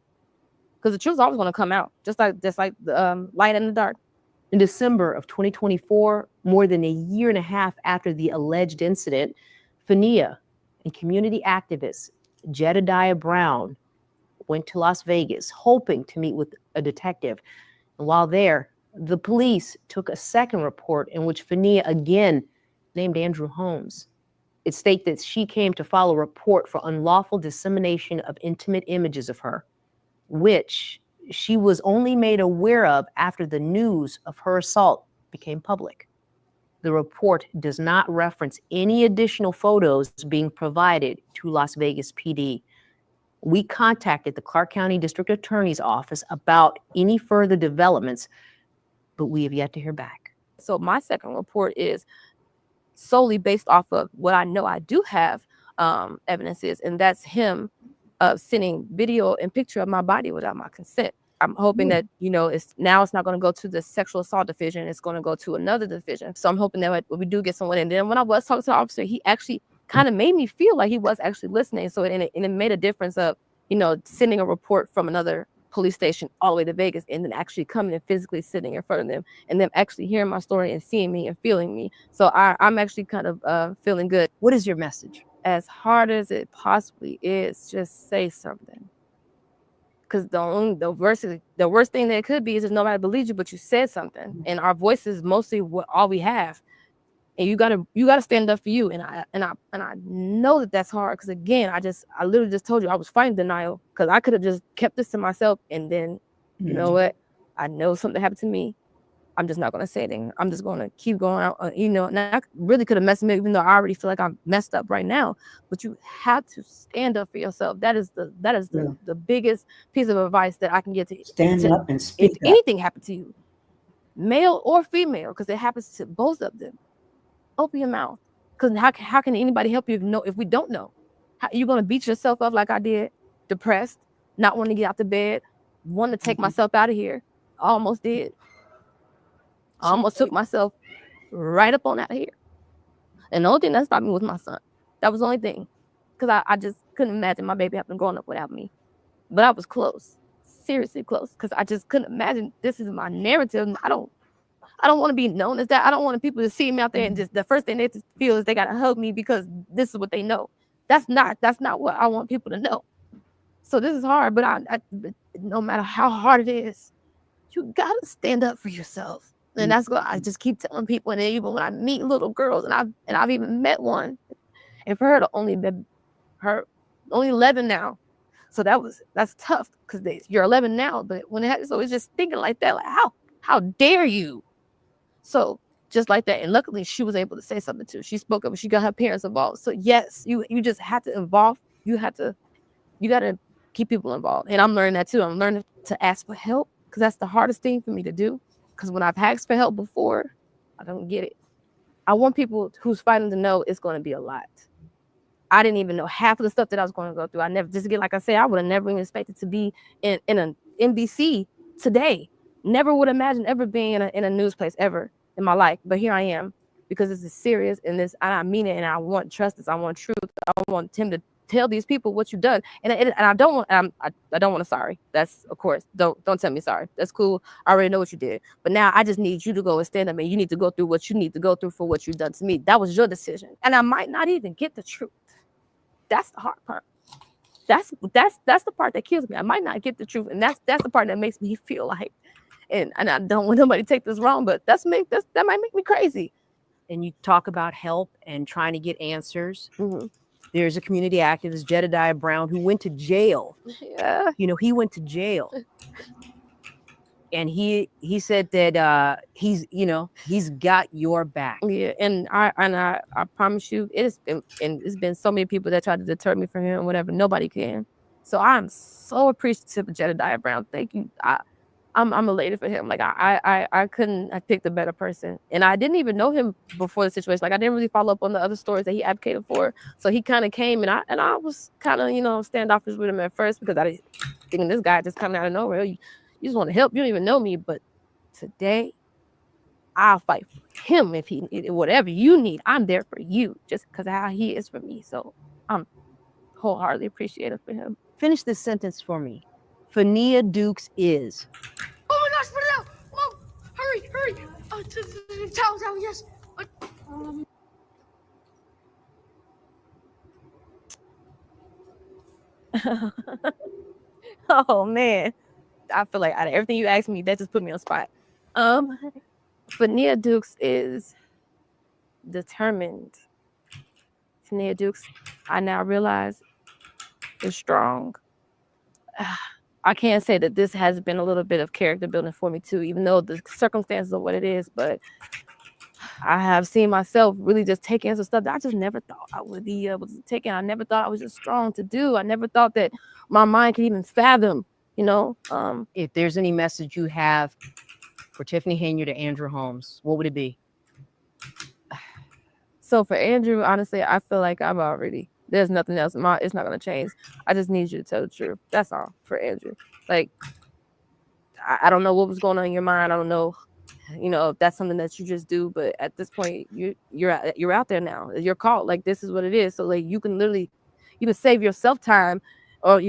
Because the truth is always going to come out, just like the light in the dark.
In December of 2024, more than a year and a half after the alleged incident, Fenia and community activist Jedediah Brown went to Las Vegas hoping to meet with a detective. And while there, the police took a second report in which Fenia again named Andrew Holmes. It states that she came to file a report for unlawful dissemination of intimate images of her, which she was only made aware of after the news of her assault became public. The report does not reference any additional photos being provided to Las Vegas PD. We contacted the Clark County District Attorney's Office about any further developments, but we have yet to hear back.
So my second report is solely based off of what I know I do have evidence is, and that's him sending video and picture of my body without my consent. I'm hoping that, it's not going to go to the sexual assault division. It's going to go to another division. So I'm hoping that we do get someone. And then when I was talking to the officer, he actually kind of made me feel like he was actually listening. So it made a difference of, sending a report from another police station all the way to Vegas, and then actually coming and physically sitting in front of them, and them actually hearing my story and seeing me and feeling me. So I'm actually kind of feeling good.
What is your message?
As hard as it possibly is, just say something. Because the worst thing that it could be is if nobody believes you, but you said something. And our voice is mostly all we have. And you gotta stand up for you. And I know that that's hard, because again, I literally just told you I was fighting denial, because I could have just kept this to myself, and then you know what? I know something happened to me. I'm just not going to say anything. I'm just going to keep going out. You know, and I really could have messed me up, even though I already feel like I'm messed up right now. But you have to stand up for yourself. That is the biggest piece of advice that I can get to
Stand up and speak
if
up.
anything happened to you, male or female, because it happens to both of them. Open your mouth, because how can anybody help you if we don't know? How you going to beat yourself up like I did, depressed, not wanting to get out the bed, wanting to take myself out of here? I almost did. I almost took myself right up on out of here. And the only thing that stopped me was my son. That was the only thing. Because I just couldn't imagine my baby having grown up without me. But I was close. Seriously close. Because I just couldn't imagine this is my narrative. I don't want to be known as that. I don't want people to see me out there and just the first thing they feel is they gotta hug me because this is what they know. That's not what I want people to know. So this is hard, but but no matter how hard it is, you gotta stand up for yourself. And that's what I just keep telling people. And even when I meet little girls, and I've even met one, and for her to only 11 now, so that's tough because you're 11 now. But when so it's just thinking like that, like how dare you? So just like that, and luckily she was able to say something too. She spoke up, and she got her parents involved. So yes, you just have to involve. You got to keep people involved, and I'm learning that too. I'm learning to ask for help because that's the hardest thing for me to do. Because when I've asked for help before, I don't get it. I want people who's fighting to know it's going to be a lot. I didn't even know half of the stuff that I was going to go through. I never, just again, like I said, I would have never even expected to be in an NBC today. Never would imagine ever being in a news place ever in my life. But here I am because this is serious and I mean it, and I want justice. I want truth. I want him to tell these people what you've done. And I don't want I don't want a sorry. That's, of course, don't tell me sorry. That's cool. I already know what you did. But now I just need you to go and stand up, and you need to go through what you need to go through for what you've done to me. That was your decision. And I might not even get the truth. That's the hard part. That's the part that kills me. I might not get the truth. And that's the part that makes me feel like, and I don't want nobody to take this wrong, but that might make me crazy.
And you talk about help and trying to get answers. There's a community activist, Jedediah Brown, who went to jail.
Yeah.
You know, he went to jail. And he said that he's got your back.
Yeah, and I promise you, it's been so many people that tried to deter me from him, whatever. Nobody can. So I'm so appreciative of Jedediah Brown. Thank you. I'm elated for him. Like I couldn't have picked a better person. And I didn't even know him before the situation. Like I didn't really follow up on the other stories that he advocated for. So he kind of came, and I was kind of, standoffish with him at first because I didn't think this guy just coming out of nowhere. You just want to help. You don't even know me. But today, I'll fight for him if whatever you need. I'm there for you just because of how he is for me. So I'm wholeheartedly appreciative for him.
Finish this sentence for me. Fenia Dukes is.
Oh my gosh, put it out! Mom, hurry! Towel, yes.
Oh man, I feel like out of everything you asked me, that just put me on the spot. Fenia Dukes is determined. Fenia Dukes, I now realize, is strong. I can't say that this has been a little bit of character building for me too, even though the circumstances are what it is. But I have seen myself really just taking some stuff that I just never thought I would be able to take in. I never thought I was just strong to do. I never thought that my mind could even fathom,
If there's any message you have for Tiffany Henyard or Andrew Holmes, what would it be?
So for Andrew, honestly, I feel like there's nothing else. It's not going to change. I just need you to tell the truth. That's all for Andrew. Like, I don't know what was going on in your mind. I don't know, if that's something that you just do. But at this point, you're out there now. You're caught. Like, this is what it is. So like, you can save yourself time, or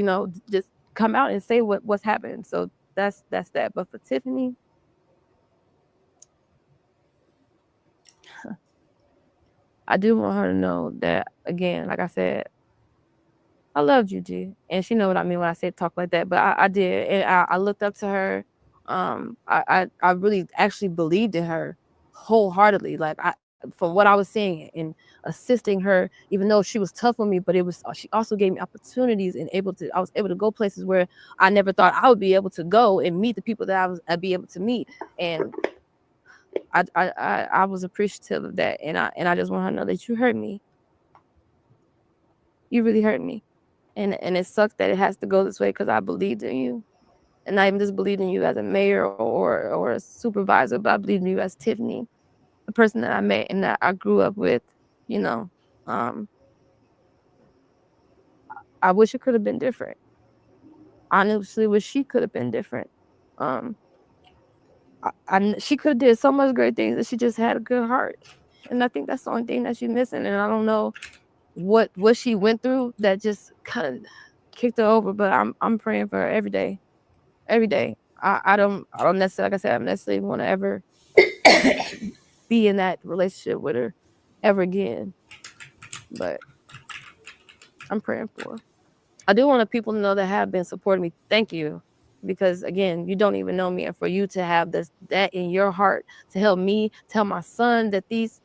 just come out and say what's happening. So that's that. But for Tiffany, I do want her to know that, again, like I said, I loved you, G. And she know what I mean when I said talk like that. But I did. And I looked up to her. I really actually believed in her wholeheartedly. Like, from what I was seeing and assisting her, even though she was tough on me, but she also gave me opportunities and I was able to go places where I never thought I would be able to go and meet the people that I'd be able to meet. And I was appreciative of that, and I just want her to know that you hurt me. You really hurt me, and it sucks that it has to go this way because I believed in you, and not even just believed in you as a mayor or a supervisor, but I believed in you as Tiffany, the person that I met and that I grew up with. You know, I wish it could have been different. Honestly, wish she could have been different. She could have did so much great things, and she just had a good heart. And I think that's the only thing that she's missing. And I don't know what she went through that just kind of kicked her over. But I'm praying for her every day. Every day. I don't necessarily, like I said, I don't necessarily want to ever be in that relationship with her ever again. But I'm praying for her. I do want people to know that have been supporting me. Thank you. Because again, you don't even know me, and for you to have that in your heart to help me tell my son that these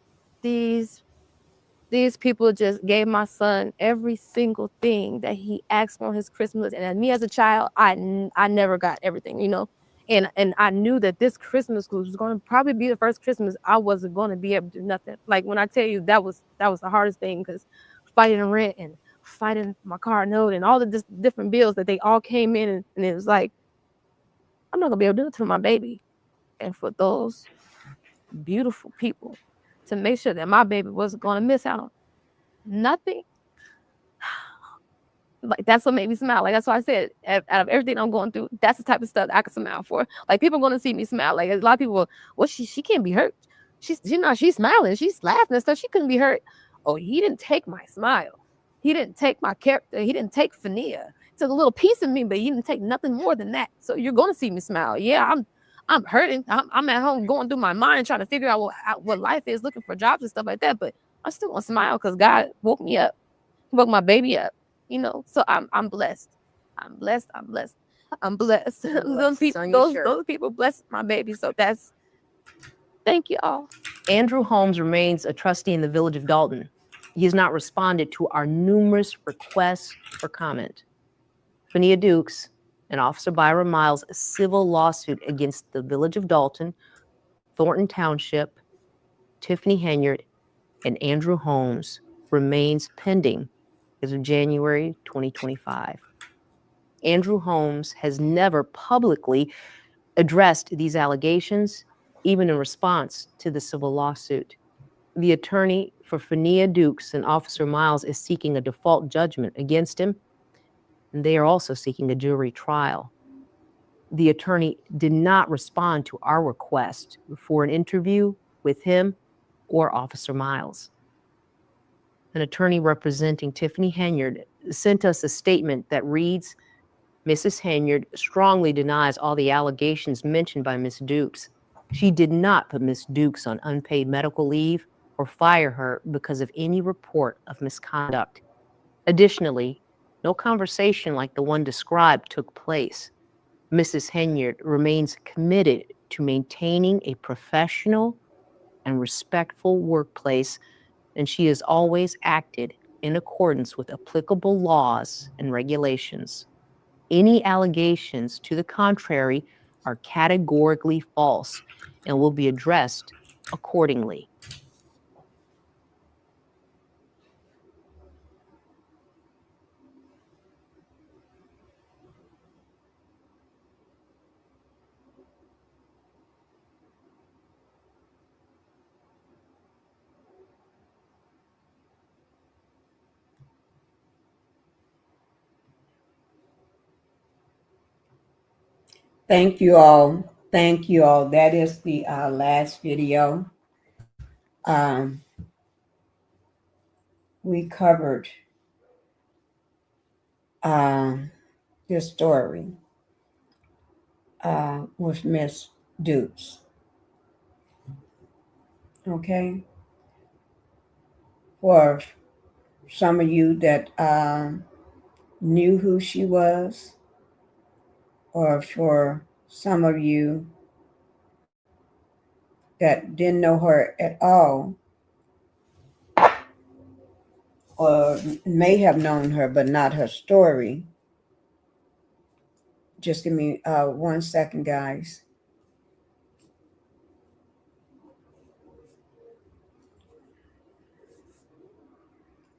people just gave my son every single thing that he asked for on his Christmas. And me as a child, I never got everything, you know. And I knew that this Christmas was going to probably be the first Christmas I wasn't going to be able to do nothing. Like when I tell you that was the hardest thing, because fighting rent and fighting my car note and all the different bills that they all came in, and it was like, I'm not gonna be able to do it to my baby. And for those beautiful people to make sure that my baby wasn't gonna miss out on nothing, like that's what made me smile. Like that's why I said, out of everything I'm going through, that's the type of stuff that I can smile for. Like people are gonna see me smile. Like a lot of people, well, she can't be hurt. She's smiling, she's laughing and stuff. She couldn't be hurt. Oh, he didn't take my smile. He didn't take my character. He didn't take Fenia. He took a little piece of me, but he didn't take nothing more than that. So you're gonna see me smile. Yeah, I'm hurting. I'm at home going through my mind trying to figure out what life is, looking for jobs and stuff like that. But I still want to smile because God woke me up, woke my baby up. You know, so I'm blessed. I'm blessed. I'm blessed. I'm blessed. Those people blessed my baby. So thank you all.
Andrew Holmes remains a trustee in the village of Dolton. He has not responded to our numerous requests for comment. Fenia Dukes and Officer Byron Miles' civil lawsuit against the village of Dolton, Thornton Township, Tiffany Henyard, and Andrew Holmes remains pending as of January 2025. Andrew Holmes has never publicly addressed these allegations, even in response to the civil lawsuit. The attorney for Fenia Dukes and Officer Miles is seeking a default judgment against him, and they are also seeking a jury trial. The attorney did not respond to our request for an interview with him or Officer Miles. An attorney representing Tiffany Henyard sent us a statement that reads, Mrs. Henyard strongly denies all the allegations mentioned by Ms. Dukes. She did not put Ms. Dukes on unpaid medical leave or fire her because of any report of misconduct. Additionally, no conversation like the one described took place. Mrs. Henyard remains committed to maintaining a professional and respectful workplace, and she has always acted in accordance with applicable laws and regulations. Any allegations to the contrary are categorically false and will be addressed accordingly.
Thank you all. Thank you all. That is the last video. We covered this story with Miss Dukes. Okay. For some of you that knew who she was, or for some of you that didn't know her at all, or may have known her but not her story. Just give me 1 second, guys.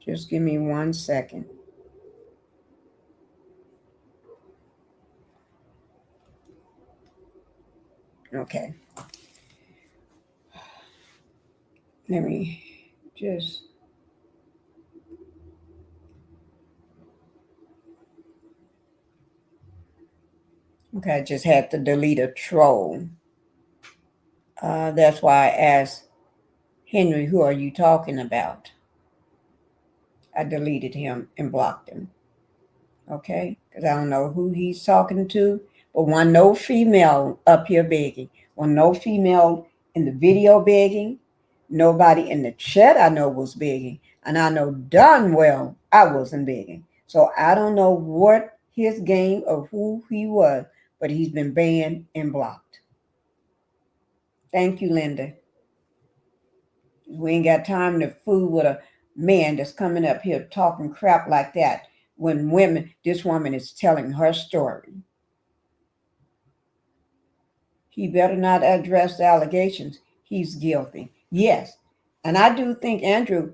Just give me 1 second. Okay. Let me just. Okay, I just had to delete a troll. That's why I asked Henry, who are you talking about? I deleted him and blocked him. Okay, because I don't know who he's talking to, but one no female up here begging, one no female in the video begging, nobody in the chat I know was begging, and I know darn well I wasn't begging. So I don't know what his game or who he was, but he's been banned and blocked. Thank you, Linda. We ain't got time to fool with a man that's coming up here talking crap like that when this woman is telling her story. He better not address the allegations. He's guilty. Yes. And I do think, Andrew,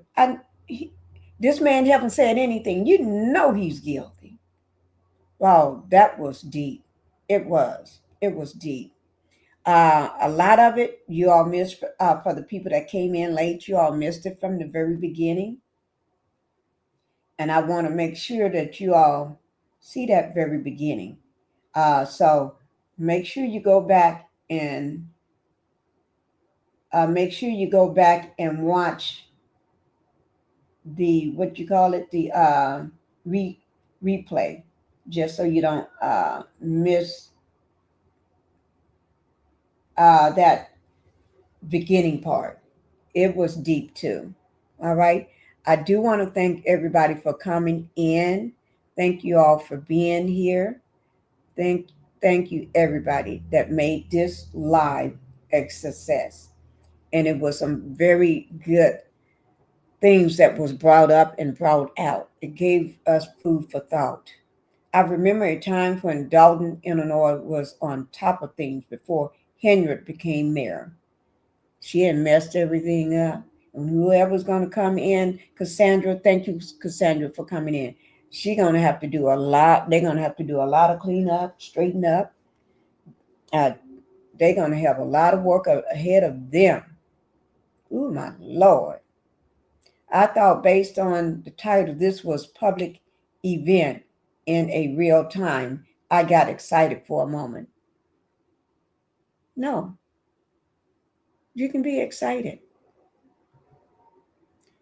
this man haven't said anything. You know he's guilty. Wow, that was deep. It was. It was deep. A lot of it you all missed for the people that came in late. You all missed it from the very beginning. And I want to make sure that you all see that very beginning. So make sure you go back and watch the replay, just so you don't miss that beginning part. It was deep too. All right. I do want to thank everybody for coming in. Thank you all for being here. Thank you everybody that made this live a success. And it was some very good things that was brought up and brought out. It gave us food for thought. I remember a time when Dolton, Illinois was on top of things before Henyard became mayor. She had messed everything up. And whoever's going to come in, Cassandra, thank you, Cassandra, for coming in. She's going to have to do a lot. They're going to have to do a lot of cleanup, straighten up. They're going to have a lot of work ahead of them. Oh, my Lord. I thought based on the title, this was public event in a real time. I got excited for a moment. No. You can be excited.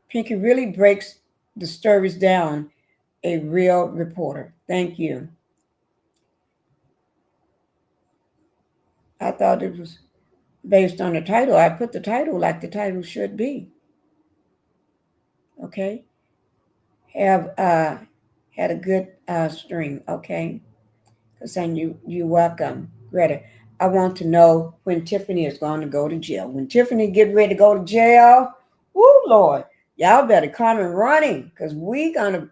Pinkie really breaks the stories down. A real reporter. Thank you. I thought it was based on the title. I put the title like the title should be. Okay. Had a good stream. Okay. Saying you're welcome, Greta. I want to know when Tiffany is going to go to jail. When Tiffany get ready to go to jail, woo, Lord, y'all better come and running, because we gonna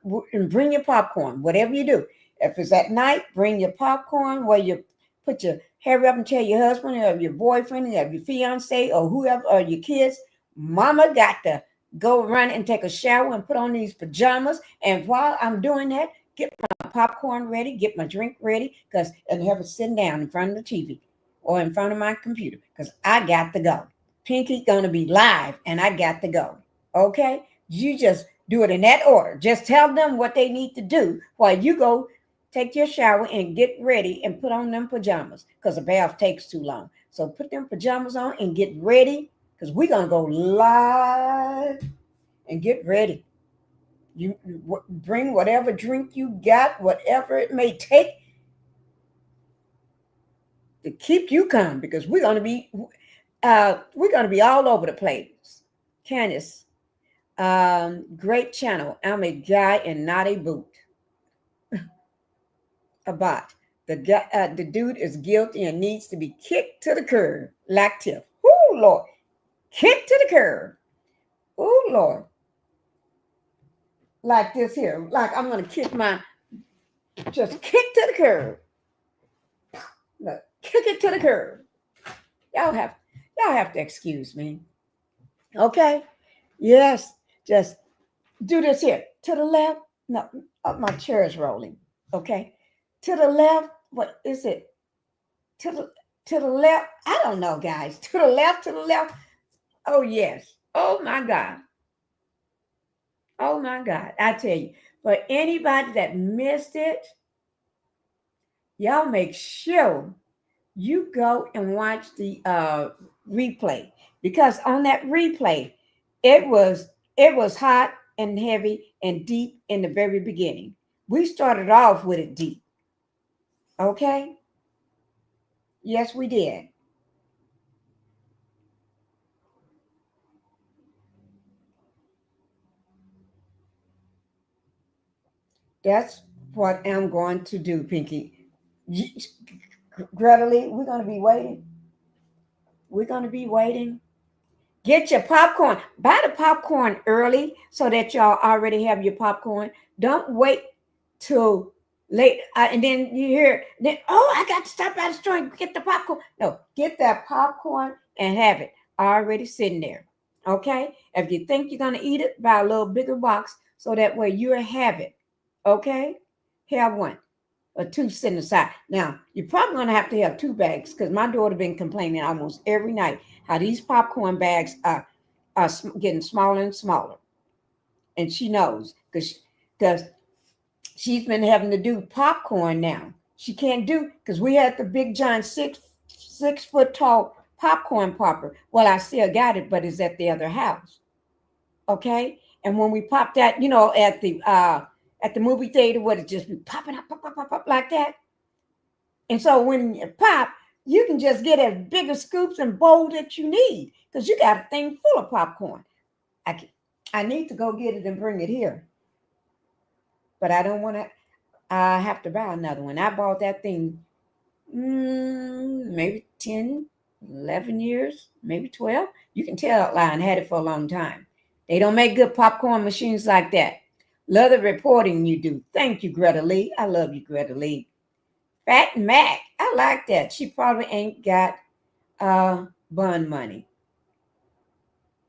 bring your popcorn, whatever you do. If it's at night, bring your popcorn where you put your hair up and tell your husband or your boyfriend or your fiance or whoever or your kids, mama got to go run and take a shower and put on these pajamas. And while I'm doing that, get my popcorn ready, get my drink ready, and have it sitting down in front of the TV or in front of my computer, because I got to go. Pinkie gonna be live and I got to go. Okay? You just do it in that order. Just tell them what they need to do while you go take your shower and get ready and put on them pajamas, because a bath takes too long. So put them pajamas on and get ready, because we're gonna go live, and get ready. You bring whatever drink you got, whatever it may take to keep you calm, because we're gonna be all over the place. Candace, great channel. I'm a guy and not a boot. A bot. The dude is guilty and needs to be kicked to the curb, like Tiff. Oh Lord, kicked to the curb. Oh Lord, like this here. Like I'm gonna just kick to the curb. Look, kick it to the curb. Y'all have to excuse me. Okay? Yes, just do this here. To the left. No, my chair is rolling. Okay. To the left. What is it? To the left. I don't know, guys. To the left. To the left. Oh yes. Oh my God. Oh my God. I tell you, for anybody that missed it, y'all make sure you go and watch the replay, because on that replay, it was hot and heavy and deep in the very beginning. We started off with it deep. Okay? Yes, we did. That's what I'm going to do, Pinky. Greta Lee, we're going to be waiting. We're going to be waiting. Get your popcorn. Buy the popcorn early so that y'all already have your popcorn. Don't wait till late. And then you hear, oh, I got to stop by the store and get the popcorn. No, get that popcorn and have it already sitting there. Okay? If you think you're going to eat it, buy a little bigger box so that way you'll have it. Okay? Have one or two sitting aside. Now, you're probably going to have 2 bags, because my daughter been complaining almost every night how these popcorn bags are getting smaller and smaller. And she knows, because she's been having to do popcorn now. She can't do, because we had the big giant 6 foot tall popcorn popper. Well, I still got it, but it's at the other house. Okay? And when we popped that, at the movie theater, would it just be popping up, pop like that? And so when you pop, you can just get as big a scoops and bowl that you need, because you got a thing full of popcorn. I need to go get it and bring it here, but I don't want to. I have to buy another one. I bought that thing maybe 10, 11 years, maybe 12. You can tell Lion had it for a long time. They don't make good popcorn machines like that. Love the reporting you do. Thank you, Greta Lee. I love you, Greta Lee. Fat Mac. I like that. She probably ain't got bun money.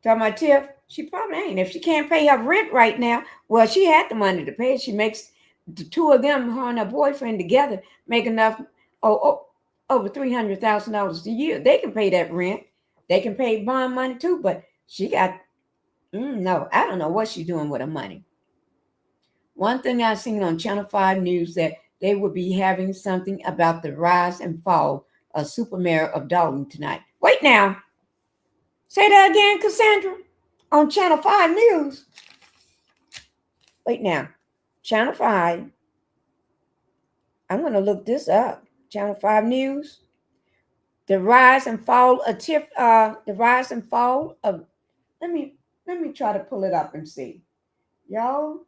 Talking about Tiff, she probably ain't. If she can't pay her rent right now, well, she had the money to pay it. She makes the 2 of them, her and her boyfriend together, make enough over $300,000 a year. They can pay that rent. They can pay bond money too, but she got, no, I don't know what she's doing with her money. One thing I've seen on Channel 5 News that they will be having something about the rise and fall of Super Mayor of Dolton tonight. Wait now. Say that again, Cassandra. On Channel 5 News. Wait now. Channel 5. I'm going to look this up. Channel 5 News. The rise and fall of let me try to pull it up and see. Y'all,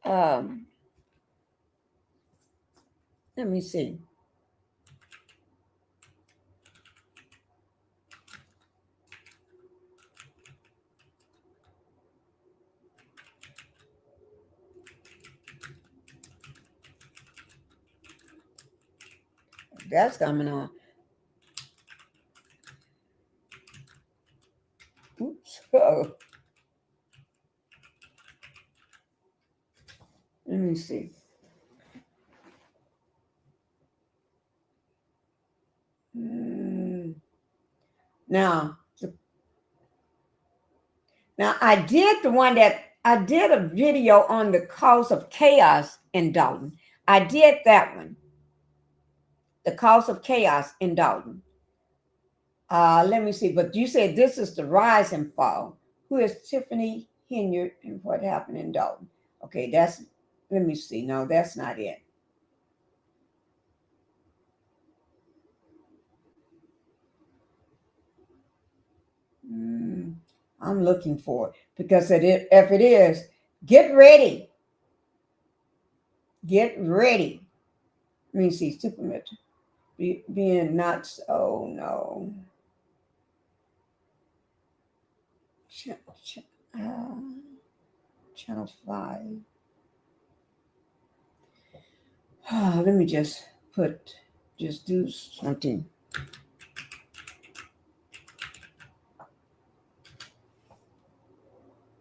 let me see. That's coming on. Oops. Uh-oh. Let me see. Now I did a video on the cause of chaos in Dolton. I did that one. The cause of chaos in Dolton. Let me see. But you said this is the rise and fall. Who is Tiffany Henyard and what happened in Dolton? Okay, let me see. No, that's not it. I'm looking for it, because if it is, get ready. Get ready. Let me see. Superman being nuts. Oh no. Channel 5. Let me just do something.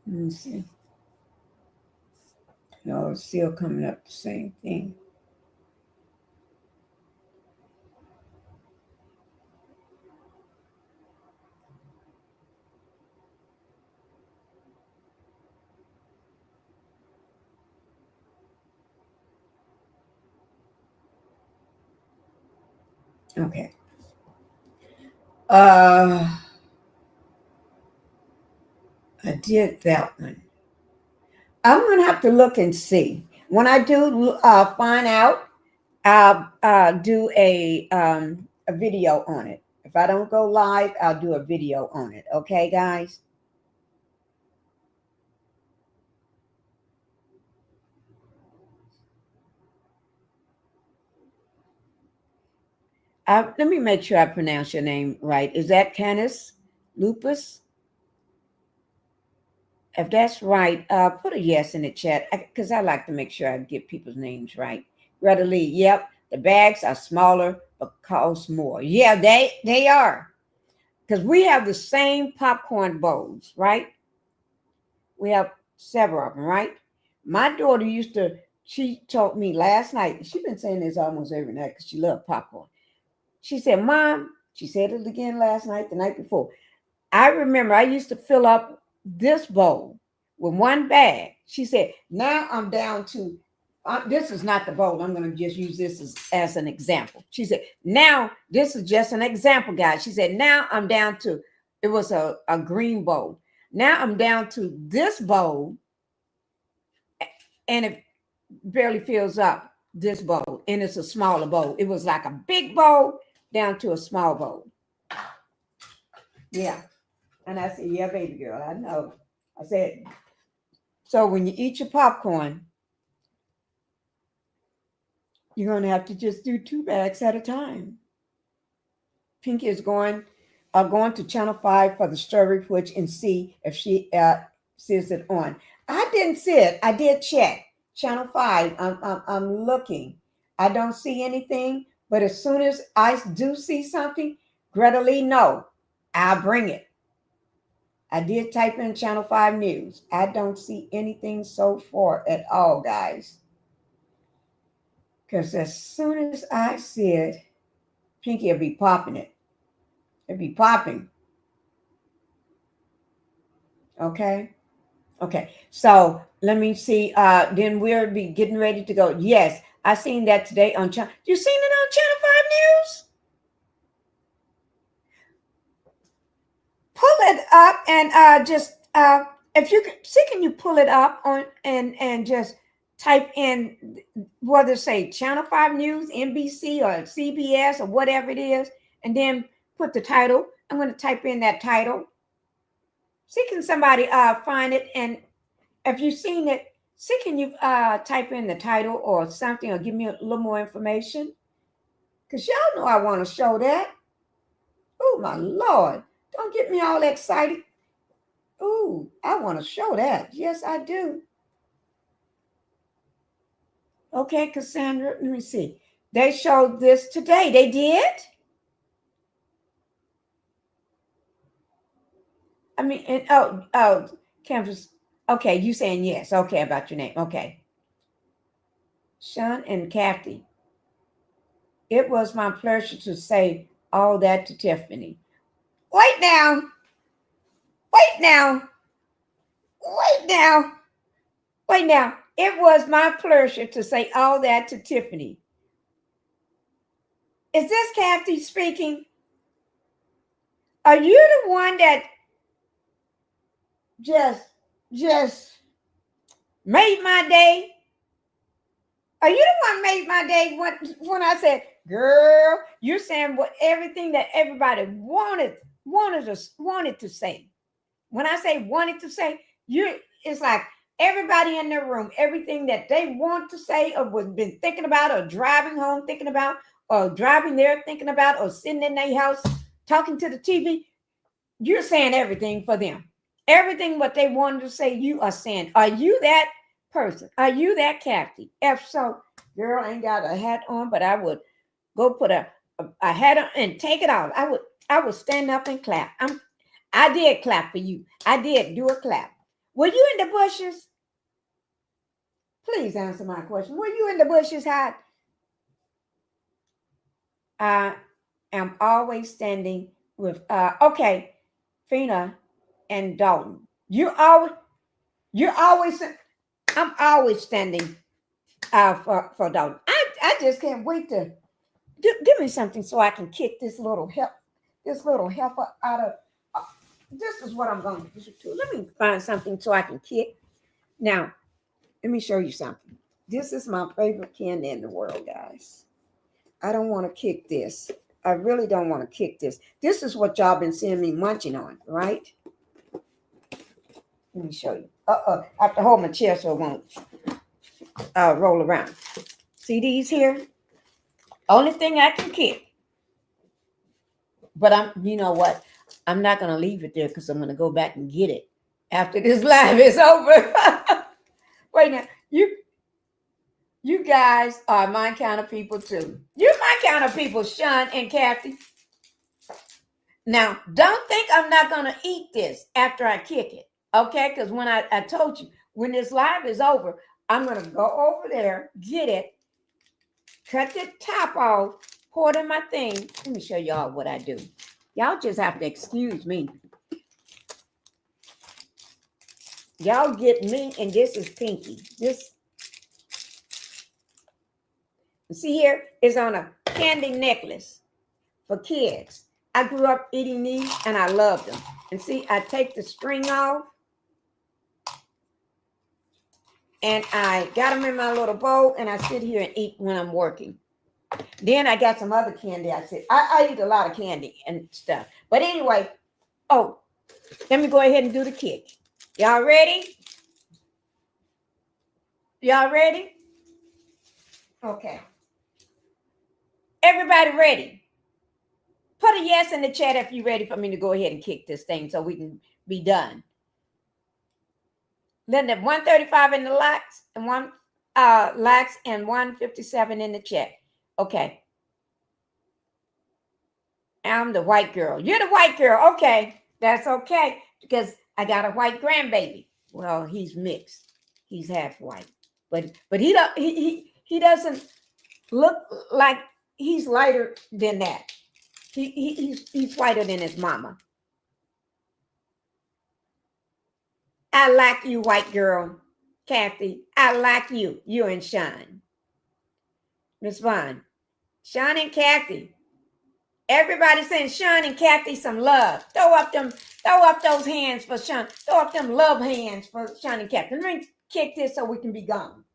Let me see. No, it's still coming up the same thing. Okay. I did that one. I'm gonna have to look and see. When I do find out, I'll do a video on it. If I don't go live, I'll do a video on it. Okay, guys? Let me make sure I pronounce your name right. Is that Canis Lupus? If that's right, put a yes in the chat because I like to make sure I get people's names right. Greta Lee, yep, the bags are smaller but cost more. Yeah, they are. Because we have the same popcorn bowls, right? We have several of them, right? My daughter she told me last night, she's been saying this almost every night because she loves popcorn. She said, Mom, she said it again last night, the night before. I remember I used to fill up this bowl with one bag. She said, now I'm down to, this is not the bowl. I'm going to just use this as an example. She said, now this is just an example, guys. She said, now I'm down to, it was a green bowl. Now I'm down to this bowl and it barely fills up this bowl. And it's a smaller bowl. It was like a big bowl down to a small bowl. Yeah. And I said, yeah, baby girl, I know. I said, so when you eat your popcorn, you're going to have to just do 2 bags at a time. Pinkie is going to Channel 5 for the story report and see if she sees it on. I didn't see it. I did check. Channel 5, I'm looking. I don't see anything, but as soon as I do see something, Greta Lee, no, I'll bring it. I did type in Channel 5 News. I don't see anything so far at all, guys. Because as soon as I see it, Pinkie will be popping it. It'll be popping. Okay? Okay. So let me see. Then we'll be getting ready to go. Yes, I seen that today on Channel. You seen it on Channel 5 News? Pull it up and just if you can you pull it up on and just type in whether say Channel 5 News, NBC or CBS or whatever it is, and then put the title. I'm going to type in that title. See can somebody find it, and if you've seen it, see can you type in the title or something or give me a little more information? Because y'all know I want to show that. Oh my Lord. Don't get me all excited. Ooh, I want to show that. Yes, I do. Okay, Cassandra, let me see. They showed this today. They did? I mean, and oh, Campus. Okay, you saying yes. Okay, about your name. Okay. Sean and Kathy. It was my pleasure to say all that to Tiffany. Wait now. Wait now. Wait now. Wait now. It was my pleasure to say all that to Tiffany. Is this Kathy speaking? Are you the one that just made my day? Are you the one made my day when I said, girl, you're saying what everything that everybody wanted to say. When I say wanted to say, it's like everybody in their room, everything that they want to say or was been thinking about or driving home thinking about or driving there thinking about or sitting in their house talking to the TV, you're saying everything for them. Everything what they wanted to say, you are saying. Are you that person? Are you that Kathy? If so, girl, I ain't got a hat on, but I would go put a hat on and take it off. I would stand up and clap. I did clap for you. I did do a clap. Were you in the bushes? Please answer my question. Were you in the bushes hot? I am always standing with okay, Fenia and Dolton. You're always I'm always standing for Dolton. I just can't wait to give me something so I can kick this little heifer out of this is what I'm going to do. Let me find something so I can kick. Now, let me show you something. This is my favorite candy in the world, guys. I don't want to kick this. I really don't want to kick this. This is what y'all been seeing me munching on, right? Let me show you. I have to hold my chair so it won't roll around. See these here? Only thing I can kick. But you know what? I'm not going to leave it there because I'm going to go back and get it after this live is over. Wait now, you guys are my kind of people too. You're my kind of people, Sean and Kathy. Now, don't think I'm not going to eat this after I kick it, okay? Because when I told you, when this live is over, I'm going to go over there, get it, cut the top off, pour it in my thing. Let me show y'all what I do. Y'all just have to excuse me. Y'all get me, and this is Pinkie. This, see here, is on a candy necklace for kids. I grew up eating these, and I loved them. And see, I take the string off, and I got them in my little bowl, and I sit here and eat when I'm working. Then I got some other candy. I eat a lot of candy and stuff. But anyway, oh, let me go ahead and do the kick. Y'all ready? Y'all ready? Okay. Everybody ready? Put a yes in the chat if you're ready for me to go ahead and kick this thing so we can be done. Then the 135 in the likes and likes and 157 in the chat. Okay. I'm the white girl. You're the white girl. Okay. That's okay. Because I got a white grandbaby. Well, he's mixed. He's half white. But he doesn't look like he's lighter than that. He's whiter than his mama. I like you, white girl. Kathy, I like you. You and Sean. Miss Vaughn. Sean and Kathy. Everybody saying Sean and Kathy some love. Throw up those hands for Sean. Throw up them love hands for Sean and Kathy. Let me kick this so we can be gone.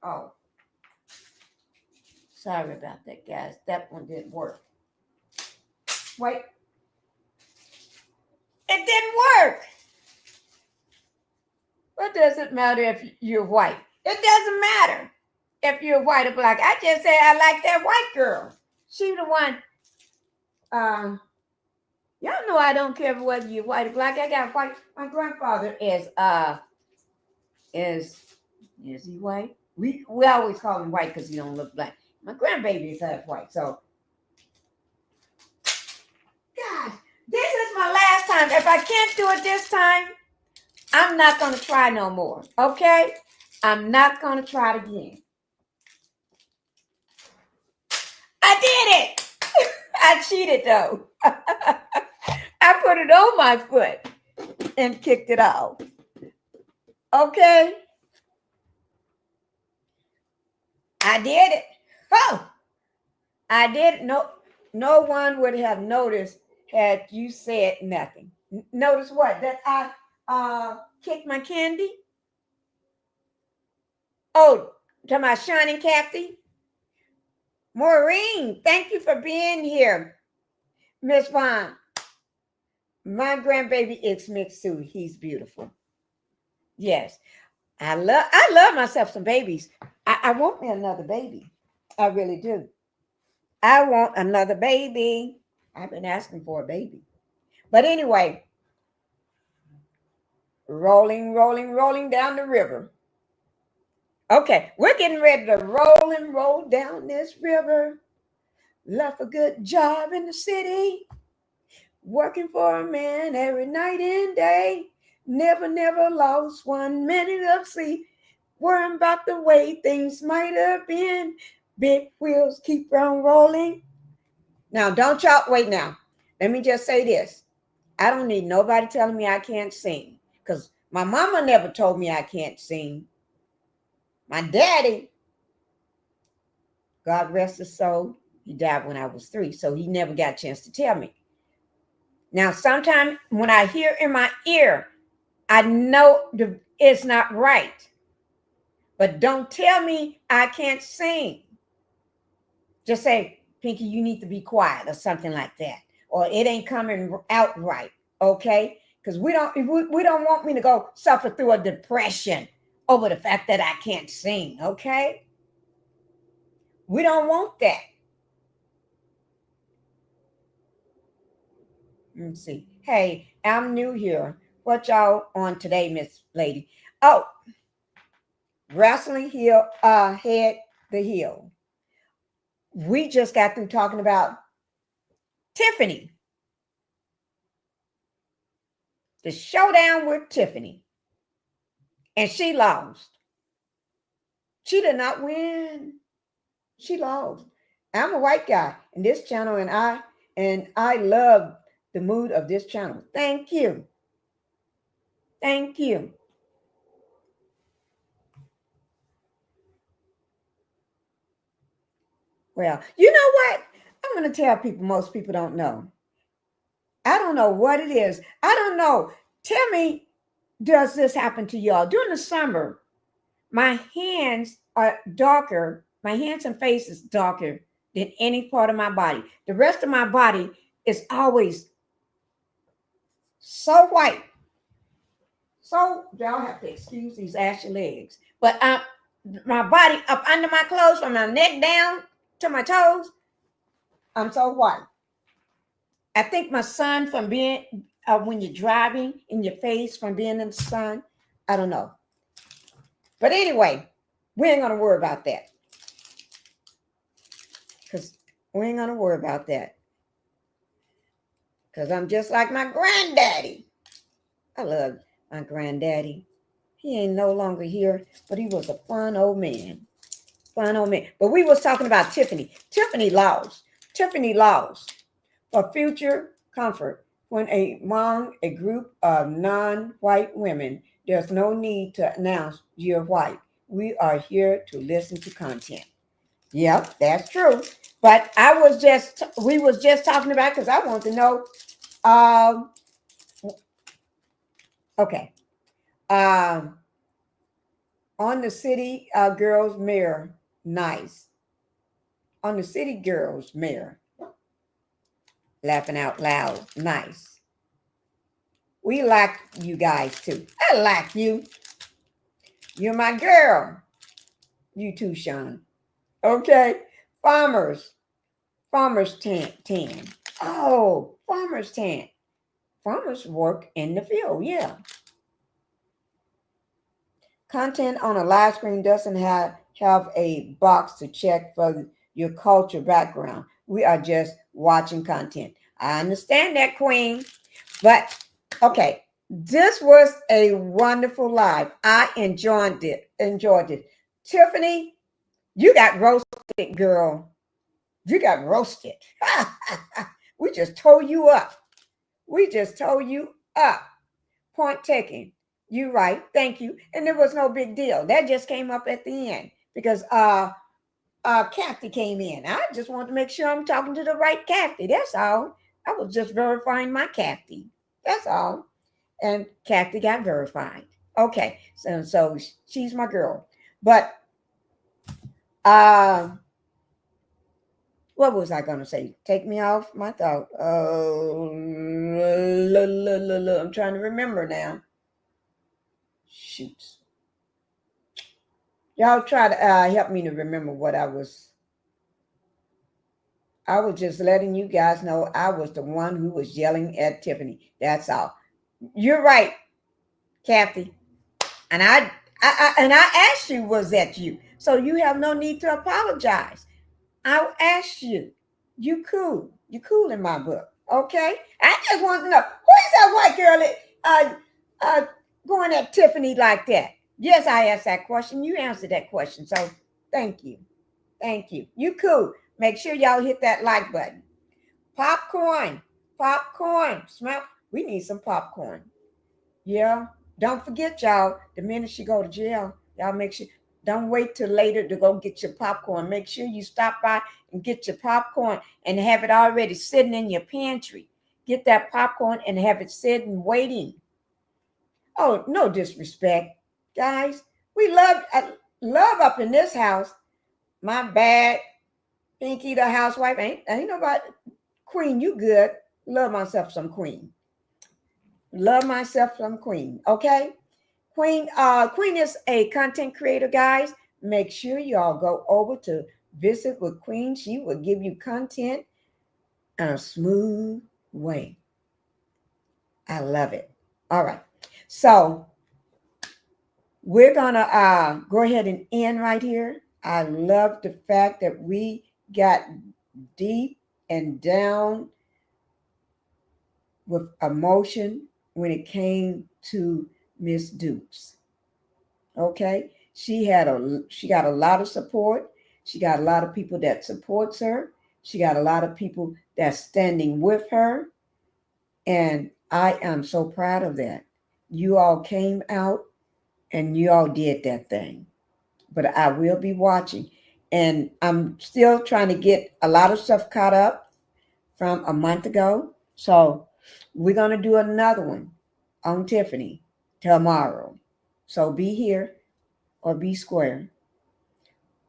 Oh. Sorry about that, guys. That one didn't work. Wait. It didn't work. What does it matter if you're white? It doesn't matter if you're white or black. I just say I like that white girl. She the one. Y'all know I don't care whether you're white or black. I got white. My grandfather is he white? We always call him white because he don't look black. My grandbaby is half white. So, God, this is my last time. If I can't do it this time, I'm not going to try no more. Okay? I'm not going to try it again. I did it. I cheated though. I put it on my foot and kicked it off. Okay? I did it. Oh, I did it. No one would have noticed had you said nothing. Notice what? That I kicked my candy? Oh, to my shining Kathy? Maureen, thank you for being here. Miss Vaughn, my grandbaby is mixed too. He's beautiful. Yes. I love myself some babies. I want me another baby. I really do. I want another baby. I've been asking for a baby. But anyway, rolling down the river. Okay, we're getting ready to roll down this river. Left a good job in the city. Working for a man every night and day. never lost 1 minute of sleep, worrying about the way things might have been. Big wheels keep on rolling. Now, don't y'all wait now. Let me just say this. I don't need nobody telling me I can't sing, because my mama never told me I can't sing. My daddy, God rest his soul, he died when I was 3, so he never got a chance to tell me. Now, sometimes when I hear in my ear, I know it's not right. But don't tell me I can't sing. Just say, Pinky, you need to be quiet or something like that. Or it ain't coming out right, okay? Because we don't want me to go suffer through a depression over the fact that I can't sing, okay? We don't want that. Let me see. Hey, I'm new here. What y'all on today, Miss Lady? Oh, wrestling hill, head the hill. We just got through talking about Tiffany. The showdown with Tiffany. And she lost. She did not win. She lost. I'm a white guy in this channel, and I love the mood of this channel. Thank you. Thank you. Well, you know what? I'm going to tell people most people don't know. I don't know what it is. I don't know. Tell me, does this happen to y'all? During the summer, my hands are darker. My hands and face is darker than any part of my body. The rest of my body is always so white. So y'all have to excuse these ashy legs. But my body up under my clothes, from my neck down to my toes, I'm so white. I think my sun from being, when you're driving in your face from being in the sun, I don't know. But anyway, we ain't going to worry about that. Because we ain't going to worry about that. Because I'm just like my granddaddy. I love my granddaddy. He ain't no longer here, but he was a fun old man. Fun old man. But we was talking about Tiffany. Tiffany lost. Tiffany lost. For future comfort, when among a group of non-white women, there's no need to announce you're white. We are here to listen to content. Yep, that's true. But we was just talking about, because I want to know. Okay. On the city girls mayor, nice. On the city girls mayor, laughing out loud, nice. We like you guys too. I like you. You're my girl. You too, Sean. Okay. Farmers tan. Oh, farmers tan. Farmers work in the field, yeah. Content on a live screen doesn't have a box to check for your culture background. We are just watching content. I understand that, Queen. But, okay, this was a wonderful live. I enjoyed it. Tiffany, you got roasted, girl. You got roasted. We just tore you up. Point taken. You right. Thank you. And there was no big deal. That just came up at the end because Kathy came in. I just want to make sure I'm talking to the right Kathy. That's all. I was just verifying my Kathy. That's all. And Kathy got verified. Okay. So she's my girl. But what was I going to say? Take me off my thought. I'm trying to remember now. Shoot. Y'all try to help me to remember what I was just letting you guys know I was the one who was yelling at Tiffany. That's all. You're right, Kathy. And I asked you, was that you? So you have no need to apologize. I asked you. You cool. You cool in my book. Okay? I just want to know, who is that white girl going at Tiffany like that? Yes, I asked that question. You answered that question. So thank you. Thank you. You cool. Make sure y'all hit that like button. Popcorn. Popcorn. Smell. We need some popcorn. Yeah. Don't forget, y'all, the minute she go to jail, y'all make sure, don't wait till later to go get your popcorn. Make sure you stop by and get your popcorn and have it already sitting in your pantry. Get that popcorn and have it sitting waiting. Oh, no disrespect, guys. We love up in this house. My bad. Pinkie the housewife. Ain't nobody. Queen, you good. Love myself some Queen. Love myself some Queen. Okay? Queen is a content creator, guys. Make sure y'all go over to visit with Queen. She will give you content in a smooth way. I love it. All right. So we're gonna go ahead and end right here. I love the fact that we got deep and down with emotion when it came to Miss Dukes. Okay, she got a lot of support. She got a lot of people that supports her. She got a lot of people that's standing with her, and I am so proud of that. You all came out and you all did that thing. But I will be watching, and I'm still trying to get a lot of stuff caught up from a month ago. So we're going to do another one on Tiffany tomorrow. So be here or be square.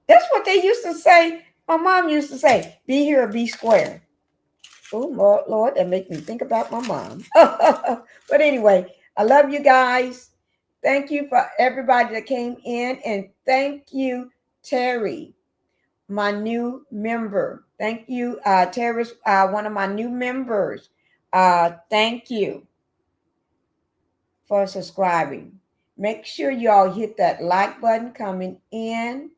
That's what they used to say. My mom used to say, be here or be square. Oh, Lord, that makes me think about my mom. But anyway, I love you guys. Thank you for everybody that came in. And thank you, Terry, my new member. Thank you, Terry's one of my new members. Thank you for subscribing. Make sure y'all hit that like button coming in.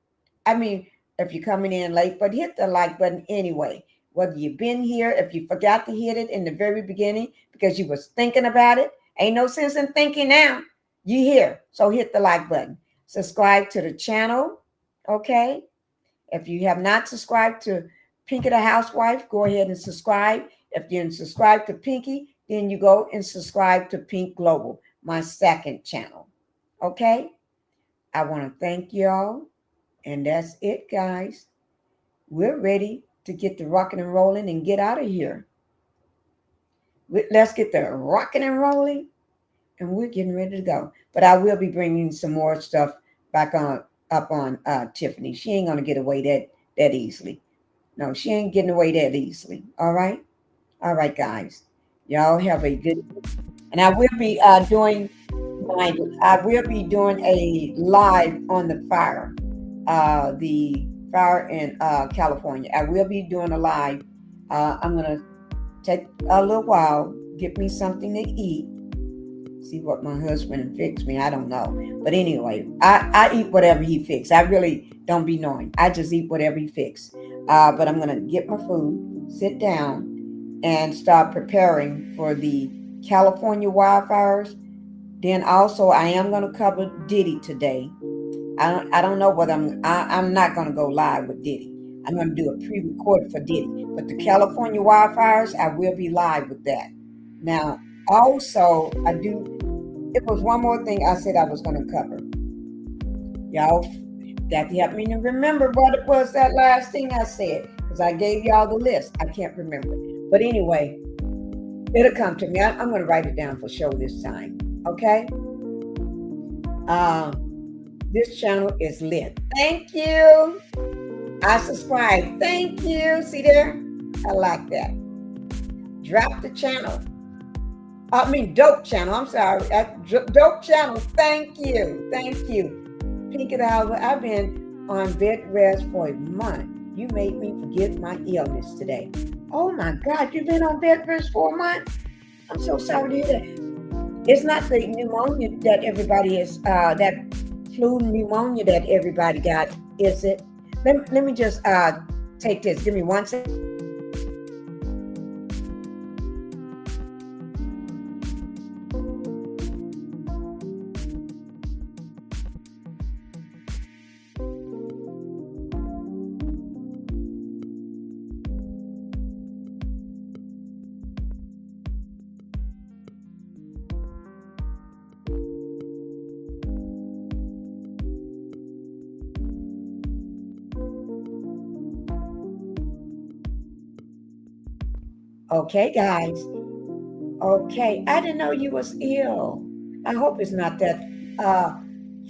I mean, if you're coming in late, but hit the like button anyway. Whether you've been here, if you forgot to hit it in the very beginning because you was thinking about it, ain't no sense in thinking now. You here, so hit the like button. Subscribe to the channel, okay? If you have not subscribed to Pinkie the Housewife, go ahead and subscribe. If you didn't subscribe to Pinkie, then you go and subscribe to Pink Global, my second channel, okay? I want to thank y'all, and that's it, guys. We're ready to get the rocking and rolling and get out of here. Let's get the rocking and rolling, and we're getting ready to go. But I will be bringing some more stuff back up on Tiffany. She ain't gonna get away that easily. No, she ain't getting away that easily. All right, guys. Y'all have a good. And I will be doing a live on the fire in California. I will be doing a live. I'm gonna take a little while, get me something to eat, see what my husband fix me. I don't know, but anyway, I eat whatever he fix. I really don't be knowing. I just eat whatever he fix. But I'm gonna get my food, sit down, and start preparing for the California wildfires. Then also, I am gonna cover Diddy today. I don't know whether I'm not gonna go live with Diddy. I'm gonna do a pre-recorded for Diddy, but the California wildfires, I will be live with that. Now, also, it was one more thing I said I was gonna cover. Y'all got to help me to remember what it was that last thing I said, because I gave y'all the list. I can't remember. But anyway, it'll come to me. I'm gonna write it down for show this time. Okay? This channel is lit. Thank you. I subscribe. Thank you. See there? I like that. Drop the channel. Dope channel. I'm sorry. Dope channel. Thank you. Thank you. Pinkie the Housewife. I've been on bed rest for a month. You made me forget my illness today. Oh my God. You've been on bed rest for a month? I'm so sorry to hear that. It's not the pneumonia that everybody is, that flu pneumonia that everybody got, is it? Let me just take this. Give me 1 second. Okay, guys. Okay, I didn't know you was ill. I hope it's not that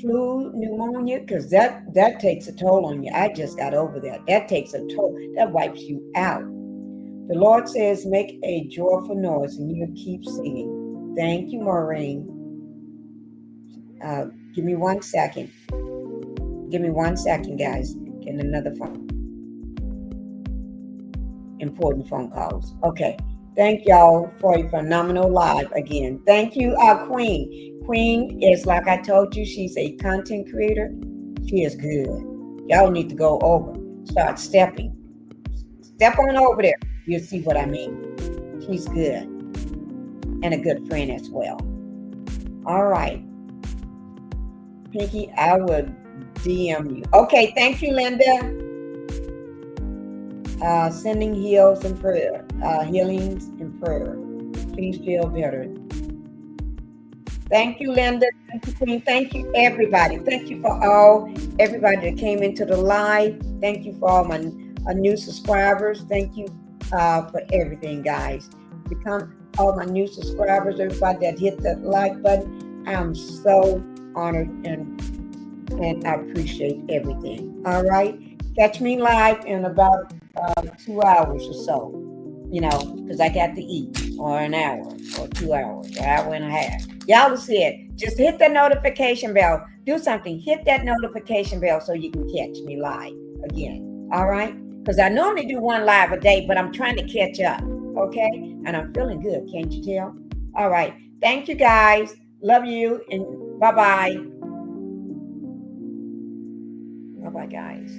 flu, pneumonia, because that takes a toll on you. I just got over that. That takes a toll. That wipes you out. The Lord says, make a joyful noise, and you keep singing. Thank you, Maureen. Give me 1 second. Give me 1 second, guys. Getting another phone. Important phone calls. Okay. Thank y'all for a phenomenal live again. Thank you, Queen. Queen is, like I told you, she's a content creator. She is good. Y'all need to go over. Start stepping. Step on over there. You'll see what I mean. She's good. And a good friend as well. All right. Pinky, I would DM you. Okay, thank you, Linda. Sending heals and prayer. Healings and prayer. Please feel better. Thank you, Linda. Thank you, Queen. Thank you, everybody. Thank you for everybody that came into the live. Thank you for all my new subscribers. Thank you for everything, guys. Become all my new subscribers, everybody that hit the like button. I'm so honored and I appreciate everything. All right. Catch me live in about 2 hours or so, because I got to eat, or an hour or 2 hours, an hour and a half. Y'all will see it. Just hit the notification bell. Do something. Hit that notification bell so you can catch me live again. All right? Because I normally do one live a day, but I'm trying to catch up. Okay? And I'm feeling good. Can't you tell? All right. Thank you, guys. Love you. And bye-bye. Bye-bye, guys.